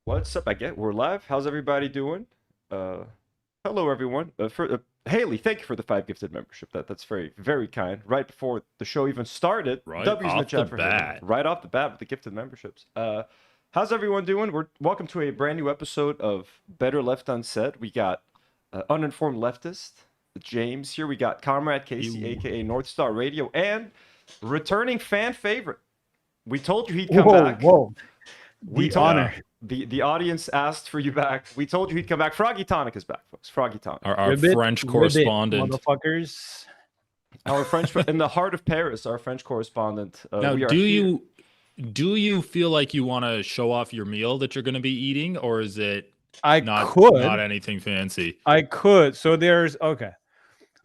What's up? I get we're live. How's everybody doing? Uh, Hello everyone. Haley, thank you for the 5 gifted membership. That's very kind. Right before the show even started, Right W's in the off the chat for Haley. bat. Right off the bat with the gifted memberships. How's everyone doing? We're welcome to a brand new episode of Better Left Unsaid. We got uninformed leftist James here. We got Comrade Casey, Ew. aka North Star Radio, and returning fan favorite. We told you he'd come Whoa, back. whoa. We The told honor. the audience asked for you back. We told you he'd come back. Froggy Tonic is back, folks. Froggy Tonic. Our Ribbit, French ribbit, correspondent. motherfuckers. Our French in the heart of Paris, our French correspondent. Now, We are do here. you feel like you want to show off your meal that you're going to be eating, or is it I not could. anything fancy? I could. So there's okay.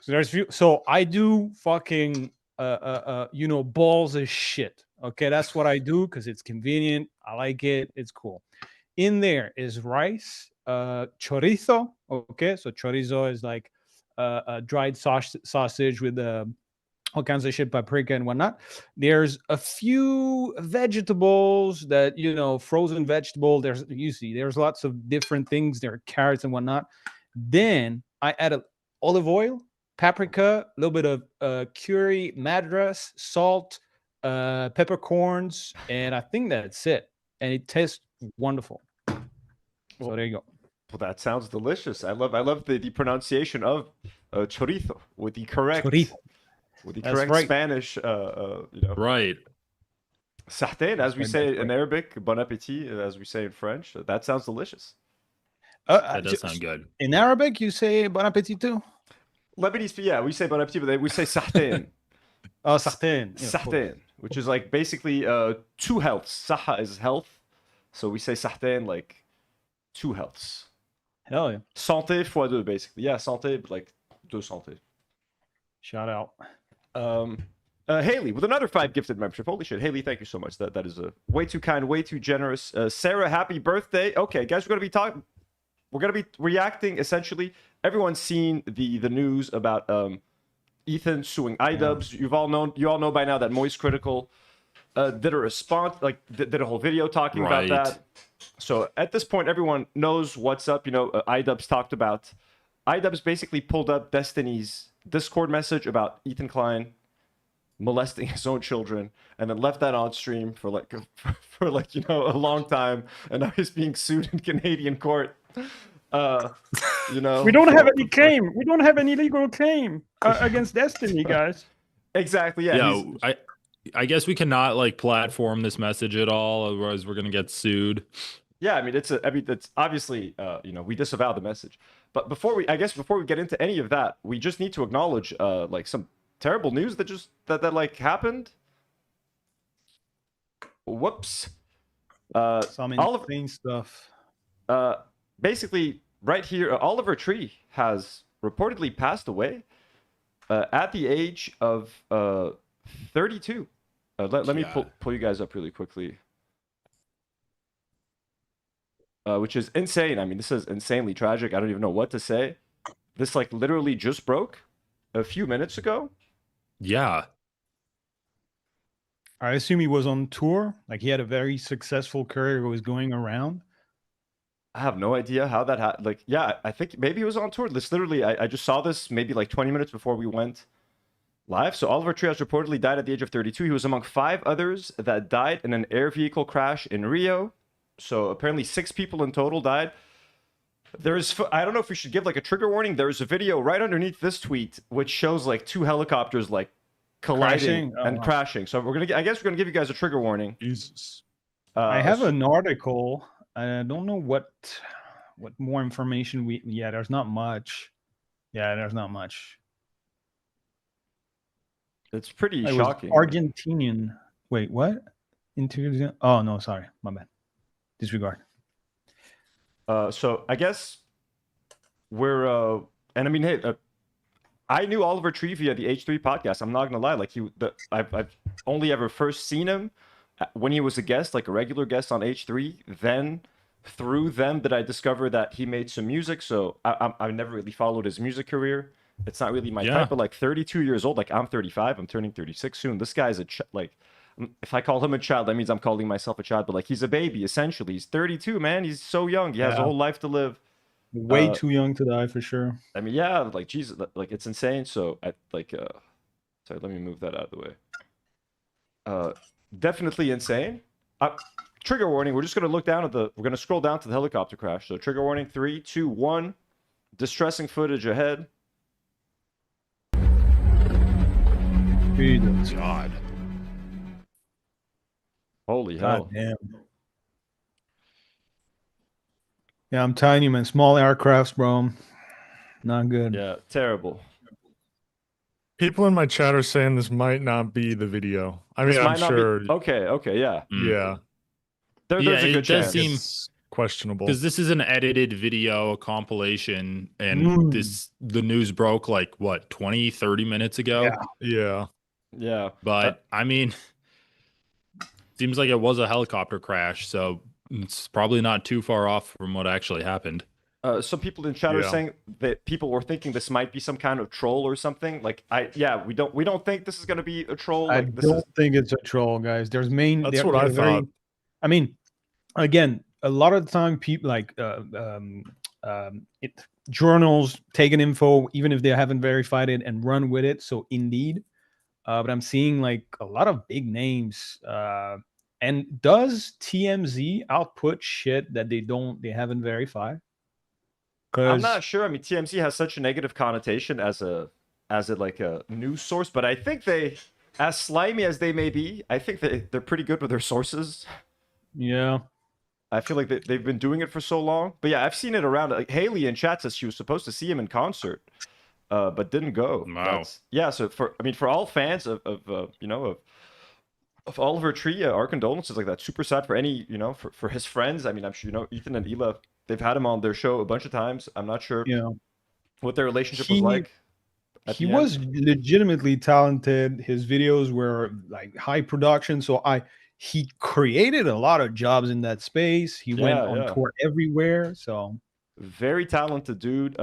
So there's few. So I do fucking balls of shit. Okay, that's what I do because it's convenient. I like it. It's cool. In there is rice, chorizo. Okay, so chorizo is like a dried sausage with all kinds of shit, paprika and whatnot. There's a few vegetables that frozen vegetable. There's lots of different things. There are carrots and whatnot. Then I add olive oil, paprika, a little bit of curry, madras, salt, peppercorns, and I think that's it. And it tastes wonderful. So there you go. Well, that sounds delicious. I love the pronunciation of chorizo with the correct Chorizo. That's right. Spanish. Right. Sartén, as we Right, say that's in right. Arabic, bon appétit, as we say in French. That sounds delicious. That does sound good. In Arabic, you say bon appetit too? Lebanese, yeah, we say bon appétit, but we say sartén. Oh, sartén. Sartén, which is like basically two healths. Saha is health, so we say sartén like two healths. Hell yeah. Santé fois deux, basically. Yeah, santé, but like deux santé. Shout out. Haley with another 5 gifted membership. Holy shit, Haley, thank you so much. That is way too kind, way too generous. Sarah, happy birthday. Okay, guys, we're gonna be reacting essentially. Everyone's seen the news about Ethan suing iDubbbz. You all know by now that MoistCr1TiKaL did a response, like did a whole video talking about Right. that. So at this point, everyone knows what's up. iDubbbz talked about. iDubbbz basically pulled up Destiny's Discord message about Ethan Klein molesting his own children, and then left that on stream for a long time, and now he's being sued in Canadian court. We don't have any claim. We don't have any legal claim against Destiny, guys. Exactly. Yeah. Yeah. I guess we cannot like platform this message at all, otherwise we're gonna get sued. Yeah, I mean, it's obviously, we disavow the message. But before we get into any of that, we just need to acknowledge, like some terrible news that like happened. Whoops. Some insane stuff. Basically, right here, Oliver Tree has reportedly passed away at the age of 32. Let me pull you guys up really quickly. Which is insane. I mean, this is insanely tragic. I don't even know what to say. This like literally just broke a few minutes ago. Yeah. I assume he was on tour. Like he had a very successful career. He was going around. I have no idea how that happened. Like, yeah, I think maybe he was on tour. This literally, I just saw this maybe like 20 minutes before we went live. So Oliver Tree has reportedly died at the age of 32. He was among 5 others that died in an air vehicle crash in Rio. So apparently 6 people in total died. I don't know if we should give like a trigger warning. There's a video right underneath this tweet which shows like 2 helicopters like colliding and crashing. So I guess we're gonna give you guys a trigger warning. Jesus. I have an article. I don't know what more information there's not much. Yeah, there's not much. It's pretty shocking. Argentinian. Wait, what? Oh no, sorry, my bad. Disregard. So I guess we're and I mean, hey, I knew Oliver Tree via the H3 podcast. I'm not gonna lie, like I've only ever first seen him when he was a guest, like a regular guest on H3. Then through them did I discover that he made some music. So I never really followed his music career. It's not really my type. But like 32 years old, like I'm 35. I'm turning 36 soon. This guy's like if I call him a child, that means I'm calling myself a child. But like, he's a baby essentially. He's 32, man. He's so young. He has a whole life to live. Way too young to die for sure. I mean, yeah, like Jesus, like it's insane. So I like, sorry, let me move that out of the way. Definitely insane. Trigger warning. We're just gonna look down at the. We're gonna scroll down to the helicopter crash. So trigger warning. 3, 2, 1. Distressing footage ahead. God. Holy hell. God damn. Yeah, I'm telling you, man. Small aircrafts, bro. Not good. Yeah, terrible. People in my chat are saying this might not be the video. I mean, This I'm might not be- sure. Okay, yeah. Yeah, There's Yeah, a it good does chance. seem- it's questionable. Because this is an edited video, a compilation, and the news broke like what 20, 30 minutes ago. Yeah. Yeah, Yeah. But I mean, seems like it was a helicopter crash, so it's probably not too far off from what actually happened. Some people in chat are Yeah. saying that people were thinking this might be some kind of troll or something. Like, we don't think this is gonna be a troll. I Like, this don't is think it's a troll, guys. There's That's they're- what I they're very- thought. I mean, again, a lot of the time, people like journals take an info, even if they haven't verified it, and run with it. So indeed, but I'm seeing like a lot of big names. And does TMZ output shit that they haven't verified? I'm not sure. I mean, TMZ has such a negative connotation as a like a news source, but I think they, as slimy as they may be, I think they're pretty good with their sources. Yeah. I feel like they've been doing it for so long. But yeah, I've seen it around. Like Haley in chat says she was supposed to see him in concert, but didn't go. Wow. Yeah. So for all fans of Oliver Tree, our condolences. Like, that's super sad for any, for his friends. I mean, I'm sure Ethan and Ela, they've had him on their show a bunch of times. I'm not sure what their relationship was like. He was legitimately talented. His videos were like high production. So he created a lot of jobs in that space. He went on tour everywhere. So very talented dude.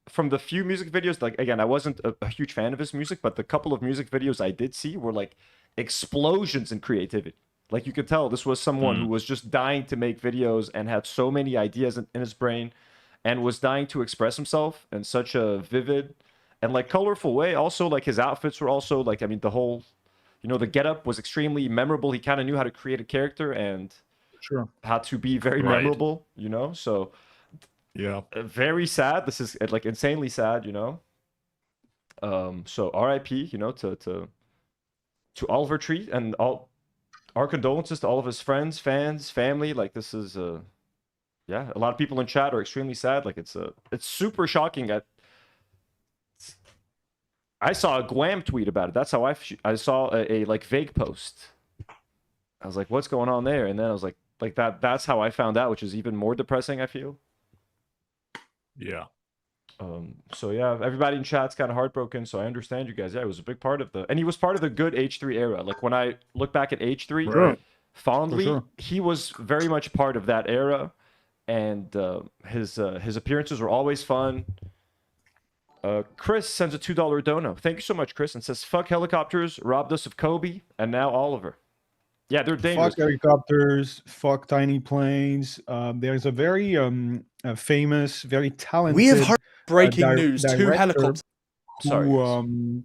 From the few music videos, like, again, I wasn't a huge fan of his music, but the couple of music videos I did see were like explosions in creativity. Like, you could tell this was someone who was just dying to make videos and had so many ideas in his brain and was dying to express himself in such a vivid and like colorful way. Also, like, his outfits were also like, I mean, the whole, the getup was extremely memorable. He kind of knew how to create a character and how to be very memorable, so Yeah. very sad. This is like insanely sad, so RIP, to Oliver Tree, and all our condolences to all of his friends, fans, family. Like, this is a lot of people in chat are extremely sad. Like, it's super shocking. I saw a Guam tweet about it. That's how I saw a like vague post. I was like, what's going on there? And then I was like that's how I found out, which is even more depressing, I feel. Yeah. So yeah, everybody in chat's kind of heartbroken. So I understand you guys. Yeah, it was a big part of and he was part of the good H3 era. Like, when I look back at H3 fondly, he was very much part of that era, and his appearances were always fun. Chris sends a $2 dono. Thank you so much, Chris, and says, "Fuck helicopters, robbed us of Kobe, and now Oliver." Yeah, they're dangerous. Fuck helicopters, fuck tiny planes. There's a very famous, very talented. We have breaking news. 2 director helicopters. Who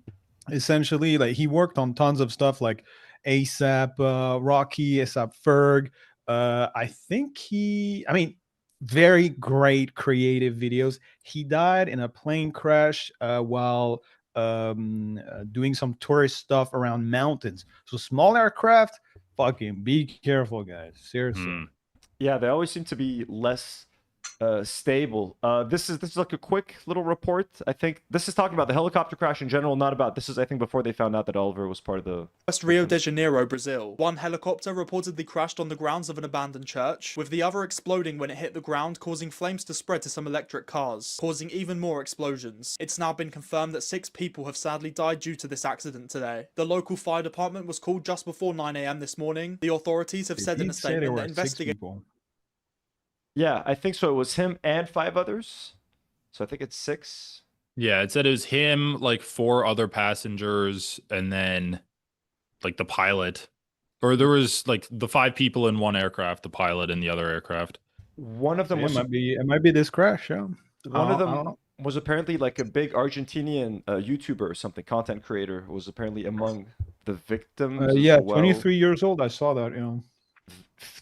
essentially, like, he worked on tons of stuff like ASAP Rocky, ASAP Ferg. I think very great creative videos. He died in a plane crash while doing some tourist stuff around mountains. So small aircraft, fucking be careful, guys. Seriously. Yeah, they always seem to be less stable. This is like a quick little report. I think this is talking about the helicopter crash in general, not about this is, I think, before they found out that Oliver was part of the West Rio de Janeiro, Brazil. One helicopter reportedly crashed on the grounds of an abandoned church, with the other exploding when it hit the ground, causing flames to spread to some electric cars, causing even more explosions. It's now been confirmed that 6 people have sadly died due to this accident today. The local fire department was called just before 9 a.m. this morning. The authorities have said in a statement that investigators... Yeah, I think so. It was him and 5 others. So I think it's 6. Yeah, it said it was him, like 4 other passengers, and then like the pilot. Or there was like the 5 people in one aircraft, the pilot in the other aircraft. One of them Yeah, was it might be this crash. Yeah. one of I don't them know. was apparently like a big Argentinian YouTuber or something, content creator, was apparently among the victims Yeah, as well. 23 years old. I saw that. You know.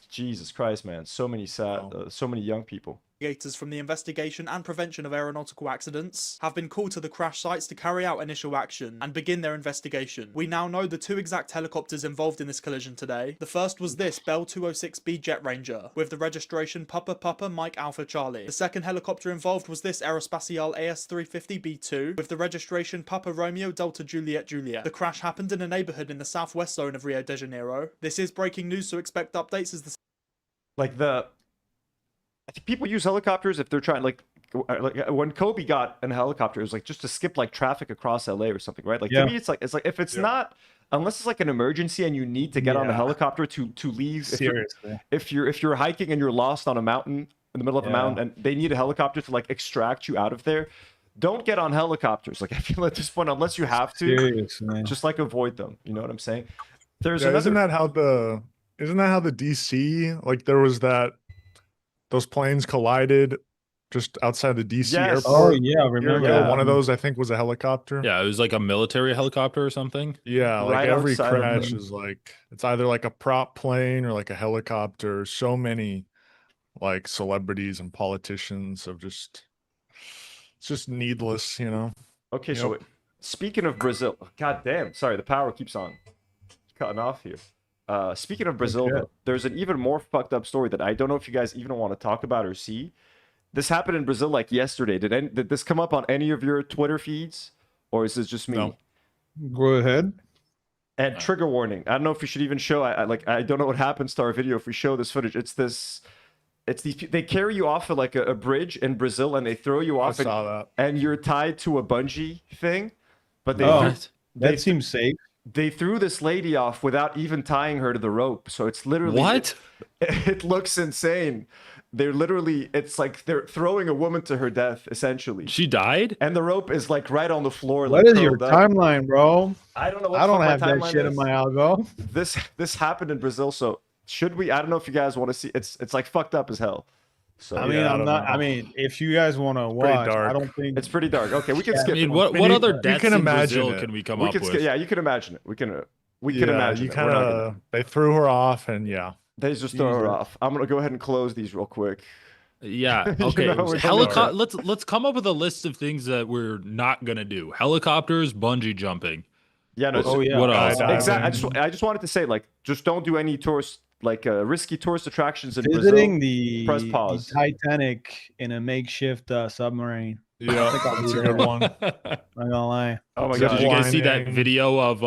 Jesus Christ, man! So many so many young people. Investigators from the Investigation and Prevention of Aeronautical Accidents have been called to the crash sites to carry out initial action and begin their investigation. We now know the 2 exact helicopters involved in this collision today. The first was this Bell 206B Jet Ranger with the registration Papa Papa Mike Alpha Charlie. The second helicopter involved was this Aerospatiale AS350B2 with the registration Papa Romeo Delta Juliet Juliet. The crash happened in a neighborhood in the southwest zone of Rio de Janeiro. This is breaking news, so expect updates as the I think people use helicopters if they're trying, like when Kobe got in a helicopter, it was like just to skip like traffic across LA or something, right? Like to me, it's like if it's not, unless it's like an emergency and you need to get on a helicopter to leave. Seriously. If you're hiking and you're lost on a mountain in the middle of a mountain and they need a helicopter to like extract you out of there, don't get on helicopters. Like I feel at this point, unless you have to, just like avoid them. You know what I'm saying? There's another. Isn't that how the DC, like there was those planes collided just outside the DC airport? Oh yeah, I remember. One of those I think was a helicopter. Yeah, it was like a military helicopter or something. Yeah, like Right every outside of crash them. is like it's either like a prop plane or like a helicopter. So many like celebrities and politicians of it's just needless, you know. Okay, so speaking of Brazil, god damn, sorry, the power keeps on cutting off here. Speaking of Brazil, though, there's an even more fucked up story that I don't know if you guys even want to talk about or see. This happened in Brazil like yesterday. Did this come up on any of your Twitter feeds, or is this just me? No. Go ahead. And trigger warning. I don't know if we should even show. I don't know what happens to our video if we show this footage. It's these. They carry you off of like a bridge in Brazil, and they throw you off, I saw that. and you're tied to a bungee thing. But That seems safe. They threw this lady off without even tying her to the rope. So it's literally What? It looks insane. They're literally, it's like they're throwing a woman to her death, essentially. She died? And the rope is like right on the floor. What like, is your curled up. timeline, bro? I don't know what I don't my have that timeline shit in is. my algo. This happened in Brazil, so should we? I don't know if you guys want to see. It's like fucked up as hell. So I mean, I I'm don't not. know. I mean, if you guys want to pretty watch, I dark. don't think it's pretty dark. Okay, we can skip. I mean, it. what other you deaths can in imagine Brazil it. can we come We up can with? skip. Yeah, you can imagine it. We can imagine You it. kind We're not gonna. of they threw her off, and They just throw her off. I'm gonna go ahead and close these real quick. Yeah. You Okay. know, we don't know. Let's come up with a list of things that we're not gonna do. Helicopters, bungee jumping. Yeah. No. Oh yeah. What else? Skydiving. Exactly. I just wanted to say, like, just don't do any tourist, like, risky tourist attractions in Visiting Brazil. Press pause. the Titanic in a makeshift submarine. yeah, think I'll that's do a good that. one. Not gonna lie. Oh my So god. did you guys see that Whining. video of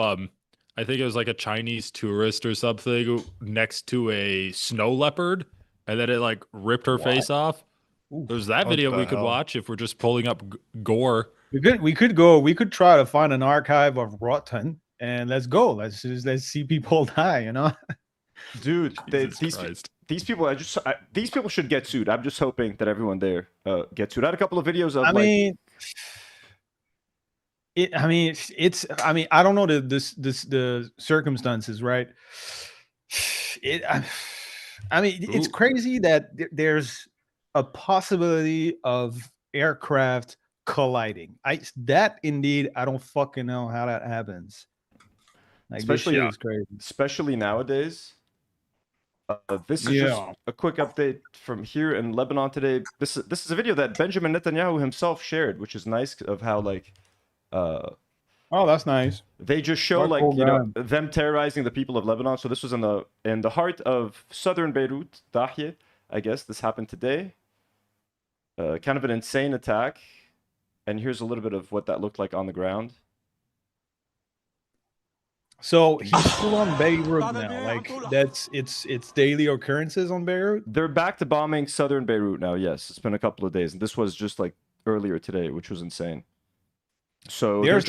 I think it was like a Chinese tourist or something next to a snow leopard, and then it like ripped her face off? There's that What video the we could hell? watch if we're just pulling up gore. We could try to find an archive of Rotten and let's go. Let's see people die, you know? Dude, Jesus Christ. these people, these people should get sued. I'm just hoping that everyone there gets sued. I had a couple of videos of I like. mean, I don't know the circumstances, right? It's crazy that there's a possibility of aircraft colliding. I don't fucking know how that happens. Like, Especially- this shit is crazy. especially nowadays. This is just a quick update from here in Lebanon today. This is a video that Benjamin Netanyahu himself shared, which is nice of how like Oh, that's nice. they just show What like cool them terrorizing the people of Lebanon. So this was in the heart of southern Beirut, Dahye. I guess this happened today. Kind of an insane attack. And here's a little bit of what that looked like on the ground. So he's still on Beirut now. Like it's daily occurrences on Beirut. They're back to bombing southern Beirut now. Yes, it's been a couple of days, and this was just like earlier today, which was insane. So There's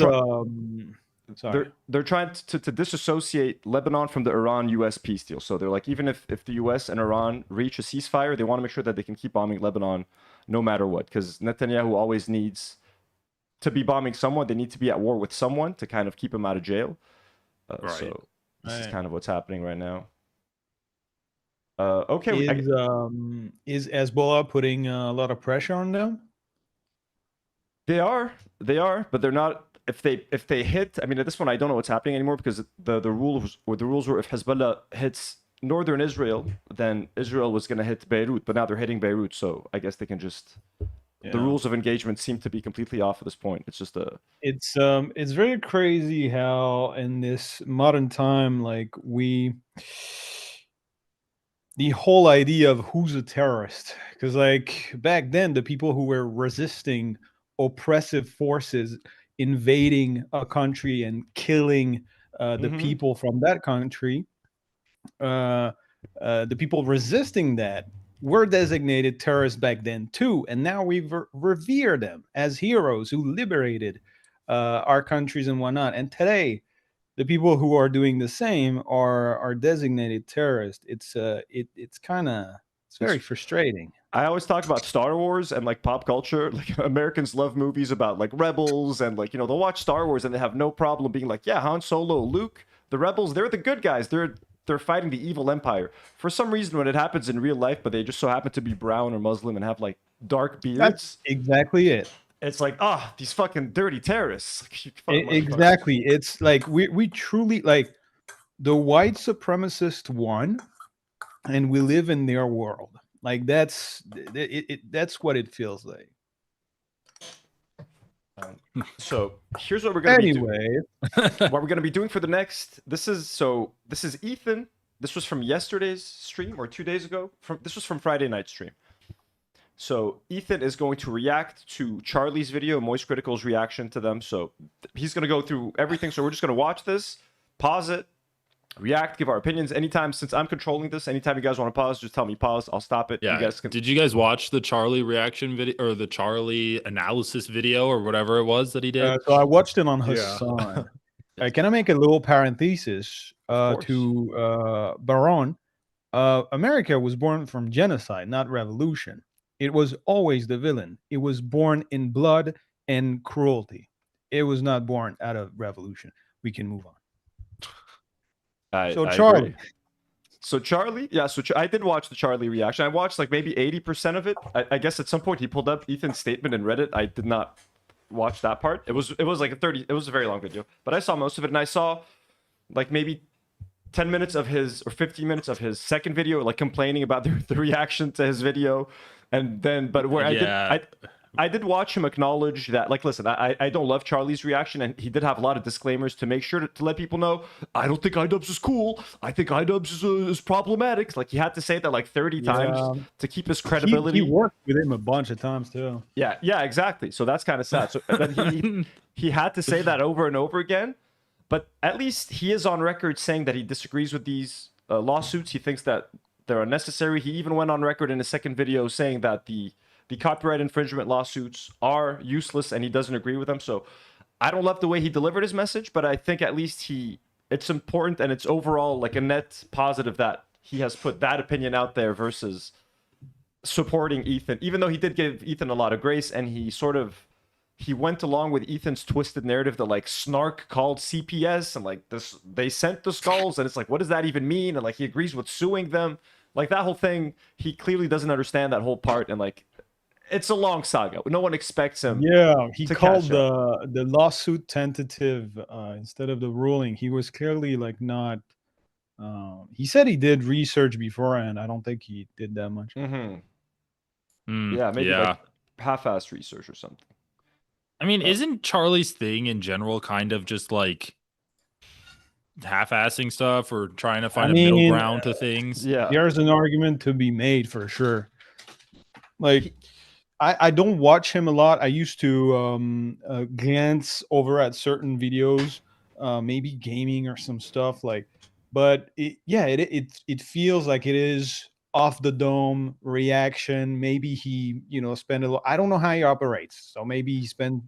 they're trying to disassociate Lebanon from the Iran-U.S. peace deal. So they're like, even if the U.S. and Iran reach a ceasefire, they want to make sure that they can keep bombing Lebanon no matter what. Because Netanyahu always needs to be bombing someone. They need to be at war with someone to kind of keep him out of jail. Right. This is Right. kind of what's happening right now. Okay, Is Hezbollah putting a lot of pressure on them? they are, but they're not. If they hit, I mean, at this one, I don't know what's happening anymore because the rules were if Hezbollah hits northern Israel, then Israel was going to hit Beirut, but now they're hitting Beirut, so I guess they can just. The rules of engagement seem to be completely off at this point. It's just a. It's very crazy how in this modern time, like the whole idea of who's a terrorist, because like back then the people who were resisting oppressive forces invading a country and killing the Mhm. people from that country, the people resisting that were designated terrorists back then too, and now we revere them as heroes who liberated our countries and whatnot. And today the people who are doing the same are designated terrorists. It's kind of, it's very frustrating. I always talk about Star Wars and like pop culture. Like Americans love movies about like rebels and like, you know, they'll watch Star Wars and they have no problem being like, yeah, Han Solo, Luke, the rebels, they're the good guys. They're fighting the evil empire. For some reason, when it happens in real life, but they just so happen to be brown or Muslim and have like dark beards. That's exactly it. It's like, these fucking dirty terrorists. You fucking Exactly. It's like we truly, like, the white supremacist won, and we live in their world. Like that's that's what it feels like. So here's what we're gonna be doing. Anyway, What we're gonna be doing for the next. This is Ethan. This was from yesterday's stream or 2 days ago. This was from Friday night stream. So Ethan is going to react to Charlie's video, MoistCr1TiKaL's reaction to them. So he's going to go through everything. So we're just going to watch this, pause it, react, give our opinions. Anytime, since I'm controlling this, anytime you guys want to pause, just tell me pause. I'll stop it. Yeah. You guys can... Did you guys watch the Charlie reaction video or the Charlie analysis video or whatever it was that he did? so I watched it on Hassan. Can I make a little parenthesis to Baron? America was born from genocide, not revolution. It was always the villain. It was born in blood and cruelty. It was not born out of revolution. We can move on. Charlie. So Charlie, yeah. So I did watch the Charlie reaction. I watched like maybe 80% of it. I guess at some point he pulled up Ethan's statement and read it. I did not watch that part. It was like it was a very long video, but I saw most of it, and I saw like maybe 10 minutes of his or 15 minutes of his second video, like complaining about the reaction to his video. And then, but where I did watch him acknowledge that, like, listen, I don't love Charlie's reaction, and he did have a lot of disclaimers to make sure to let people know, I don't think iDubbbz is cool. I think iDubbbz is problematic. Like, he had to say that like 30 times to keep his credibility. He worked with him a bunch of times too. Yeah, exactly. So that's kind of sad. So then he had to say that over and over again. But at least he is on record saying that he disagrees with these lawsuits. He thinks that they're unnecessary. He even went on record in a second video saying that the copyright infringement lawsuits are useless and he doesn't agree with them. So I don't love the way he delivered his message, but I think at least it's important and it's overall like a net positive that he has put that opinion out there versus supporting Ethan, even though he did give Ethan a lot of grace, and he went along with Ethan's twisted narrative that like Snark called CPS and like this, they sent the skulls, and it's like, what does that even mean? And like he agrees with suing them. Like that whole thing, he clearly doesn't understand that whole part, and like it's a long saga. No one expects him. Yeah, he called the lawsuit tentative instead of the ruling. He was clearly like not. He said he did research beforehand. I don't think he did that much. Yeah, maybe like half-assed research or something. I mean, isn't Charlie's thing in general kind of just like half-assing stuff or trying to find a middle ground to things? Yeah, there's an argument to be made for sure. Like, I don't watch him a lot. I used to glance over at certain videos, maybe gaming or some stuff like. But it feels like it is off the dome reaction. Maybe he spent a little. I don't know how he operates, so maybe he spent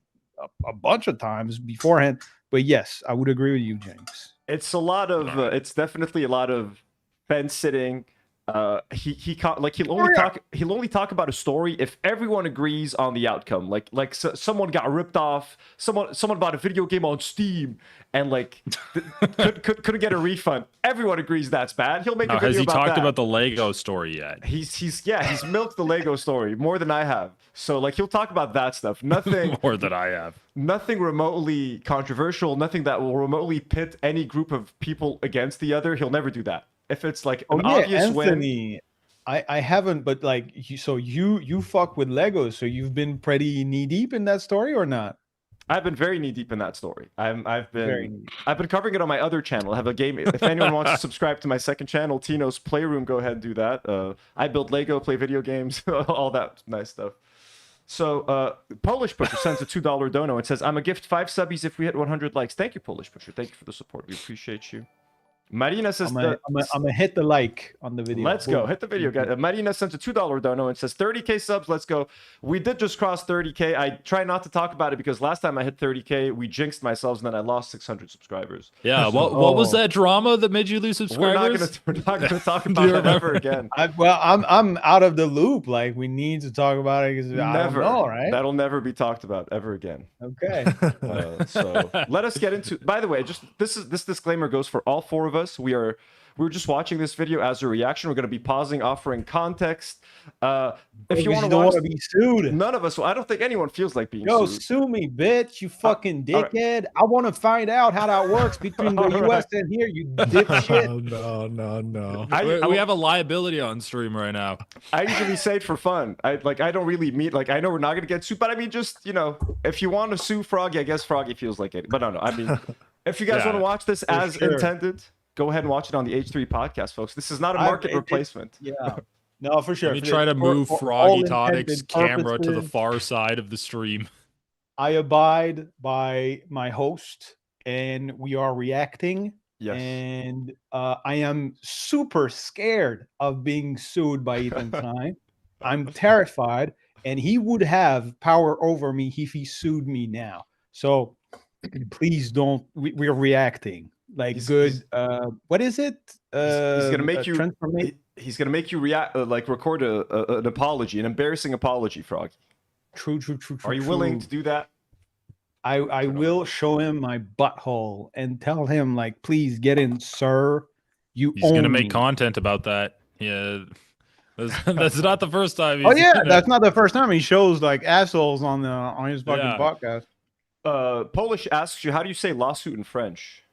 a bunch of times beforehand. But yes, I would agree with you, James. It's a lot of it's definitely a lot of fence sitting. he'll only talk about a story if everyone agrees on the outcome. Like someone got ripped off, someone bought a video game on Steam and like couldn't get a refund. Everyone agrees that's bad. He'll make a video has he about talked that. about the Lego story yet? He's milked the Lego story more than I have. So like he'll talk about that stuff. Nothing More than I have. Nothing remotely controversial, nothing that will remotely pit any group of people against the other. He'll never do that. If it's like an obvious Anthony, win. I haven't, but like you fuck with Legos, so you've been pretty knee deep in that story or not? I've been very knee deep in that story. I've been covering it on my other channel. I have a game. If anyone wants to subscribe to my second channel, Tino's Playroom, go ahead and do that. I build Lego, play video games, all that nice stuff. So Polish Pusher sends a $2 dono and says, "I'm a gift 5 subbies if we hit 100 likes." Thank you, Polish Pusher. Thank you for the support. We appreciate you. Marina says, I'm gonna hit the like on the video. Let's go. Hit the video, guys. Marina sends a $2 dono and says 30K subs. Let's go. We did just cross 30K. I try not to talk about it because last time I hit 30K, we jinxed myself and then I lost 600 subscribers. Yeah. What was that drama that made you lose subscribers? We're not gonna talk about it ever again. I'm out of the loop. Like we need to talk about it because I don't know, right? That'll never be talked about ever again. Okay. So let us get into. By the way, just this disclaimer goes for all 4 of us. We're just watching this video as a reaction. We're going to be pausing, offering context. If you want to be sued, none of us. Well, I don't think anyone feels like being sued. Sue me, bitch! You fucking dickhead! I want to find out how that works between the U.S. and here. You dipshit! No. We have a liability on stream right now. I usually say it for fun. I don't really mean like I know we're not going to get sued, but I mean just if you want to sue Froggy, I guess Froggy feels like it. But no. I mean, if you guys want to watch this as intended. Go ahead and watch it on the H3 podcast, folks. This is not a market replacement. Yeah. No, for sure. Let me try to move Froggy Tonic's camera to the far side of the stream. I abide by my host, and we are reacting. Yes. And I am super scared of being sued by Ethan Klein. I'm terrified, and he would have power over me if he sued me now. So please don't. We're reacting. Like what is it? He's gonna make you. He's gonna make you react. Record an apology, an embarrassing apology, Froggy. True. Are you willing to do that? I will show him my butthole and tell him like, please get in, sir. He's gonna make content about that. Yeah, that's not the first time. That's not the first time he shows like assholes on his fucking podcast. Polish asks you, how do you say lawsuit in French?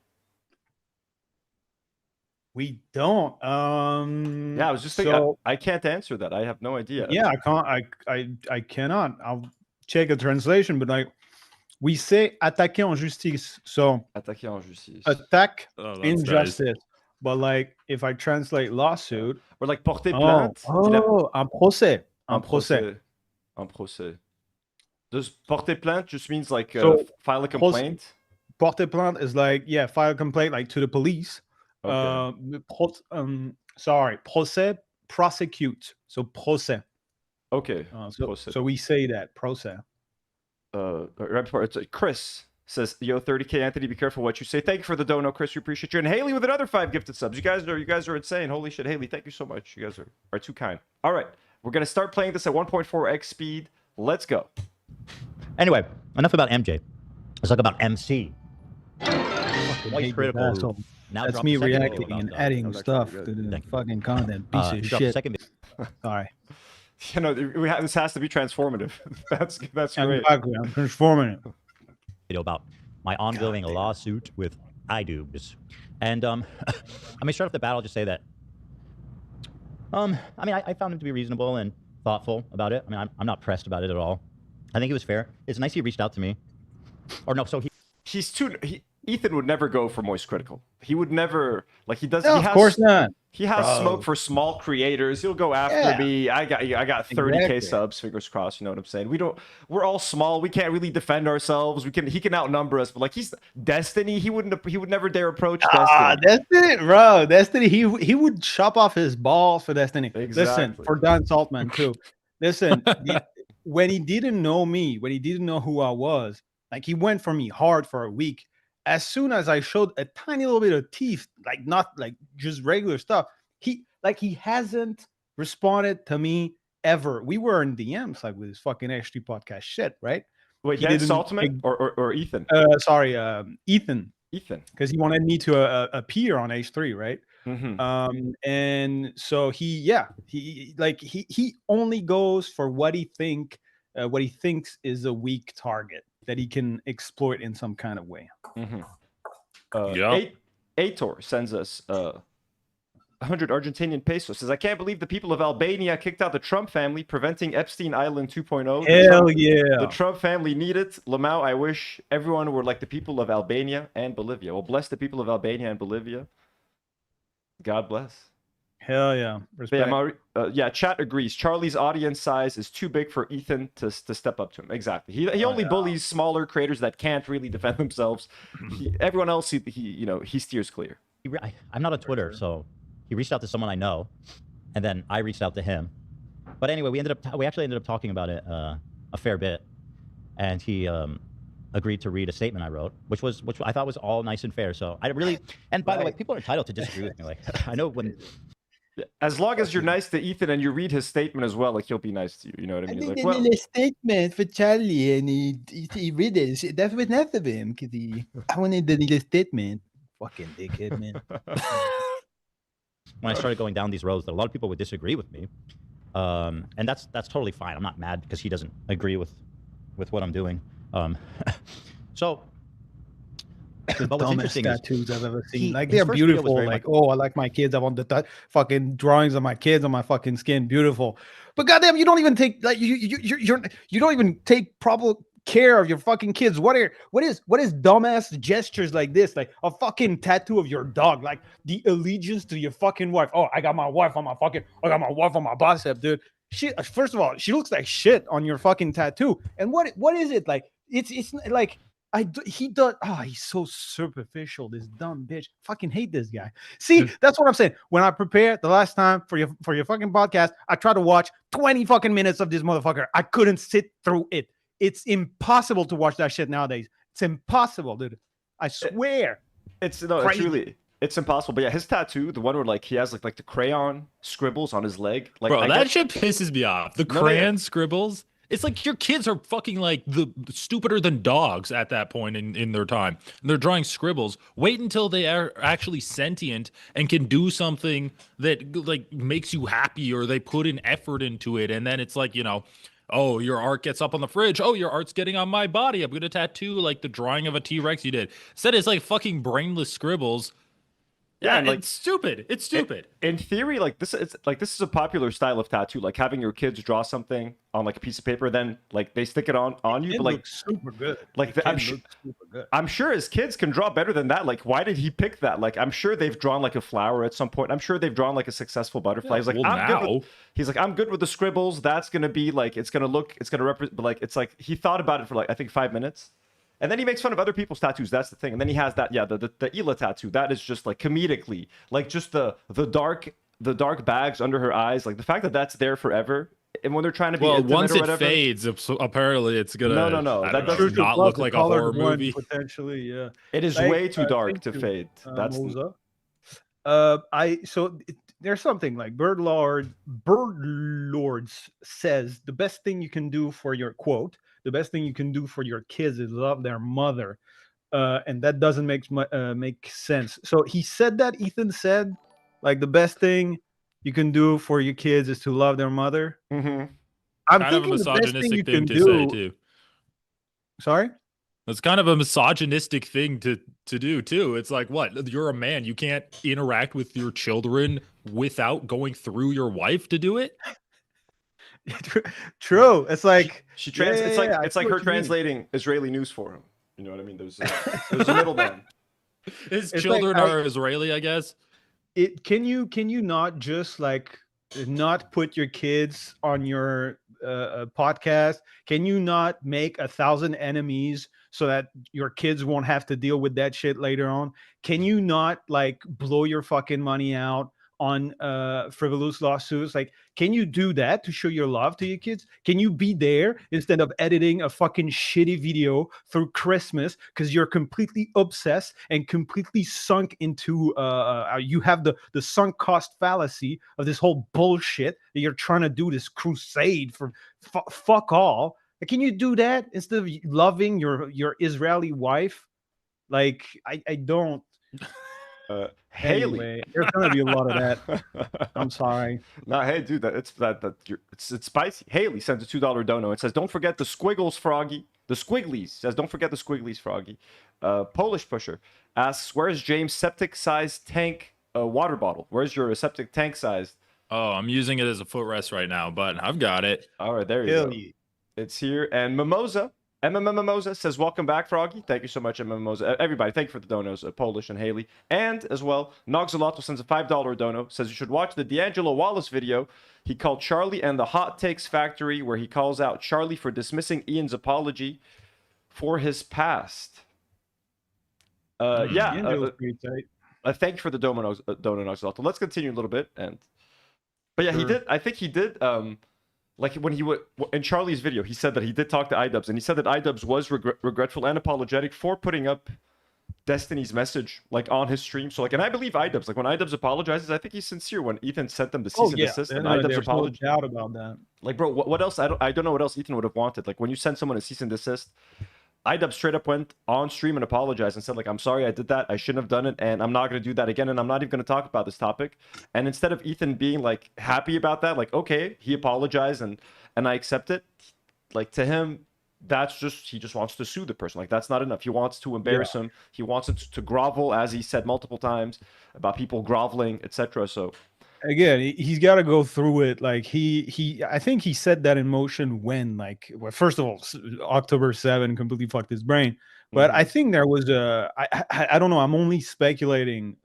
We don't. Yeah, I was just thinking. I can't answer that. I have no idea. Yeah, I can't. I cannot. I'll check a translation, but like we say attaquer en justice. So attaquer en justice. Attack injustice. But like if I translate lawsuit, or like porter plainte. Un procès. Un procès. Does porter plainte just means like file a complaint? Porter plainte is like file a complaint like to the police. Okay. Procès, prosecute. So procès. Okay. So we say that procès. Right before it's Chris says, "Yo, 30K Anthony, be careful what you say." Thank you for the dono, Chris. We appreciate you. And Haley with another 5 gifted subs. You guys are insane. Holy shit, Haley, thank you so much. You guys are too kind. All right, we're gonna start playing this at 1.4x speed. Let's go. Anyway, enough about MJ. Let's talk about MC. MoistCr1TiKaL. That's me reacting and adding stuff to the fucking content. Piece of shit. Sorry. This has to be transformative. That's great. Exactly. I'm transformative. About my ongoing lawsuit with iDubbbz. And I may start off the battle, just say that I found him to be reasonable and thoughtful about it. I mean, I'm not pressed about it at all. I think it was fair. It's nice he reached out to me. Or no, so Ethan would never go for MoistCr1TiKaL. He would never he does. No, of course not. He has smoke for small creators. He'll go after me. I got 30K subs. Fingers crossed. You know what I'm saying? We're all small. We can't really defend ourselves. He can outnumber us. But like he's Destiny. He would never dare approach Destiny. Destiny, bro. Destiny. He would chop off his balls for Destiny. Exactly. Listen, for Don Saltman too. Listen, when he didn't know me, when he didn't know who I was, like he went for me hard for a week. As soon as I showed a tiny little bit of teeth, like not like just regular stuff, he Like he hasn't responded to me ever. We were in DMs like with his fucking H3 podcast shit, right? Wait, He Dan didn't Saltzman or Ethan? Sorry, Ethan, Ethan. because he wanted me to appear on H3, right? Mm-hmm. And so he only goes for what he thinks is a weak target that he can exploit in some kind of way. Yep. Aitor sends us 100 Argentinian pesos. Says, I can't believe the people of Albania kicked out the Trump family, preventing Epstein Island 2.0. Hell yeah. The Trump family need it. Lamau, I wish everyone were like the people of Albania and Bolivia. Well, bless the people of Albania and Bolivia. God bless. Hell yeah. Respect. Yeah, chat agrees. Charlie's audience size is too big for Ethan to step up to him. Exactly. He only bullies smaller creators that can't really defend themselves. Everyone else, he steers clear. I'm not on Twitter, so he reached out to someone I know, and then I reached out to him. But anyway, we actually ended up talking about it a fair bit, and he agreed to read a statement I wrote, which I thought was all nice and fair. So I really, and by the way, people are entitled to disagree with me. Like I know when. As long as you're nice to Ethan and you read his statement as well, like he'll be nice to you. You know what I mean? I Like, did a statement for Charlie, and he read it. That was nice of him because I wanted the little statement. Fucking dickhead, man. When I started going down these roads, that a lot of people would disagree with me, and that's totally fine. I'm not mad because he doesn't agree with what I'm doing. So. But what's interesting tattoos I've ever seen. Like his they're first video was beautiful. very Like, much- oh, I like my kids. I want the fucking drawings of my kids on my fucking skin. Beautiful. But goddamn, you don't even take like you don't even take proper care of your fucking kids. What is dumbass gestures like this? Like a fucking tattoo of your dog. Like the allegiance to your fucking wife. Oh, I got my wife on my bicep, dude. First of all, she looks like shit on your fucking tattoo. And what is it like? It's like. He's so superficial, this dumb bitch. Fucking hate this guy. See, that's what I'm saying. When I prepared the last time for your fucking podcast, I tried to watch 20 fucking minutes of this motherfucker. I couldn't sit through it. It's impossible to watch that shit nowadays. It's impossible, dude. I swear. It's impossible. But yeah, his tattoo, the one where like he has like the crayon scribbles on his leg. Like, bro, that shit pisses me off. The crayon scribbles. It's like your kids are fucking like the stupider than dogs at that point in their time. And they're drawing scribbles. Wait until they are actually sentient and can do something that like makes you happy, or they put an effort into it. And then it's like, oh, your art gets up on the fridge. Oh, your art's getting on my body. I'm going to tattoo like the drawing of a T-Rex you did. Instead, it's like fucking brainless scribbles. Yeah, and like, it's stupid. It's stupid. In theory, this is a popular style of tattoo, like having your kids draw something on like a piece of paper, then like they stick it on you. But like super good. Like I'm sure his kids can draw better than that. Like, why did he pick that? Like, I'm sure they've drawn like a flower at some point. I'm sure they've drawn like a successful butterfly. He's like, I'm good with the scribbles. That's gonna be like, it's gonna represent. Like, it's like he thought about it for like I think 5 minutes. And then he makes fun of other people's tattoos. That's the thing. And then he has that, the Ela tattoo. That is just like comedically, like just the dark bags under her eyes. Like the fact that that's there forever. And when they're trying to be once or it whatever, fades, apparently it's gonna no. That does not look like a horror movie. Potentially, yeah. It is way too dark to fade. That's there's something like Bird Lords says the best thing you can do for your quote. The best thing you can do for your kids is love their mother, and that doesn't make sense. So he said that Ethan said, like the best thing you can do for your kids is to love their mother. Mm-hmm. I'm kind thinking of a the best thing you can to do. say too. Sorry. It's kind of a misogynistic thing to do too. It's like, what? You're a man. You can't interact with your children without going through your wife to do it. True. It's like it's like her translating Israeli news for him. You know what I mean? There's a middleman. His children are Israeli, I guess. Can you not just like not put your kids on your podcast? Can you not make 1,000 enemies so that your kids won't have to deal with that shit later on? Can you not like blow your fucking money out on frivolous lawsuits. Like, can you do that to show your love to your kids? Can you be there instead of editing a fucking shitty video through Christmas because you're completely obsessed and completely sunk into you have the sunk cost fallacy of this whole bullshit that you're trying to do this crusade for fuck all. Like, can you do that instead of loving your Israeli wife? Like, I don't. Haley. Anyway, there's gonna be a lot of that. I'm sorry. No, hey, dude, it's spicy. Haley sends a $2 dono. It says, "Don't forget the squiggles, Froggy." The squigglies says, "Don't forget the squigglies, Froggy." Polish pusher asks, "Where's James' septic-sized tank water bottle? Where's your septic tank-sized?" Oh, I'm using it as a footrest right now, but I've got it. All right, there you Hell go. yeah. It's here. And Mimosa, Mimosa says, "Welcome back, Froggy." Thank you so much, Mimosa. Everybody, thank you for the donos, Polish and Haley. And as well, Noxalato sends a $5 dono. Says you should watch the D'Angelo Wallace video he called Charlie and the Hot Takes Factory, where he calls out Charlie for dismissing Ian's apology for his past. Yeah. Angelo's pretty tight. Thank you for the dono, Noxalato. Let's continue a little bit. But yeah, he Sure. did. I think he did. Like when he would in Charlie's video, he said that he did talk to iDubbbz, and he said that iDubbbz was regretful and apologetic for putting up Destiny's message like on his stream. So like, and I believe iDubbbz. Like when iDubbbz apologizes, I think he's sincere. When Ethan sent them the cease and desist, and iDubbbz there's no apologized. doubt about that. Like, bro, what else? I don't know what else Ethan would have wanted. Like when you send someone a cease and desist, iDubbbz straight up went on stream and apologized and said like, "I'm sorry I did that. I shouldn't have done it, and I'm not going to do that again, and I'm not even going to talk about this topic." And instead of Ethan being like happy about that, like, okay, he apologized and I accept it. Like to him, that's just, he just wants to sue the person. Like that's not enough. He wants to embarrass him. He wants it to grovel, as he said multiple times about people groveling, etc. So Again, he's got to go through it. Like I think he set that in motion when, like, well, first of all, October 7 completely fucked his brain. But I think there was I don't know. I'm only speculating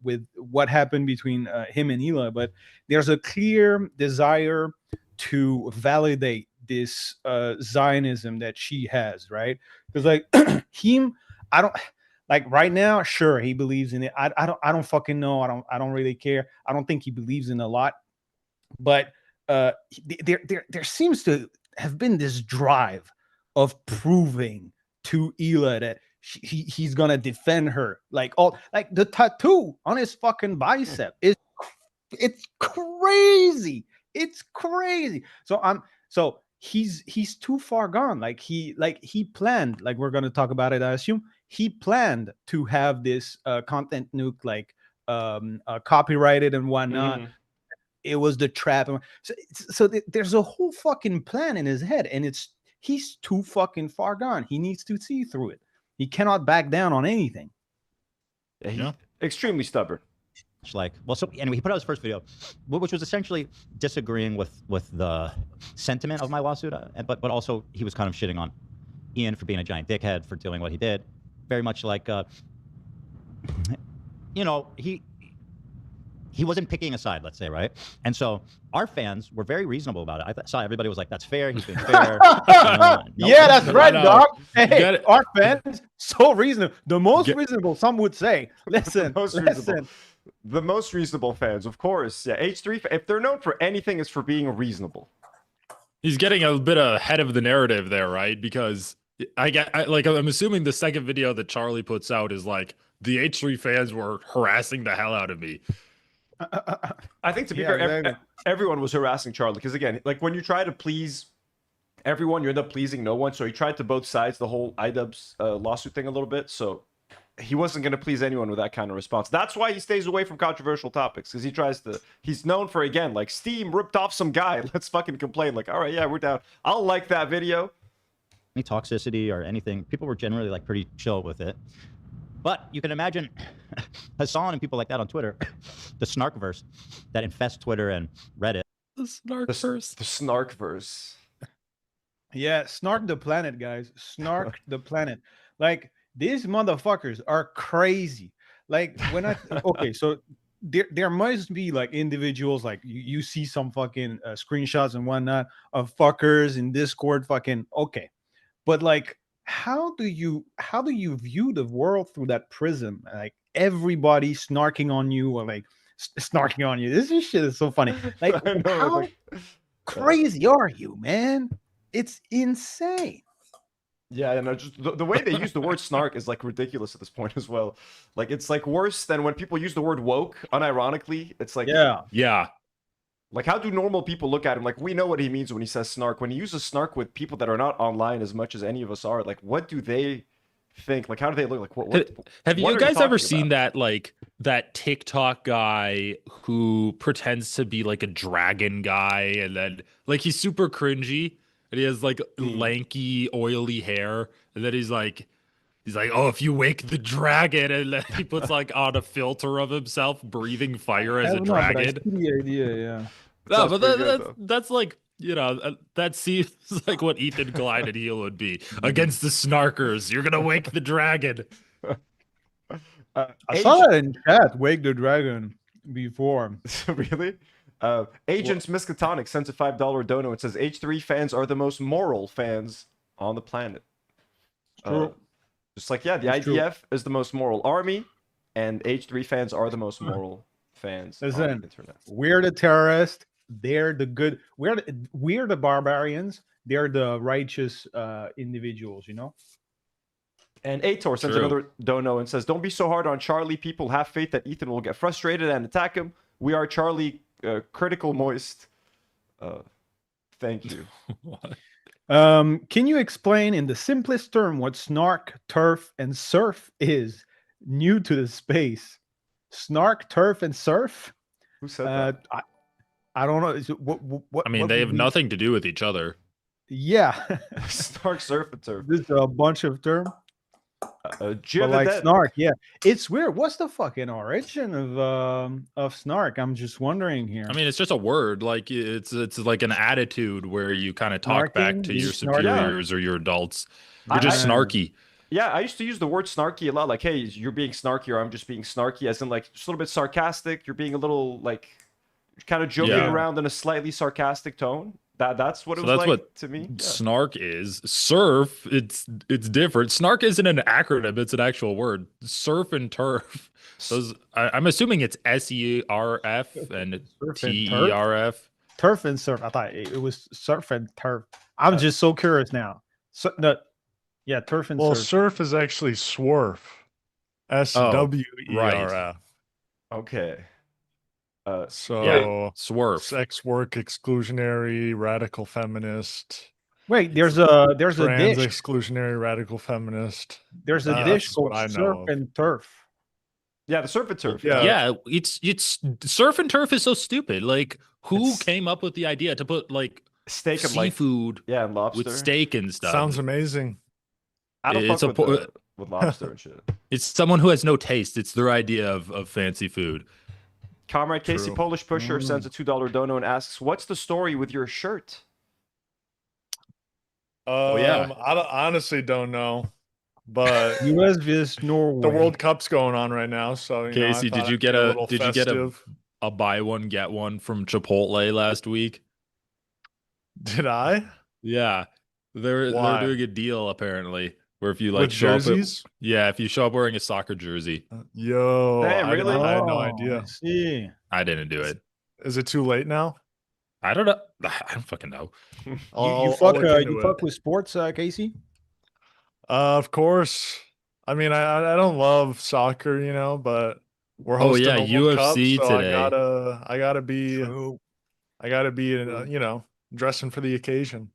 with what happened between him and Hila, but there's a clear desire to validate this Zionism that she has, right? Because like him, I don't. Like right now, sure, he believes in it. I don't fucking know. I don't really care. I don't think he believes in a lot. But there seems to have been this drive of proving to Hila that he's gonna defend her. Like the tattoo on his fucking bicep it's crazy. It's crazy. So he's too far gone. Like he planned, like we're gonna talk about it, I assume. He planned to have this content nuke like copyrighted and whatnot. It was the trap. So there's a whole fucking plan in his head, and he's too fucking far gone. He needs to see through it. He cannot back down on anything. Yeah, he's extremely stubborn. Like, well, so anyway, he put out his first video, which was essentially disagreeing with the sentiment of my lawsuit, but also he was kind of shitting on Ian for being a giant dickhead for doing what he did. Very much like, you know, he wasn't picking a side, let's say, right? And so our fans were very reasonable about it. I saw everybody was like, "That's fair. He's being fair." Yeah, that's right, dog. Hey, gotta- our fans so reasonable. The most reasonable, some would say. Listen, The most reasonable fans, of course. Yeah, H3, if they're known for anything, it's for being reasonable. He's getting a bit ahead of the narrative there, right? Because I'm assuming the second video that Charlie puts out is like the H3 fans were harassing the hell out of me. I think to be fair, everyone was harassing Charlie because again, like when you try to please everyone, you end up pleasing no one. So he tried to both sides the whole iDubbbz lawsuit thing a little bit. So he wasn't going to please anyone with that kind of response. That's why he stays away from controversial topics because he's known for, again, like Steam ripped off some guy. Let's fucking complain. Like, all right, yeah, we're down. I'll like that video. Any toxicity or anything, people were generally like pretty chill with it. But you can imagine Hassan and people like that on Twitter, the snarkverse that infests Twitter and Reddit. The snarkverse. The snarkverse. Yeah, snark the planet, guys. Snark the planet. Like, these motherfuckers are crazy. Like, when okay, so there must be like individuals, like you see some fucking screenshots and whatnot of fuckers in Discord, fucking okay. But like, how do you view the world through that prism? Like everybody snarking on you, or like snarking on you. This shit is so funny. Like, I know, how like, crazy are you, man? It's insane. yeah, and just the way they use the word snark is like ridiculous at this point as well. Like it's like worse than when people use the word woke unironically. It's like Yeah. like how do normal people look at him? Like we know what he means when he says snark. When he uses snark with people that are not online as much as any of us are, like what do they think? Like how do they look? Like what Have what you are guys ever talking seen about? that like that TikTok guy who pretends to be like a dragon guy and then like he's super cringy and he has like lanky, oily hair, and then he's like, oh, if you wake the dragon, and then he puts like on a filter of himself breathing fire as a dragon. But I see the idea, yeah. No, Sounds but pretty good, though. that's like, that seems like what Ethan Klein and Heel would be against the snarkers. You're gonna wake the dragon. I saw that in chat. Wake the dragon before. Really? Agents Miskatonic sends a $5 dono and says H3 fans are the most moral fans on the planet. True. Just like, yeah, the It's true. IDF is the most moral army, and H3 fans are the most moral fans on the Listen, internet. we're the terrorists. They're the good. We're the barbarians. They're the righteous individuals. You know. And Ator sends True. another dono and says, don't be so hard on Charlie. People have faith that Ethan will get frustrated and attack him. We are Charlie critical moist. Thank you. What? Can you explain in the simplest term what snark, turf, and surf is? New to the space. Snark, turf, and surf? Who said that? I don't know. Is it, what, I mean, what they would have we- nothing to do with each other. Yeah. Snark, surf, and turf. This is a bunch of terms. Jim But like the Dead. snark, yeah. It's weird. What's the fucking origin of snark? I'm just wondering here. I mean, it's just a word. Like it's like an attitude where you kind of talk back Snarking, to being your snarky. superiors or your adults. You're just I- snarky. Yeah, I used to use the word snarky a lot. Like, hey, you're being snarky, or I'm just being snarky, as in like just a little bit sarcastic. You're being a little like kind of joking Yeah. around in a slightly sarcastic tone. That's what it So was that's like what to me. Yeah. Snark is. Surf, it's different. Snark isn't an acronym, it's an actual word. Surf and turf. Those I'm assuming it's SERF and Surf and turf? TERF. Turf and surf. I thought it was surf and turf. I'm just so curious now. So, yeah, turf and Well, surf. surf is actually swerf. SWERF. Okay. So Swerf. sex work exclusionary, radical feminist, Wait, there's a trans dish. exclusionary, radical feminist. There's a That's dish what called I know surf of. and turf. Yeah, the surf and turf. Yeah. Yeah, it's surf and turf is so stupid. Like, who It's- came up with the idea to put like Steak and like seafood yeah, and lobster. with steak and stuff? Sounds amazing. I don't it's fuck a with lobster and shit. It's someone who has no taste. It's their idea of fancy food. Comrade Casey True. Polish Pusher sends a $2 dono and asks, "What's the story with your shirt?" yeah. I honestly don't know, but US vs Norway. the World Cup's going on right now, so you know, I Casey, thought did you I'd get be a little festive. buy one get one from Chipotle last week? Did I? Yeah, they're Why? doing a deal apparently where if you like With show jerseys? up, if you show up wearing a soccer jersey. Yo, Damn, really? I had no Oh, idea. I see. I didn't do it. Is it too late now? I don't know. I don't fucking know. You fuck with sports, Casey? Of course. I mean, I don't love soccer, you know, but we're Oh, hosting yeah, a World Cup, UFC so today. I gotta be, you know, dressing for the occasion.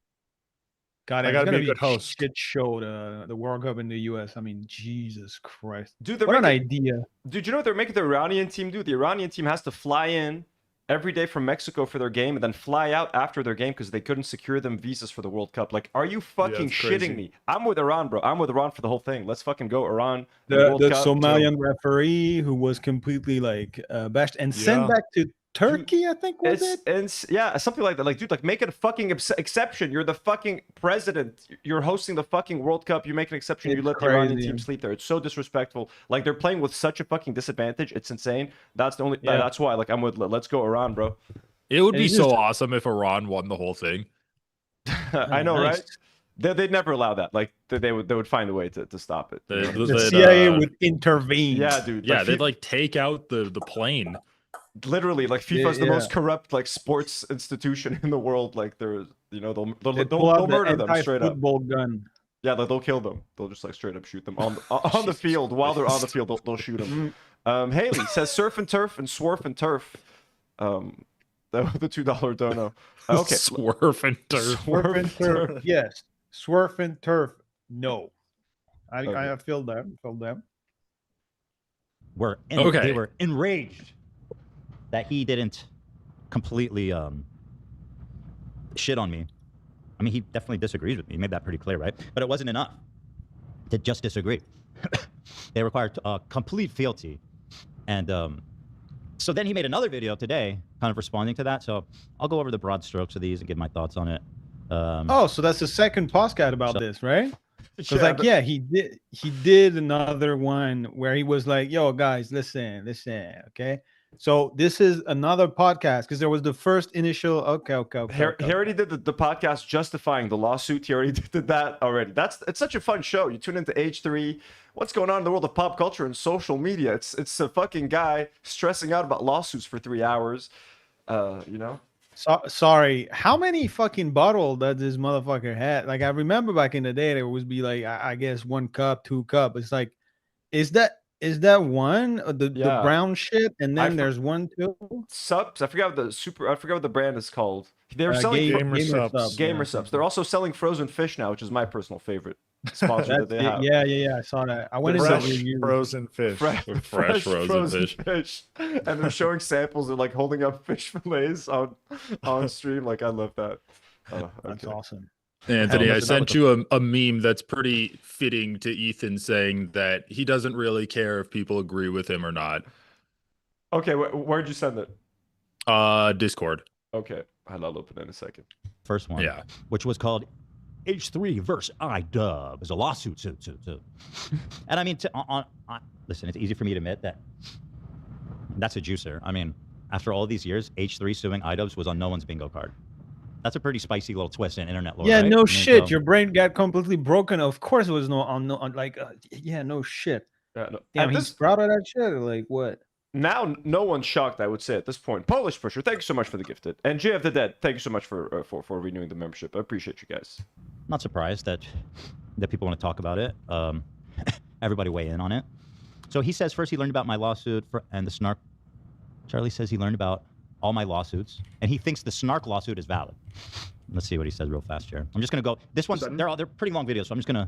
God, I it's gotta gonna be a good host. Shit show the World Cup in the US. I mean, Jesus Christ. Dude, they're What an making, idea. dude, you know what they're making the Iranian team do? The Iranian team has to fly in every day from Mexico for their game and then fly out after their game because they couldn't secure them visas for the World Cup. Like, are you fucking it's shitting crazy. me? I'm with Iran, bro. I'm with Iran for the whole thing. Let's fucking go, Iran. The World Cup. Somalian referee who was completely like bashed and sent Yeah. back to Turkey, I think was it? Yeah, something like that. Like, dude, like make it a fucking exception. You're the fucking president. You're hosting the fucking World Cup. You make an exception. You It's let the Iranian crazy. team sleep there. It's so disrespectful. Like they're playing with such a fucking disadvantage. It's insane. That's the only. Yeah. That's why. Like I'm with. Let's go, Iran, bro. It would And be it's so just- awesome if Iran won the whole thing. I know, nice. right? They'd never allow that. Like they would find a way to stop it. They- The they'd, CIA would intervene. Yeah, dude. Yeah, like, they'd like take out the plane. Literally, like FIFA's the Yeah. most corrupt like sports institution in the world. Like they'll They pull out the murder them straight up. anti-football gun. Yeah, they'll kill them. They'll just like straight up shoot them on the field while they're on the field. They'll shoot them. Haley says surf and turf and swarf and turf. The $2 dono. Okay, Swerve and turf. Swerve and turf, yes. Swerve and turf, no. I feel them. Okay. They were enraged that he didn't completely shit on me. I mean, he definitely disagrees with me. He made that pretty clear, right? But it wasn't enough to just disagree. They required complete fealty. And so then he made another video today kind of responding to that. So I'll go over the broad strokes of these and give my thoughts on it. So that's the second podcast about this, right? Because he did another one where he was like, yo, guys, listen, okay? So this is another podcast because there was the first initial, okay. He already did the podcast justifying the lawsuit. He already did that already. It's such a fun show. You tune into H3. What's going on in the world of pop culture and social media? It's a fucking guy stressing out about lawsuits for 3 hours. You know. Sorry, how many fucking bottles does this motherfucker had? Like I remember back in the day, there would be like I guess 1 cup, 2 cup. It's like, is that one the brown shit, and then there's 1 too? Subs. I forgot what the brand is called. They're selling gamer subs. They're also selling frozen fish now, which is my personal favorite sponsor that they have. Yeah. I saw that. I went Fresh into frozen fish. Fresh frozen fish. And they're showing samples. They're like holding up fish fillets on stream. Like I love that. That's awesome. Anthony, I sent you a meme that's pretty fitting to Ethan saying that he doesn't really care if people agree with him or not. Okay, where'd you send it? Discord. Okay, I'll open it in a second. First one, Yeah. which was called H3 versus iDub is a lawsuit. And I mean, listen, it's easy for me to admit that that's a juicer. I mean, after all these years, H3 suing iDubbbz was on no one's bingo card. That's a pretty spicy little twist in internet lore. Yeah, right? no I mean, shit. so- Your brain got completely broken. Of course, it was no shit. Yeah, no. Damn, he's proud of that shit. Or like what? Now, no one's shocked, I would say, at this point. Polish Pusher, thank you so much for the gifted. And Jay of the Dead, thank you so much for renewing the membership. I appreciate you guys. Not surprised that people want to talk about it. Everybody weigh in on it. So he says first he learned about my lawsuit and the snark. Charlie says he learned about all my lawsuits, and he thinks the snark lawsuit is valid. Let's see what he says real fast here. I'm just gonna go. This one's they're pretty long videos, so I'm just gonna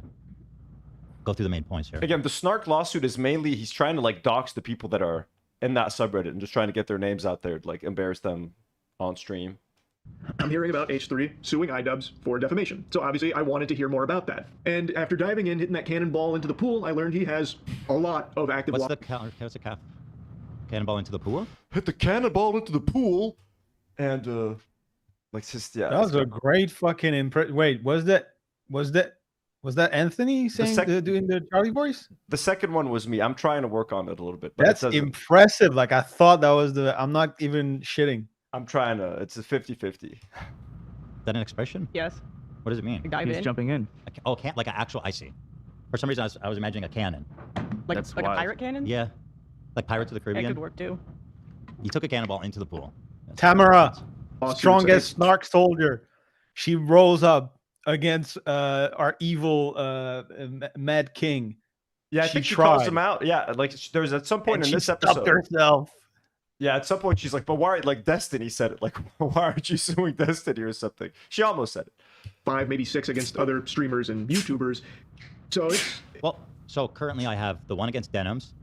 go through the main points here. Again, the snark lawsuit is mainly he's trying to like dox the people that are in that subreddit and just trying to get their names out there, like embarrass them on stream. I'm hearing about H3 suing iDubbbz for defamation. So obviously I wanted to hear more about that. And after diving in, hitting that cannonball into the pool, I learned he has a lot of active... What's the cannonball into the pool? Hit the cannonball into the pool, and like just That was a great fucking impression. Wait, was that Anthony saying doing the Charlie voice? The second one was me. I'm trying to work on it a little bit. But That's impressive. Like I thought that was I'm not even shitting. I'm trying to. It's a 50-50. Is that an expression? Yes. What does it mean? Dive in. Jumping in. Like an actual. I see. For some reason, I was imagining a cannon. Like That's a wild. pirate cannon? Yeah, like Pirates of the That Caribbean. could work too. You took a cannonball into the pool. Tamara, lawsuits strongest against- snark soldier. She rose up against our evil Mad King. Yeah, I She think she calls tried. him out. Yeah, like there's at some point And in she this stopped episode. herself. Yeah, at some point she's like, but why? Like Destiny said it. Like, why aren't you suing Destiny or something? She almost said it. 5, maybe 6 against other streamers and YouTubers. So it's... Well, so currently I have the one against Denims,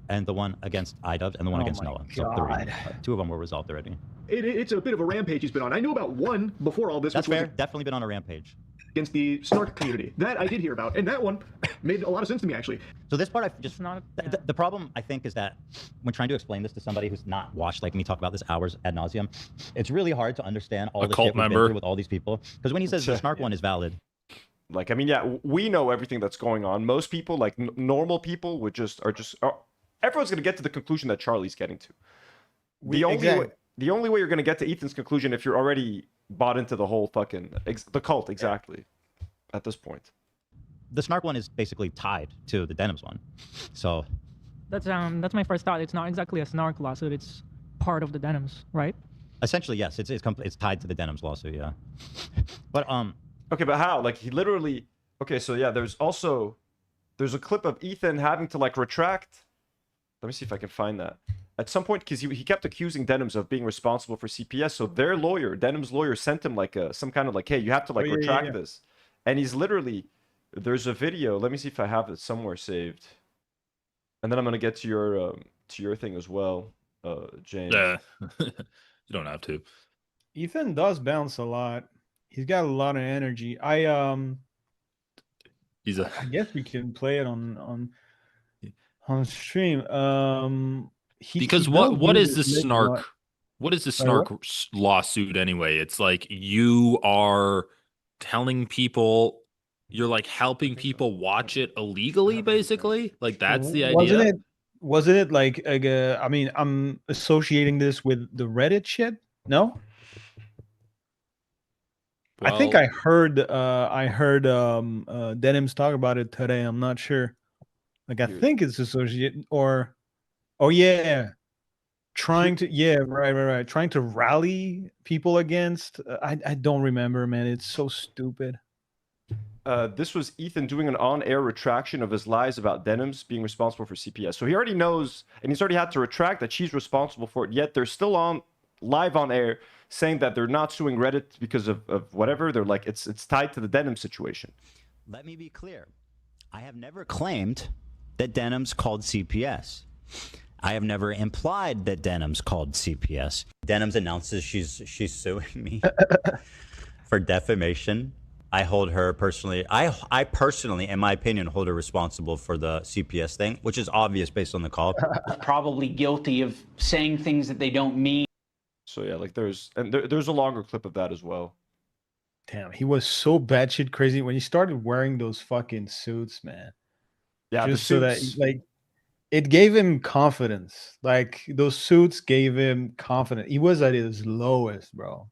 and the one against iDubbbz, and the one Oh against my Noah. So God. 3. 2 of them were resolved already. It's a bit of a rampage he's been on. I knew about one before all this, That's which fair. was Definitely been on a rampage. against the snark community. That I did hear about, and that one made a lot of sense to me, actually. So this part, I just It's not. the problem I think is that when trying to explain this to somebody who's not watched like me talk about this hours ad nauseum, it's really hard to understand all A the cult shit we've been member. through with all these people. Because when he says the snark one is valid, Like, I mean, yeah, we know everything that's going on. Most people, like normal people, would everyone's gonna get to the conclusion that Charlie's getting to. The only way you're gonna get to Ethan's conclusion if you're already bought into the whole fucking the cult exactly at this point. the snark one is basically tied to the Denims one. So That's my first thought. It's not exactly a snark lawsuit. It's part of the Denims, right? Essentially, yes. It's tied to the Denims lawsuit. Yeah. But Okay, but how? Like he literally. Okay, so yeah, there's a clip of Ethan having to like retract. Let me see if I can find that. At some point, because he kept accusing Denims of being responsible for CPS, so their lawyer, Denim's lawyer, sent him like some kind of like, hey, you have to like retract this, and he's literally. There's a video. Let me see if I have it somewhere saved, and then I'm gonna get to your thing as well, James. Yeah, you don't have to. Ethan does bounce a lot. He's got a lot of energy. I guess we can play it on stream. Because what is the snark? What is the snark lawsuit anyway? It's like you are telling people, you're like helping people watch it illegally, basically. Like that's the idea. Wasn't it like I mean, I'm associating this with the Reddit shit. No. Well, I think I heard Denims talk about it today. I'm not sure. Like I think it's associated or trying to right. Trying to rally people against I don't remember, man. It's so stupid. This was Ethan doing an on-air retraction of his lies about Denims being responsible for CPS. So he already knows, and he's already had to retract that she's responsible for it, yet they're still live on air saying that they're not suing Reddit because of whatever. They're like, it's tied to the Denim situation. Let me be clear. I have never claimed that Denims called CPS. I have never implied that Denims called CPS. Denims announces she's suing me for defamation. I hold her personally. I personally, in my opinion, hold her responsible for the CPS thing, which is obvious based on the call. Probably guilty of saying things that they don't mean. So yeah, like there's a longer clip of that as well. Damn, he was so batshit crazy when he started wearing those fucking suits, man. Yeah, just so that like it gave him confidence. Like those suits gave him confidence. He was at his lowest, bro.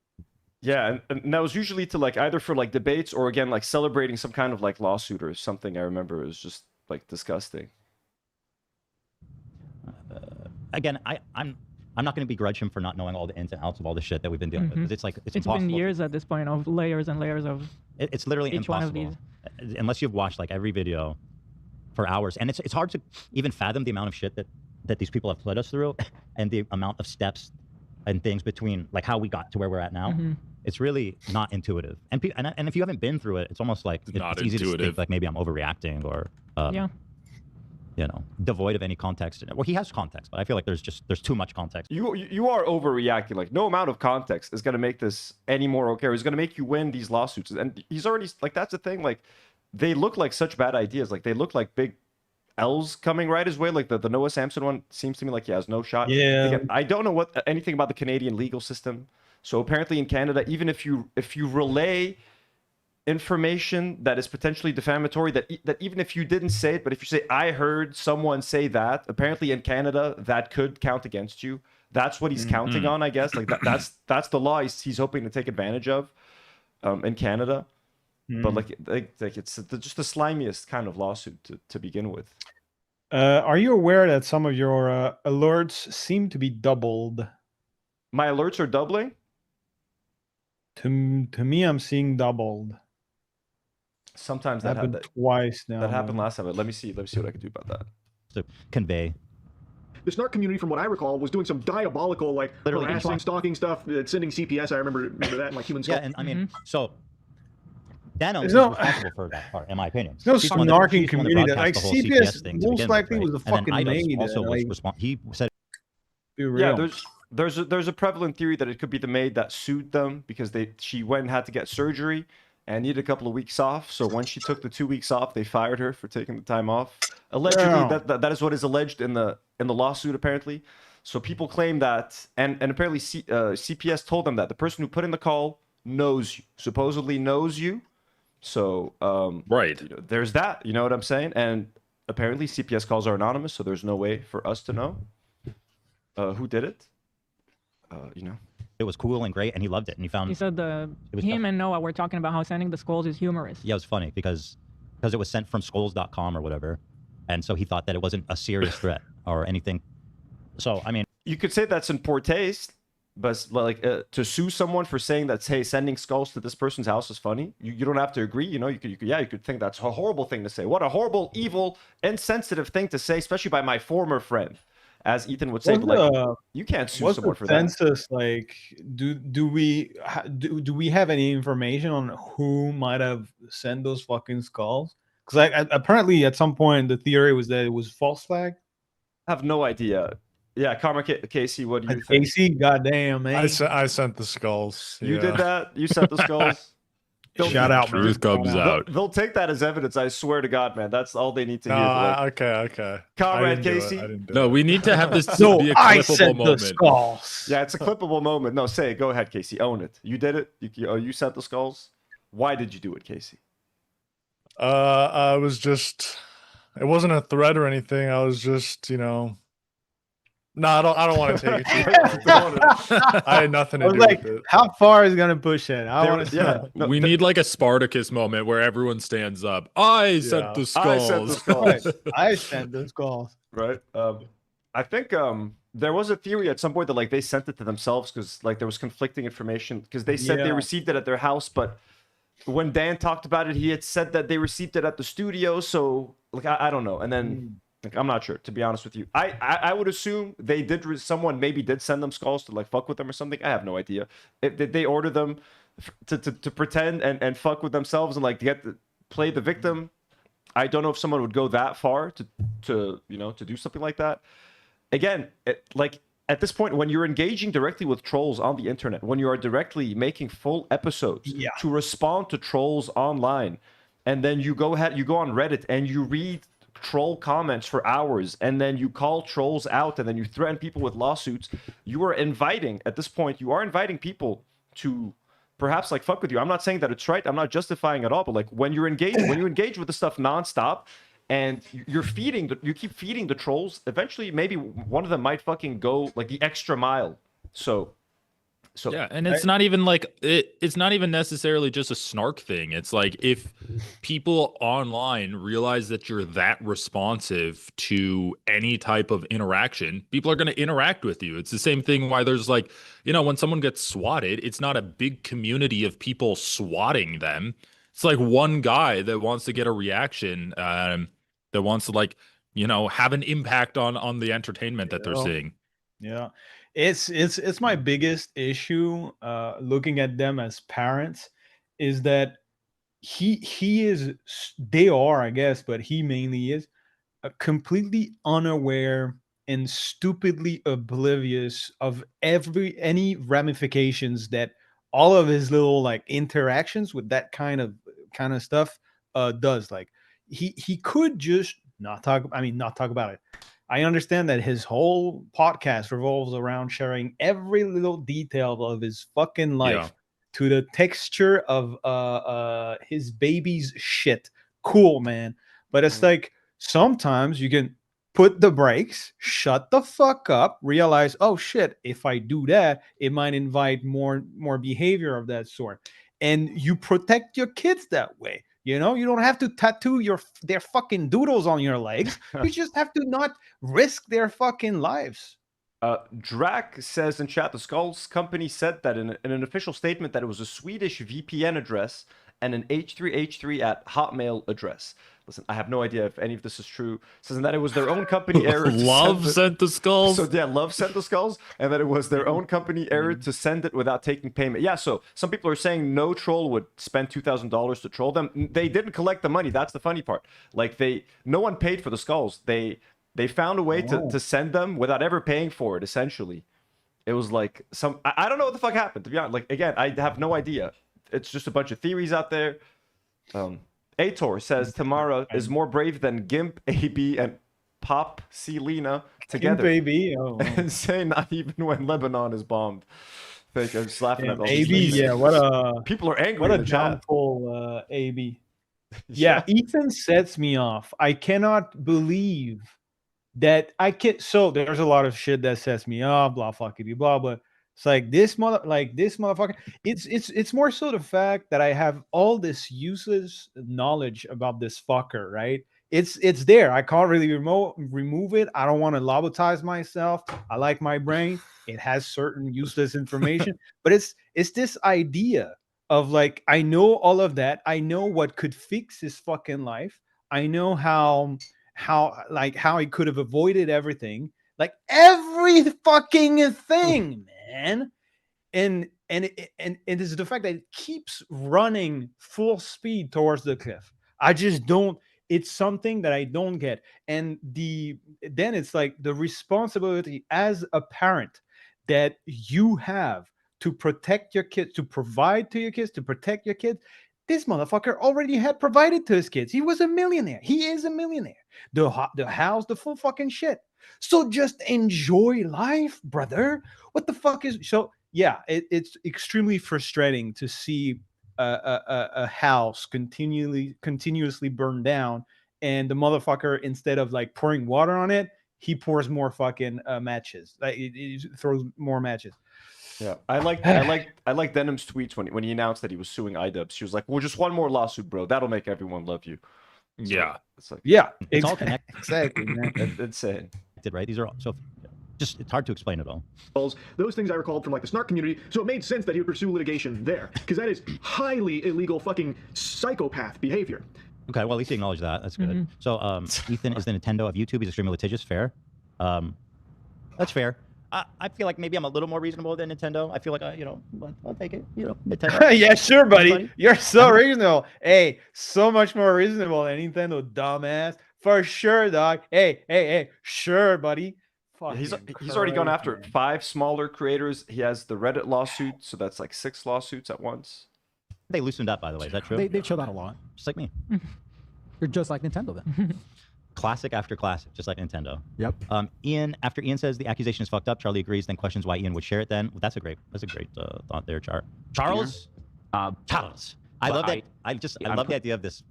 Yeah, and that was usually to like either for like debates or again like celebrating some kind of like lawsuit or something. I remember it was just like disgusting. Again, I'm not going to begrudge him for not knowing all the ins and outs of all the shit that we've been dealing with. 'Cause it's like it's impossible. Been years at this point of layers and layers of. It's literally each impossible one of these. unless you've watched like every video for hours, and it's hard to even fathom the amount of shit that these people have put us through, and the amount of steps and things between like how we got to where we're at now. It's really not intuitive, and if you haven't been through it, it's almost like it's easy to think like maybe I'm overreacting or you know, devoid of any context. Well, he has context, but I feel like there's too much context. You are overreacting. Like no amount of context is going to make this any more okay. Or it's going to make you win these lawsuits, and he's already like that's the thing. Like they look like such bad ideas. Like they look like big L's coming right his way. Like the Noah Samson one seems to me like he has no shot. Yeah. Again, I don't know anything about the Canadian legal system. So apparently in Canada, even if you relay information that is potentially defamatory, that even if you didn't say it, but if you say I heard someone say that, apparently in Canada that could count against you. That's what he's counting on, I guess. Like that's the law he's hoping to take advantage of in Canada. But like it's just the slimiest kind of lawsuit to begin with. Are you aware that some of your alerts seem to be doubled? My alerts are doubling? To me, I'm seeing doubled. Sometimes that happened twice now. That happened last time. But let me see what I can do about that. To convey. The snark community, from what I recall, was doing some diabolical, like Literally harassing, stalking stuff, sending CPS. I remember that in like Human Skull. Yeah, and I mean, so Dano is responsible for that part, in my opinion. No snarking community. Like CPS most likely was the fucking maid. Also was responsible. He said, "Be real." Yeah, there's a prevalent theory that it could be the maid that sued them because she went and had to get surgery and needed a couple of weeks off. So when she took the 2 weeks off, they fired her for taking the time off. Allegedly, that is what is alleged in the lawsuit. Apparently, so people claim that, and apparently CPS told them that the person who put in the call knows you, supposedly knows you. So right, there's that. You know what I'm saying? And apparently CPS calls are anonymous, so there's no way for us to know who did it. You know, it was cool and great, and he loved it, and he said him and Noah were talking about how sending the skulls is humorous. Yeah, it was funny because it was sent from skulls.com or whatever, and so he thought that it wasn't a serious threat or anything. So I mean, you could say that's in poor taste, but like to sue someone for saying that, hey, sending skulls to this person's house is funny. You don't have to agree. You know, you could think that's a horrible thing to say. What a horrible, evil, insensitive thing to say, especially by my former friend, as Ethan would say. But like, you can't sue someone for that. Census, like, do we have any information on who might have sent those fucking skulls? Because apparently at some point the theory was that it was false flag. I have no idea. Yeah, Karma Casey, what do you think? Casey, goddamn, man. I sent the skulls. You yeah. did that? You sent the skulls? Shout out, man. Truth comes out. They'll take that as evidence. I swear to God, man. That's all they need to hear. Okay. Comrade Casey. No, we need to have this No, be a I clippable sent moment. the skulls. Yeah, it's a clippable moment. No, say it. Go ahead, Casey. Own it. You did it. You sent the skulls. Why did you do it, Casey? I was just. It wasn't a threat or anything. I was just, No, I don't want to take it. I had nothing to do with it. How far is gonna push it? I want to. Yeah, no, we need like a Spartacus moment where everyone stands up. I sent the skulls. I sent the skulls. I sent the skulls. Right. I think there was a theory at some point that like they sent it to themselves because like there was conflicting information because they said they received it at their house, but when Dan talked about it, he had said that they received it at the studio. So like I don't know, and then. Like, I'm not sure, to be honest with you. I would assume they did. Someone maybe did send them skulls to like fuck with them or something. I have no idea. Did they order them to pretend and fuck with themselves and like to play the victim? I don't know if someone would go that far to do something like that. Again, like at this point, when you're engaging directly with trolls on the internet, when you are directly making full episodes to respond to trolls online, and then you go on Reddit and you read troll comments for hours, and then you call trolls out, and then you threaten people with lawsuits. You are inviting, at this point, people to perhaps like fuck with you. I'm not saying that it's right. I'm not justifying at all. But like when you engage with the stuff nonstop, and you keep feeding the trolls, eventually maybe one of them might fucking go like the extra mile. So yeah, and it's not even like it's not even necessarily just a snark thing. It's like if people online realize that you're that responsive to any type of interaction, people are going to interact with you. It's the same thing why there's like, when someone gets swatted, it's not a big community of people swatting them. It's like one guy that wants to get a reaction, that wants to like, have an impact on the entertainment that they're seeing. Yeah. It's my biggest issue looking at them as parents is that they are, I guess, but he mainly is completely unaware and stupidly oblivious of any ramifications that all of his little like interactions with that kind of stuff does. Like he could just not talk about it. I understand that his whole podcast revolves around sharing every little detail of his fucking life to the texture of his baby's shit. Cool, man. But it's like sometimes you can put the brakes, shut the fuck up, realize, oh shit, if I do that, it might invite more behavior of that sort. And you protect your kids that way. You don't have to tattoo their fucking doodles on your legs. You just have to not risk their fucking lives. Drac says in chat, the Skulls company said that in an official statement that it was a Swedish VPN address and an H3H3 at Hotmail address. Listen, I have no idea if any of this is true. It says that it was their own company error. Love sent the skulls. So yeah, Love sent the skulls, and that it was their own company error to send it without taking payment. Yeah, so some people are saying no troll would spend $2,000 to troll them. They didn't collect the money. That's the funny part. Like no one paid for the skulls. They found a way to send them without ever paying for it. Essentially, it was like I don't know what the fuck happened. To be honest, like again, I have no idea. It's just a bunch of theories out there. Ator says Tamara is more brave than Gimp, AB, and Pop Selena together. Gimp, AB, and say not even when Lebanon is bombed. I'm just laughing at all AB, these people are angry. What a downfall, AB. Yeah, Ethan sets me off. I cannot believe that I can. So there's a lot of shit that sets me off, blah fuckity blah, but it's like this motherfucker. It's more so the fact that I have all this useless knowledge about this fucker, right? it's there. I can't really remove it. I don't want to lobotize myself. I like my brain. It has certain useless information, but it's this idea of like, I know all of that. I know what could fix his fucking life. I know how he could have avoided everything, like every fucking thing, man. And it is the fact that it keeps running full speed towards the cliff. I just don't. It's something that I don't get. And then it's like the responsibility as a parent that you have to protect your kids, to provide to your kids, to protect your kids. This motherfucker already had provided to his kids. He was a millionaire. He is a millionaire. The house, the full fucking shit. So just enjoy life, brother. What the fuck is so? Yeah, it's extremely frustrating to see a house continuously burned down, and the motherfucker, instead of like pouring water on it, he pours more fucking matches. Like he throws more matches. Yeah, I like Denim's tweets when he announced that he was suing iDubbbz. She was like, "Well, just one more lawsuit, bro. That'll make everyone love you." So Yeah, it's like, yeah, It's all connected. exactly, man. it's insane. Right? These are all, so just it's hard to explain it all. Those things I recalled from like the snark community, so it made sense that he would pursue litigation there, because that is highly illegal fucking psychopath behavior. Okay, well, at least he acknowledged that. That's good. So Ethan is the Nintendo of YouTube. He's extremely litigious. Fair. That's fair. I feel like maybe I'm a little more reasonable than Nintendo. I feel like I'll take it. Nintendo. Yeah, sure, buddy. You're so reasonable. Hey, so much more reasonable than Nintendo, dumbass. For sure, dog. Hey, sure, buddy. He's already gone after 5 smaller creators. He has the Reddit lawsuit, so that's like 6 lawsuits at once. They loosened up, by the way. Is that true? They chilled out a lot. Just like me. You're just like Nintendo then. Classic after classic, just like Nintendo. Yep. After Ian says the accusation is fucked up, Charlie agrees, then questions why Ian would share it then. Well, that's a great thought there, Charles. Charles. I love that. I love the idea of this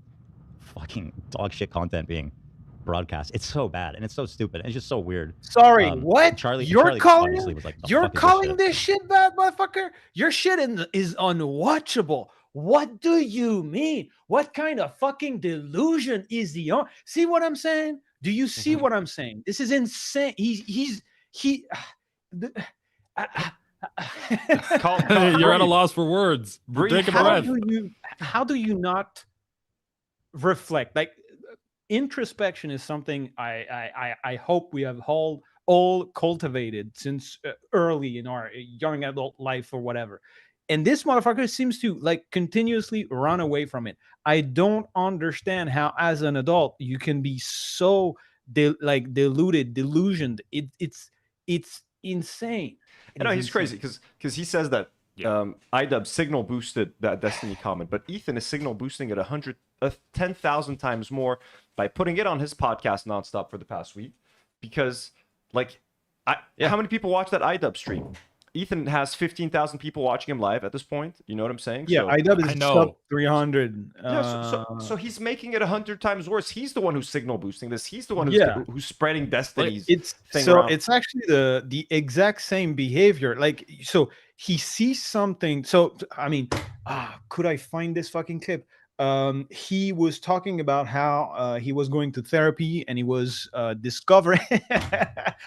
fucking dog shit content being broadcast. It's so bad and it's so stupid. It's just so weird. Sorry, what? Charlie calling was like, you're calling this shit bad, motherfucker? Your shit is unwatchable. What do you mean? What kind of fucking delusion is he on? See what I'm saying? Do you see what I'm saying? This is insane. You're at a loss for words. Take a breath. How do you not reflect? Like, introspection is something I hope we have all cultivated since early in our young adult life or whatever. And this motherfucker seems to like continuously run away from it. I don't understand how, as an adult, you can be so delusioned. It's insane. I know he's crazy because he says that iDubbbz signal boosted that Destiny comment, but Ethan is signal boosting it 10,000 times more by putting it on his podcast nonstop for the past week. Because how many people watch that iDubbbz stream? Ethan has 15,000 people watching him live at this point. You know what I'm saying? Yeah, iDubbbz is sub 300. So he's making it 100 times worse. He's the one who's signal boosting this. He's the one who's spreading Destiny's thing around. It's actually the exact same behavior. Like, so he sees something. So I mean, could I find this fucking clip? He was talking about how he was going to therapy and he was discovering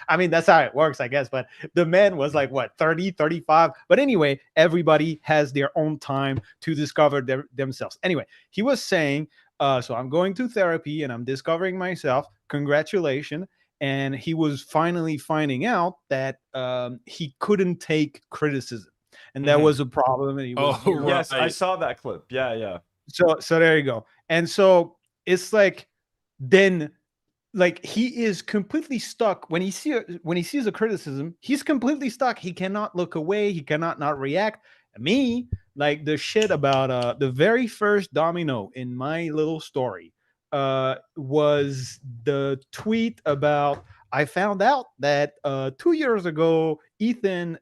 I mean, that's how it works, I guess, but the man was like, what, 30, 35? But anyway, everybody has their own time to discover themselves. Anyway, he was saying, so I'm going to therapy and I'm discovering myself. Congratulations. And he was finally finding out that he couldn't take criticism. And that was a problem. And he was, yes, I saw that clip. Yeah. So there you go. And so it's like, then like he is completely stuck when he sees a criticism. He's completely stuck. He cannot look away. He cannot not react. Me, like the shit about the very first domino in my little story was the tweet about, I found out that 2 years ago, Ethan,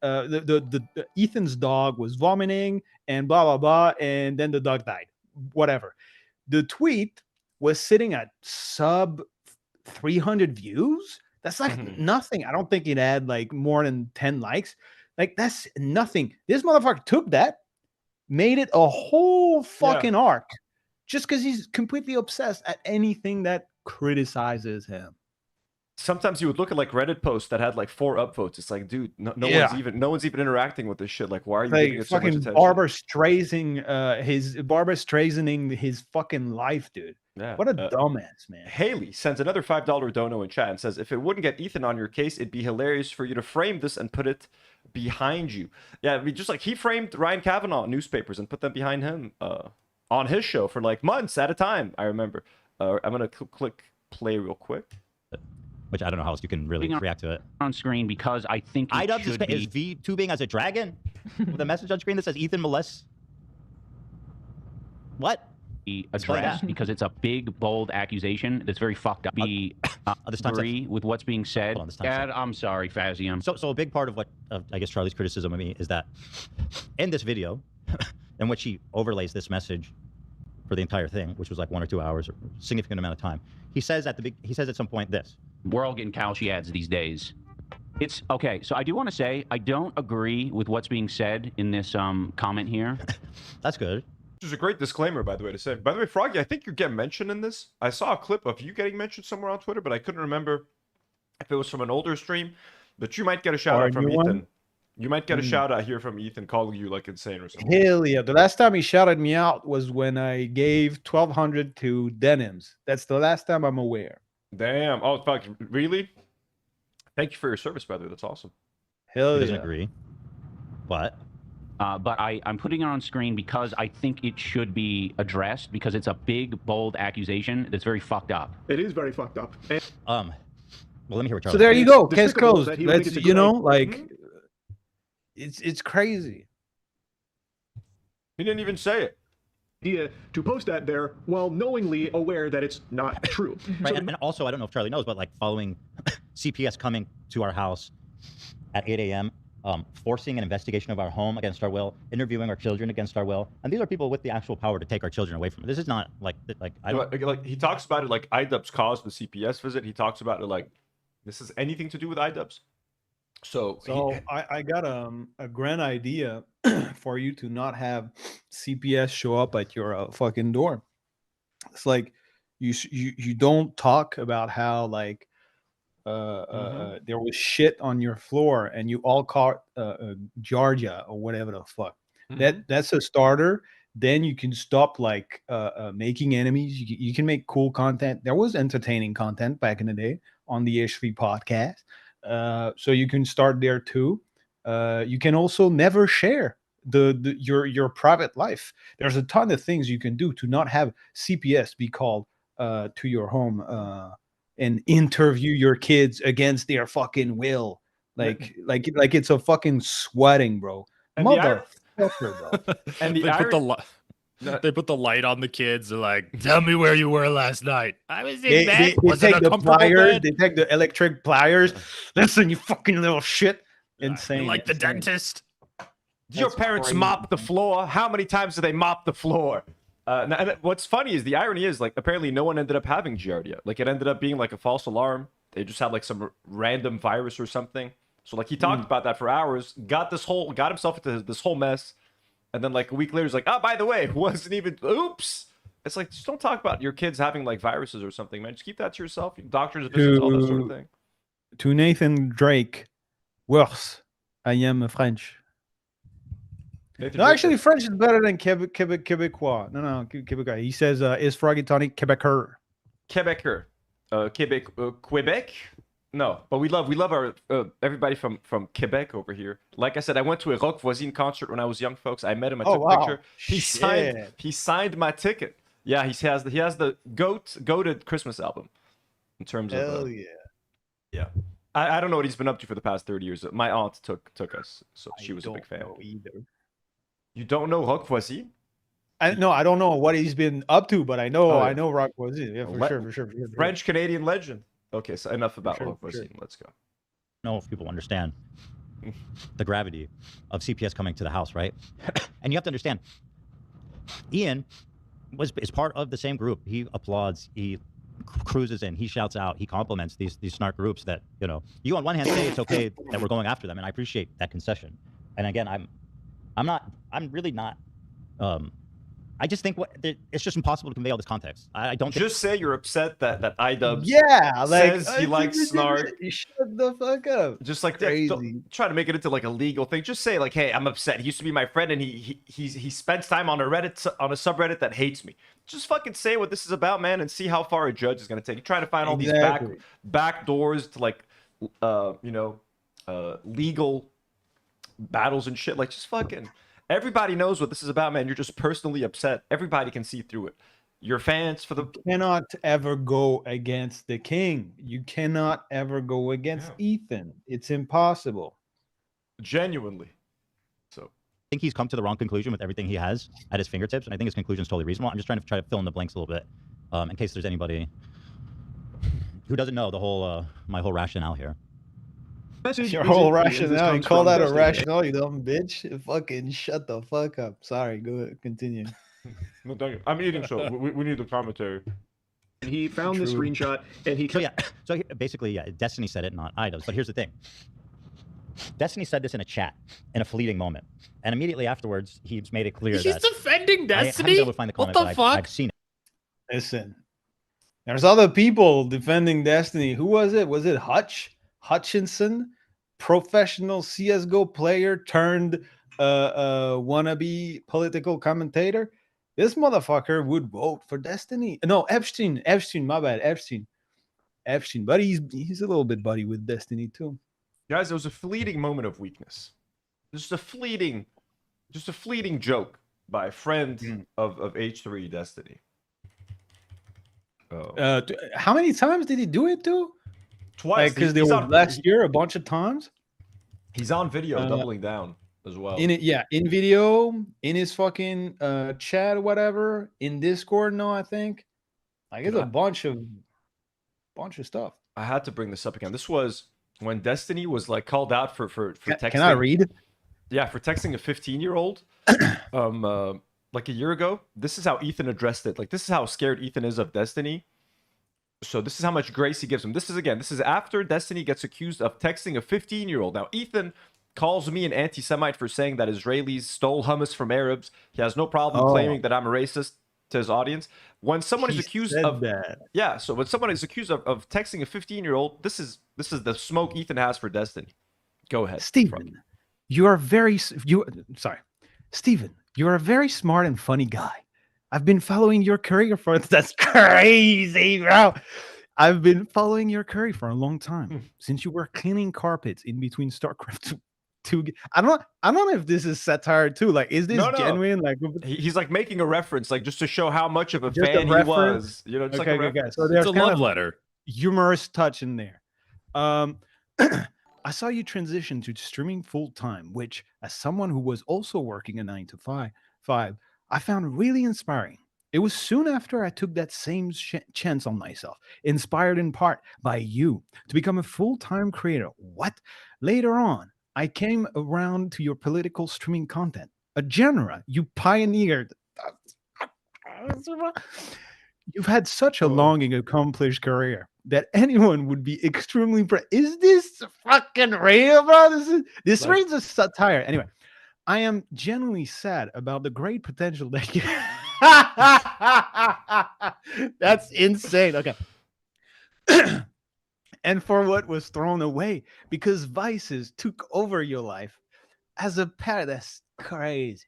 Ethan's dog was vomiting and blah blah blah, and then the dog died. Whatever. The tweet was sitting at sub 300 views. That's like nothing. I don't think it had like more than 10 likes. Like, that's nothing. This motherfucker took that, made it a whole fucking arc, just because he's completely obsessed at anything that criticizes him. Sometimes you would look at like Reddit posts that had like 4 upvotes. It's like, dude, no Yeah. one's even interacting with this shit. Like, why are you giving Like it so much fucking attention? Barbara Straisaning his fucking life, dude. Yeah. What a dumbass, man. Haley sends another $5 dono in chat and says, if it wouldn't get Ethan on your case, it'd be hilarious for you to frame this and put it behind you. Yeah, I mean, just like he framed Ryan Kavanaugh newspapers and put them behind him on his show for like months at a time. I remember. I'm going to click play real quick. Which I don't know how else you can really react to it. On screen because I think it iDubbbz should is VTubing as a dragon with a message on screen that says Ethan molests. What? be addressed because it's a big, bold accusation that's very fucked up. Agree with what's being said. Dad, I'm sorry, Fazium. So a big part of what I guess Charlie's criticism of me is that in this video, in which he overlays this message for the entire thing, which was like 1 or 2 hours, or a significant amount of time, he says at some point this: "We're all getting Kalshi ads these days." It's okay. So I do want to say I don't agree with what's being said in this comment here. That's good. Which is a great disclaimer, by the way, to say. By the way, Froggy, I think you're getting mentioned in this. I saw a clip of you getting mentioned somewhere on Twitter, but I couldn't remember if it was from an older stream. But you might get a shout out from Ethan. You might get a shout out here from Ethan calling you like insane or something. Hell yeah. The last time he shouted me out was when I gave 1,200 to Denims. That's the last time I'm aware. Damn. Oh, fuck. Really? Thank you for your service, brother. That's awesome. Hell he doesn't agree. But I'm putting it on screen because I think it should be addressed because it's a big, bold accusation that's very fucked up. It is very fucked up. And well, let me hear what Charlie. So there you go. Case despicable closed. that he would think Let's, it's a you know, good like, it's crazy. He didn't even say it. idea to post that there while knowingly aware that it's not true. Right, and also, I don't know if Charlie knows, but like following CPS coming to our house at 8 a.m., forcing an investigation of our home against our will, interviewing our children against our will, and these are people with the actual power to take our children away from it. This is not like I don't like he talks about it like iDubbbz caused the CPS visit. He talks about it like this is anything to do with iDubbbz. So I got a grand idea for you to not have CPS show up at your fucking door. It's like you don't talk about how like there was shit on your floor and you all caught Georgia or whatever the fuck. That's a starter. Then you can stop like making enemies. You can make cool content. There was entertaining content back in the day on the H3 podcast. So you can start there too. You can also never share your private life. There's a ton of things you can do to not have CPS be called to your home and interview your kids against their fucking will. Like it's a fucking sweating, bro. And Motherfucker, bro. And they put the light on the kids. They're like, "Tell me where you were last night." I was in They bed. Was it take a the comfortable pliers. bed? They take the electric pliers. Listen, you fucking little shit. Insane. Like the insane. dentist. Your parents mop the floor. How many times do they mop the floor? And what's funny is the irony is like apparently no one ended up having Giardia. Like it ended up being like a false alarm. They just had like some random virus or something. So like he talked about that for hours. Got himself into this whole mess. And then like a week later, he's like, oh, by the way, it wasn't even, oops. It's like, just don't talk about your kids having like viruses or something, man. Just keep that to yourself. Doctors visits, all that sort of thing. To Nathan Drake, worse. I am French. No, actually, French is better than Quebecois. No, Quebecois. He says, is Froggy Tonic Quebecer? Quebecer. Quebec? No, but we love our everybody from Quebec over here. Like I said, I went to a Rock Voisine concert when I was young, folks. I met him. I took a picture. He signed my ticket. Yeah, he has the goated Christmas album. In terms of hell yeah. I don't know what he's been up to for the past 30 years. My aunt took us, so she was a big fan. Either. You don't know Rock Voisine? I don't know what he's been up to, but I know Rock Voisine. Yeah, for sure. French Canadian legend. Okay, so enough about Rock Voisine. Let's go. I don't know if people understand the gravity of CPS coming to the house, right? And you have to understand, Ian is part of the same group. He applauds, he cruises in, he shouts out, he compliments these snark groups that, you know, you on one hand say it's okay that we're going after them, and I appreciate that concession. And again, I'm really not I just think it's just impossible to convey all this context. I don't just say you're upset that iDubbbz like says he likes snark. Shut the fuck up. Just like Crazy. try to make it into like a legal thing. Just say like, hey, I'm upset. He used to be my friend, and he spends time on a subreddit that hates me. Just fucking say what this is about, man, and see how far a judge is gonna take. You try to find all these back doors to like, legal battles and shit. Like, just fucking. Everybody knows what this is about, man. You're just personally upset. Everybody can see through it. Your fans for the cannot ever go against the king. You cannot ever go against Ethan. It's impossible. Genuinely. So I think he's come to the wrong conclusion with everything he has at his fingertips, and I think his conclusion is totally reasonable. I'm just trying to fill in the blanks a little bit, in case there's anybody who doesn't know the whole my whole rationale here. Your whole rationale. You call that a rationale, you dumb bitch? Fucking shut the fuck up. Sorry, go ahead, continue. No, thank you. I'm eating, so we need the commentary. He found this screenshot, and he... So basically, Destiny said it, not iDubbbz. But here's the thing. Destiny said this in a chat, in a fleeting moment. And immediately afterwards, he's made it clear that... He's defending Destiny? I haven't been able to find the comment, what the fuck? I've seen it. Listen, there's other people defending Destiny. Who was it? Was it Hutchinson, professional CSGO player turned wannabe political commentator? This motherfucker would vote for Destiny. No, Epstein, my bad, Epstein. But he's a little bit buddy with Destiny too. Guys, it was a fleeting moment of weakness. Just a fleeting joke by a friend of H3 Destiny. Oh. How many times did he do it to? Twice. Because they were last year a bunch of times. He's on video doubling down as well. In video, in his fucking chat or whatever, in Discord. No, I think like it's a bunch of stuff. I had to bring this up again. This was when Destiny was like called out for texting. Can I read? Yeah, for texting a 15-year-old. Like a year ago. This is how Ethan addressed it. Like, this is how scared Ethan is of Destiny. So this is how much grace he gives him. This is after Destiny gets accused of texting a 15-year-old. Now, Ethan calls me an anti-Semite for saying that Israelis stole hummus from Arabs. He has no problem claiming that I'm a racist to his audience. When someone is accused of that. Yeah, so when someone is accused of texting a 15-year-old, this is the smoke Ethan has for Destiny. Go ahead. Stephen, Stephen, you're a very smart and funny guy. I've been following your career for... That's crazy, bro. I've been following your career for a long time. Since you were cleaning carpets in between StarCraft 2. I don't know if this is satire too. Like, is this genuine? Like, he's like making a reference, like just to show how much of a fan he was. You know, it's okay, like a okay. So there's a love letter. Humorous touch in there. I saw you transition to streaming full time, which, as someone who was also working a 9 to 5, I found really inspiring. It was soon after I took that same chance on myself, inspired in part by you, to become a full-time creator. What? Later on, I came around to your political streaming content, a genre you pioneered. You've had such a long and accomplished career that anyone would be extremely proud. Is this fucking real, bro? This reads a satire. Anyway, I am genuinely sad about the great potential that you... That's insane. Okay. And for what was thrown away because vices took over your life. As a parent, that's crazy.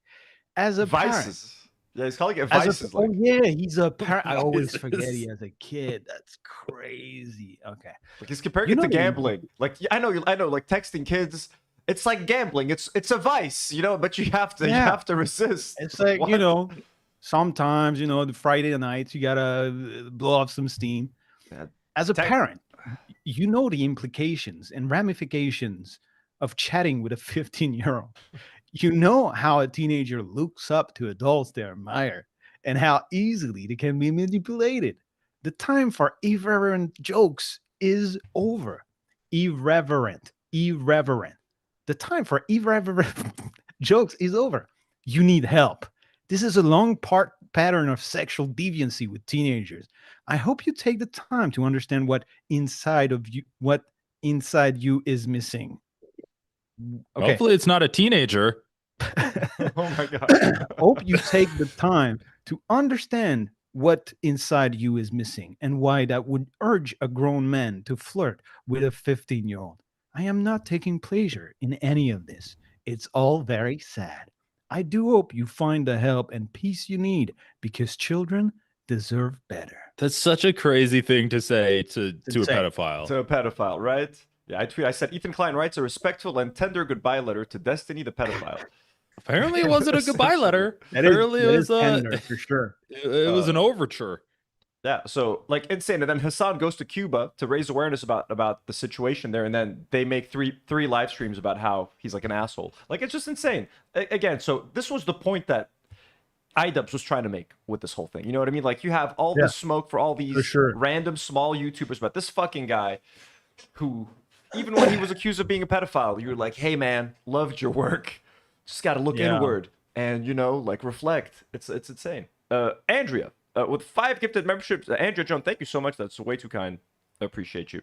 As a vices. Parent, yeah, he's calling it vices. Oh yeah, he's a parent. I always forget he has a kid. That's crazy. Okay. Like he's comparing it to gambling. Like I know, like texting kids. It's like gambling. It's a vice, but you have to resist. It's like, sometimes, the Friday nights, you gotta blow off some steam. As a parent, you know the implications and ramifications of chatting with a 15-year-old. You know how a teenager looks up to adults they admire and how easily they can be manipulated. The time for irreverent jokes is over. Irreverent. The time for irreverent jokes is over. You need help. This is a long pattern of sexual deviancy with teenagers. I hope you take the time to understand what inside you is missing. Okay. Hopefully it's not a teenager. Oh my God. Hope you take the time to understand what inside you is missing and why that would urge a grown man to flirt with a 15-year-old. I am not taking pleasure in any of this. It's all very sad. I do hope you find the help and peace you need because children deserve better. That's such a crazy thing to say to a insane. pedophile. To a pedophile, right? Yeah, I said Ethan Klein writes a respectful and tender goodbye letter to Destiny the pedophile. Apparently, it wasn't a goodbye letter. That Apparently, is it was tender, for sure. It was an overture. Yeah, so like insane. And then Hassan goes to Cuba to raise awareness about the situation there, and then they make three live streams about how he's like an asshole. Like, it's just insane. Again, so this was the point that iDubbbz was trying to make with this whole thing. You know what I mean? Like, you have all this smoke for all these random small YouTubers, but this fucking guy who, even when he was accused of being a pedophile, you were like, hey man, loved your work. Just got to look inward and, you know, like reflect. It's insane. Andrea, with 5 gifted memberships. Andrea Joan, thank you so much. That's way too kind. I appreciate you.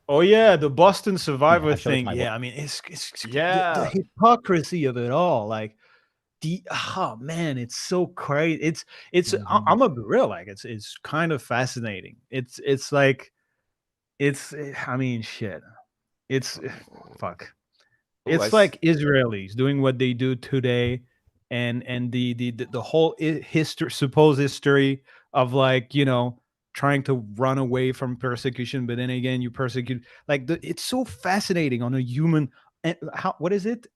Oh yeah, the Boston Survivor thing. Yeah, I mean, it's the hypocrisy of it all. Like, oh man, it's so crazy. I'm gonna be real. Like, it's kind of fascinating. It's like, I mean, shit. It's fuck. It's like Israelis doing what they do today, and the whole supposed history of, like, you know, trying to run away from persecution, but then again you persecute. Like, it's so fascinating on a human. What is it?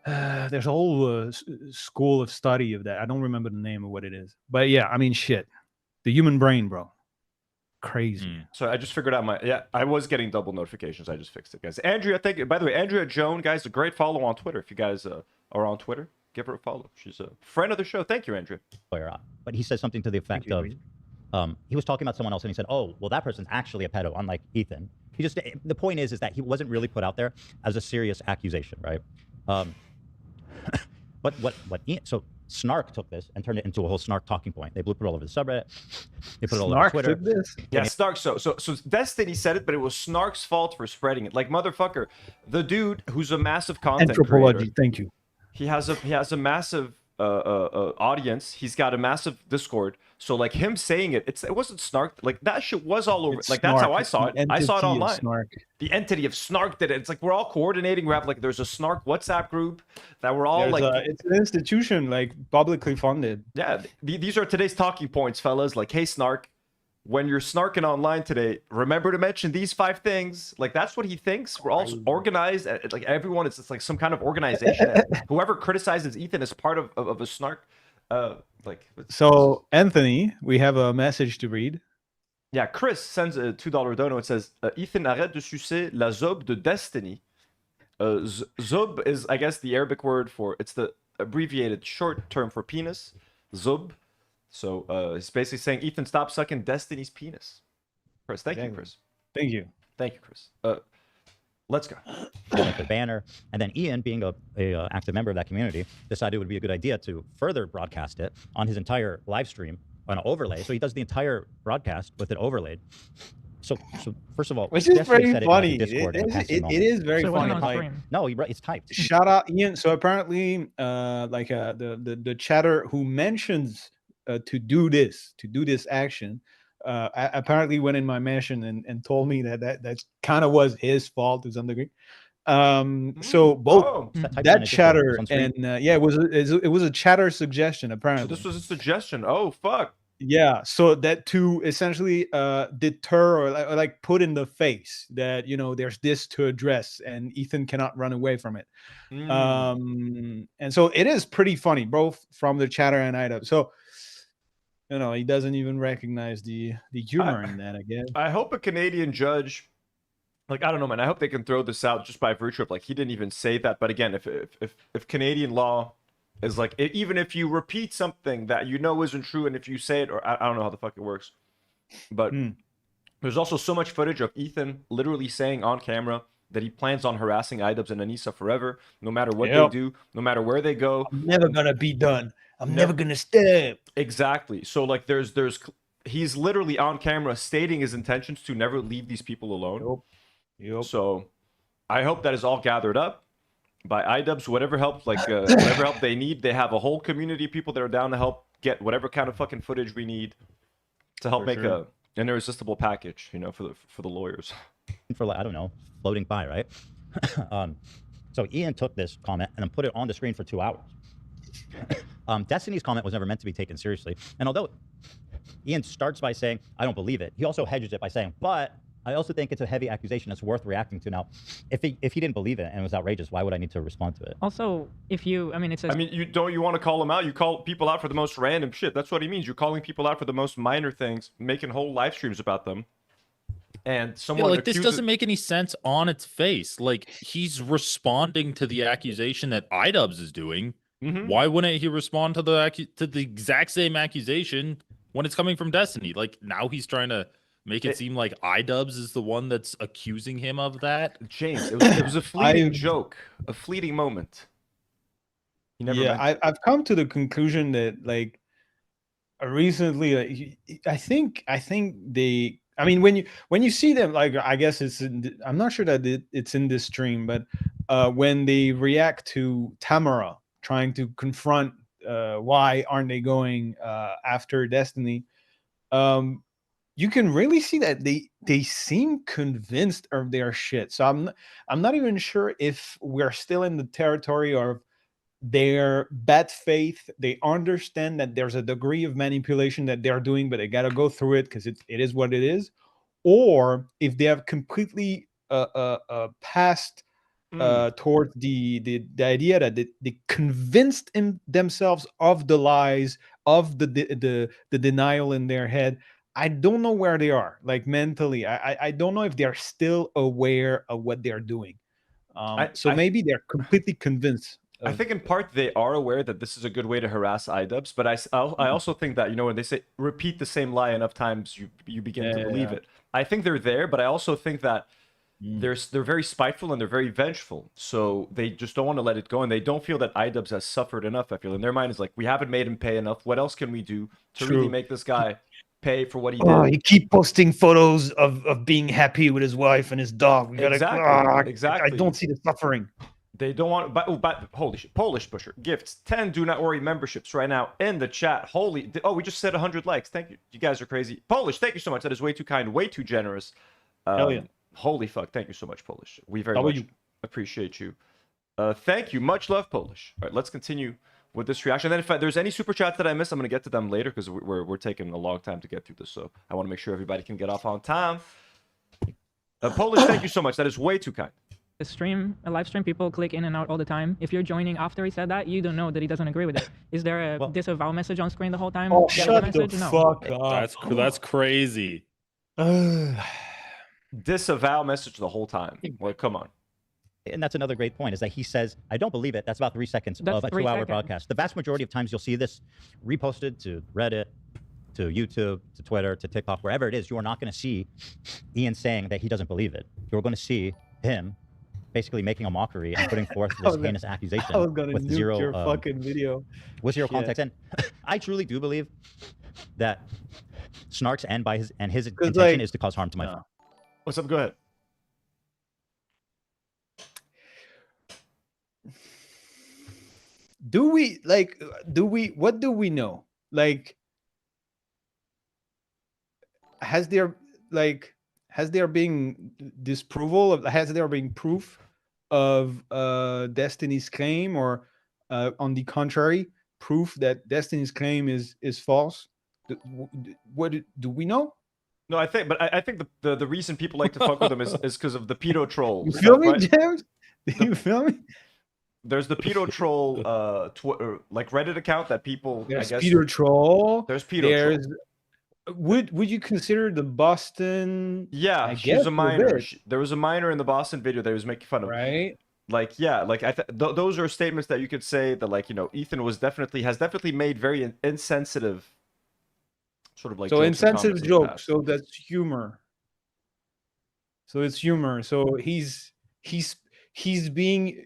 There's a whole school of study of that. I don't remember the name of what it is, but yeah, I mean, shit, the human brain, bro. Crazy. So I just figured out I was getting double notifications. I just fixed it, guys. Andrea, thank you. By the way, Andrea Joan, guys, a great follow on Twitter. If you guys are on Twitter, give her a follow. She's a friend of the show. Thank you, Andrea. But he says something to the effect of, he was talking about someone else and he said, oh, well, that person's actually a pedo, unlike Ethan. The point is that he wasn't really put out there as a serious accusation, right? But so Snark took this and turned it into a whole Snark talking point. They blew it all over the subreddit. They put it all over Twitter. Yeah, Snark. So Destiny said it, but it was Snark's fault for spreading it. Like, motherfucker, the dude who's a massive content creator. Thank you. He has a massive audience. He's got a massive Discord. So like him saying it wasn't Snark. Like, that shit was all over. Like, that's how I saw it. I saw it online. The entity of Snark did it. It's like we're all coordinating. We have, like, there's a Snark WhatsApp group that we're all it's an institution, like, publicly funded. Yeah, these are today's talking points, fellas. Like, hey Snark, when you're snarking online today, remember to mention these 5 things. Like, that's what he thinks. We're all organized. Like, everyone, it's like some kind of organization. Whoever criticizes Ethan is part of a Snark. So Anthony, we have a message to read. Yeah, Chris sends a $2 dono. It says, Ethan, arrête de sucer la zob de Destiny. Zob is, I guess, the Arabic word for, it's the abbreviated short term for penis. Zob. So he's basically saying, Ethan, stop sucking Destiny's penis. Chris, thank you, Chris. Thank you. Thank you, Chris. Let's go. The banner, and then Ian, being a active member of that community, decided it would be a good idea to further broadcast it on his entire live stream on an overlay. So he does the entire broadcast with it overlaid. So first of all, which is very funny. It is very funny. Like, no, it's typed. Shout out Ian. So apparently, the chatter who mentions to do this action. Apparently went in my mention and told me that kind of was his fault to some degree. So both that chatter and it was a chatter suggestion apparently. So this was a suggestion. Oh fuck. Yeah, so that to essentially deter or like put in the face that, you know, there's this to address and Ethan cannot run away from it. And so it is pretty funny, both from the chatter and iDubbbz. So, you know, he doesn't even recognize the humor in that, I guess. I hope a Canadian judge, like, I don't know, man. I hope they can throw this out just by virtue of, like, he didn't even say that. But again, if Canadian law is like, even if you repeat something that you know isn't true, and if you say it, or I don't know how the fuck it works, but there's also so much footage of Ethan literally saying on camera that he plans on harassing iDubbbz and Anissa forever, no matter what they do, no matter where they go. I'm never gonna be done. I'm never gonna stop. Exactly. So like, he's literally on camera stating his intentions to never leave these people alone. Yep. So I hope that is all gathered up. by iDubbbz, whatever help, whatever help they need. They have a whole community of people that are down to help get whatever kind of fucking footage we need to help make an irresistible package, you know, for the lawyers. For like, I don't know, floating by, right? So Ian took this comment and then put it on the screen for 2 hours. Destiny's comment was never meant to be taken seriously. And although Ian starts by saying, I don't believe it, he also hedges it by saying, but I also think it's a heavy accusation that's worth reacting to. Now, if he didn't believe it and it was outrageous, why would I need to respond to it? Also, if you, I mean, it says... I mean, you want to call him out? You call people out for the most random shit. That's what he means. You're calling people out for the most minor things, making whole live streams about them. And someone like, this doesn't make any sense on its face. Like, he's responding to the accusation that iDubbbz is doing. Why wouldn't he respond to the exact same accusation when it's coming from Destiny? Like, now he's trying to make it seem like iDubbbz is the one that's accusing him of that. James, it was a fleeting joke, a fleeting moment. He never I've come to the conclusion that, like, recently, I think they. I mean, when you see them, like, I guess I'm not sure that it's in this stream, but when they react to Tamara trying to confront why aren't they going after Destiny, you can really see that they seem convinced of their shit. So I'm not even sure if we're still in the territory of their bad faith. They understand that there's a degree of manipulation that they're doing, but they got to go through it because it is what it is. Or if they have completely passed towards the idea that they convinced themselves of the lies, of the denial in their head. I don't know where they are, like, mentally. I don't know if they're still aware of what they're doing. So maybe they're completely convinced. I think in part they are aware that this is a good way to harass iDubbbz, but I also think that, you know, when they say repeat the same lie enough times, you begin to believe it. I think they're there, but I also think that they're very spiteful and they're very vengeful, so they just don't want to let it go, and they don't feel that iDubbbz has suffered enough. I feel in their mind is like, we haven't made him pay enough. What else can we do to really make this guy pay for what he did? Oh, you keep posting photos of being happy with his wife and his dog. We gotta, exactly. I don't see the suffering. They don't want, but holy shit, Polish Pusher gifts 10 Do Not Worry memberships right now in the chat. Holy, we just said 100 likes. Thank you. You guys are crazy. Polish, thank you so much. That is way too kind, way too generous. Hell yeah. Holy fuck, thank you so much, Polish. We very much appreciate you. Thank you. Much love, Polish. All right, let's continue with this reaction. And then if there's any super chats that I missed, I'm going to get to them later because we're taking a long time to get through this. So I want to make sure everybody can get off on time. Polish, thank you so much. That is way too kind. A live stream, people click in and out all the time. If you're joining after he said that, you don't know that he doesn't agree with it. Is there a disavow message on screen the whole time? Oh, shut the fuck up. That's crazy. Disavow message the whole time. Well, come on. And that's another great point, is that he says, I don't believe it. That's about 3 seconds of a 2-hour broadcast. The vast majority of times you'll see this reposted to Reddit, to YouTube, to Twitter, to TikTok, wherever it is. You are not going to see Ian saying that he doesn't believe it. You're going to see him basically making a mockery and putting forth this heinous accusation with zero fucking video, with zero context. And I truly do believe that Snark's end by his intention is to cause harm to my friend. What's up? Go ahead. What do we know? Like, has there been disproval has there been proof of Destiny's claim, or on the contrary, proof that Destiny's claim is false? What do we know? No, I think the reason people like to fuck with him is because of the pedo troll. You feel me, James? You feel me? There's the pedo troll, like Reddit account that people. There's pedo troll. There's pedo troll. Would you consider the Boston? Yeah, she's a minor. There was a minor in the Boston video that he was making fun of. Right. Like, yeah, like those are statements that you could say that, like, you know, Ethan has definitely made very insensitive. Sort of like insensitive jokes. So that's humor. So it's humor. So he's being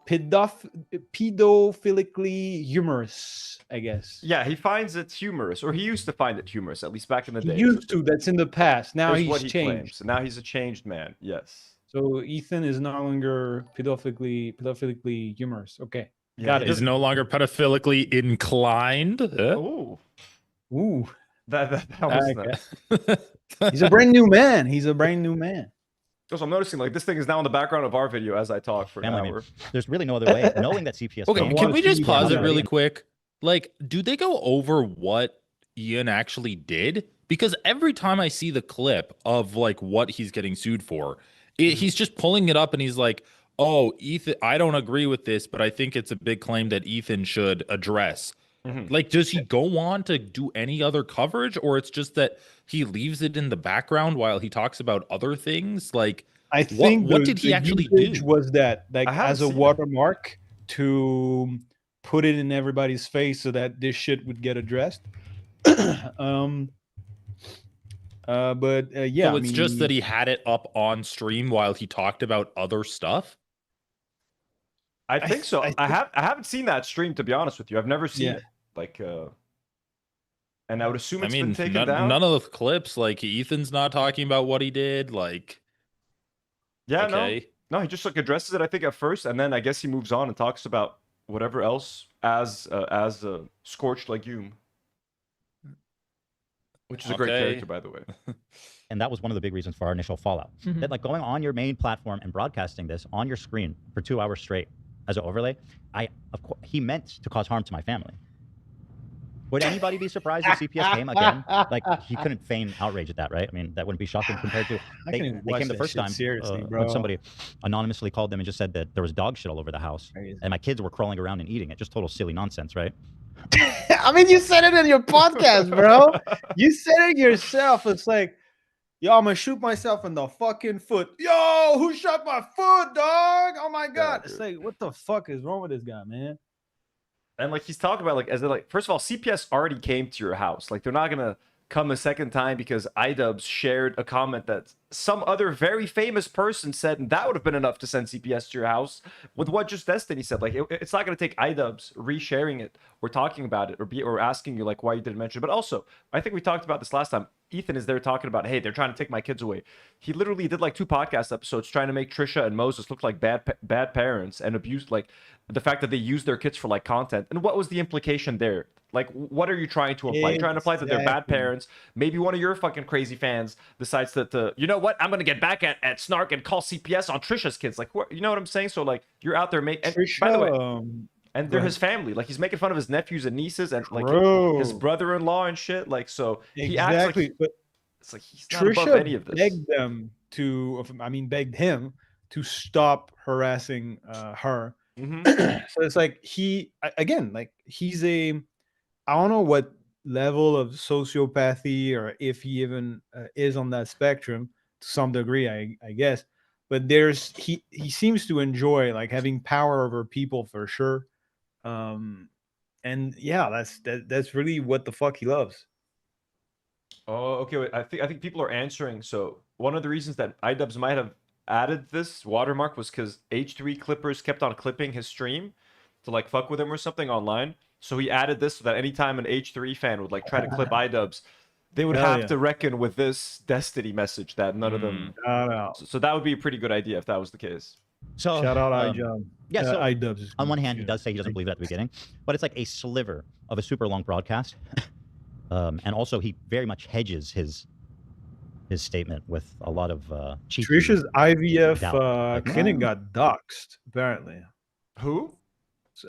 pedophilically humorous, I guess. Yeah, he finds it humorous, or he used to find it humorous, at least back in the day. He used to. That's in the past. Now he's changed. So now he's a changed man. Yes. So Ethan is no longer pedophilically humorous. Okay, got it. Is no longer pedophilically inclined. Ooh, Ooh, that was okay. He's a brand new man. He's a brand new man. Also, I'm noticing like this thing is now in the background of our video as I talk for an Family, hour. there's really no other way. Knowing that CPS. Okay, can we just pause it Yeah. really quick? Like, do they go over what Ian actually did? Because every time I see the clip of like what he's getting sued for, he's just pulling it up and he's like, "Oh, Ethan, I don't agree with this, but I think it's a big claim that Ethan should address." Like, does he go on to do any other coverage, or it's just that he leaves it in the background while he talks about other things? Like, I think what did he actually do? Was that like I haven't as a seen it. watermark to put it in everybody's face so that this shit would get addressed? But yeah, So I it's just mean, that he had it up on stream while he talked about other stuff. I think so. I I haven't seen that stream, to be honest with you. I've never seen Yeah. it. Like, and I would assume I it's mean, been taken none, down. none of the clips, like Ethan's not talking about what he did. Like, Yeah, okay. no, he just like addresses it, I think, at first, and then I guess he moves on and talks about whatever else as a scorched legume, which is a great Okay. character, by the way. And that was one of the big reasons for our initial fallout. That like going on your main platform and broadcasting this on your screen for 2 hours straight as an overlay, of course he meant to cause harm to my family. Would anybody be surprised if CPS came again? Like he couldn't feign outrage at that, right? I mean, that wouldn't be shocking compared to they came the first time seriously, bro. when somebody anonymously called them and just said that there was dog shit all over the house and my kids were crawling around and eating it. Just total silly nonsense, right? I mean, you said it in your podcast, bro. You said it yourself. It's like, yo, I'm gonna shoot myself in the fucking foot. Yo, who shot my foot, dog? Oh my god! It's like, what the fuck is wrong with this guy, man? And like he's talking about like as in, like, first of all, CPS already came to your house. Like they're not gonna come a second time because iDubbbz shared a comment that some other very famous person said, and that would have been enough to send CPS to your house. With what just Destiny said, like it's not gonna take iDubbbz resharing it or talking about it or asking you like why you didn't mention it. But also, I think we talked about this last time. Ethan is there talking about, hey, they're trying to take my kids away. He literally did like 2 podcast episodes trying to make Trisha and Moses look like bad parents and abused like the fact that they use their kids for like content. And what was the implication there? Like, what are you trying to imply? You're trying to imply that they're bad parents. Maybe one of your fucking crazy fans decides that, you know what? I'm going to get back at Snark and call CPS on Trisha's kids. Like, what, you know what I'm saying? So, like, you're out there making... By the way, and they're his family. Like, he's making fun of his nephews and nieces and, like, his brother-in-law and shit. Like, so he acts like... But it's like he's not above any of this. begged them to, begged him to stop harassing her. So it's like he's a... I don't know what level of sociopathy or if he even is on that spectrum to some degree, I guess. But he seems to enjoy like having power over people for sure. And yeah, that's really what the fuck he loves. Oh, okay. Wait, I think people are answering. So one of the reasons that iDubbbz might have added this watermark was because H3 clippers kept on clipping his stream to like fuck with him or something online. So he added this so that anytime an H3 fan would like try to clip iDubbbz, they would have to reckon with this Destiny message that none of them. So that would be a pretty good idea if that was the case. So shout out iDubbbz. Yeah, so iDubbbz. On one hand, he does say he doesn't believe it at the beginning, but it's like a sliver of a super long broadcast. And also, he very much hedges his statement with a lot of cheeky Trisha's IVF doubt. clinic got doxxed, apparently. Who?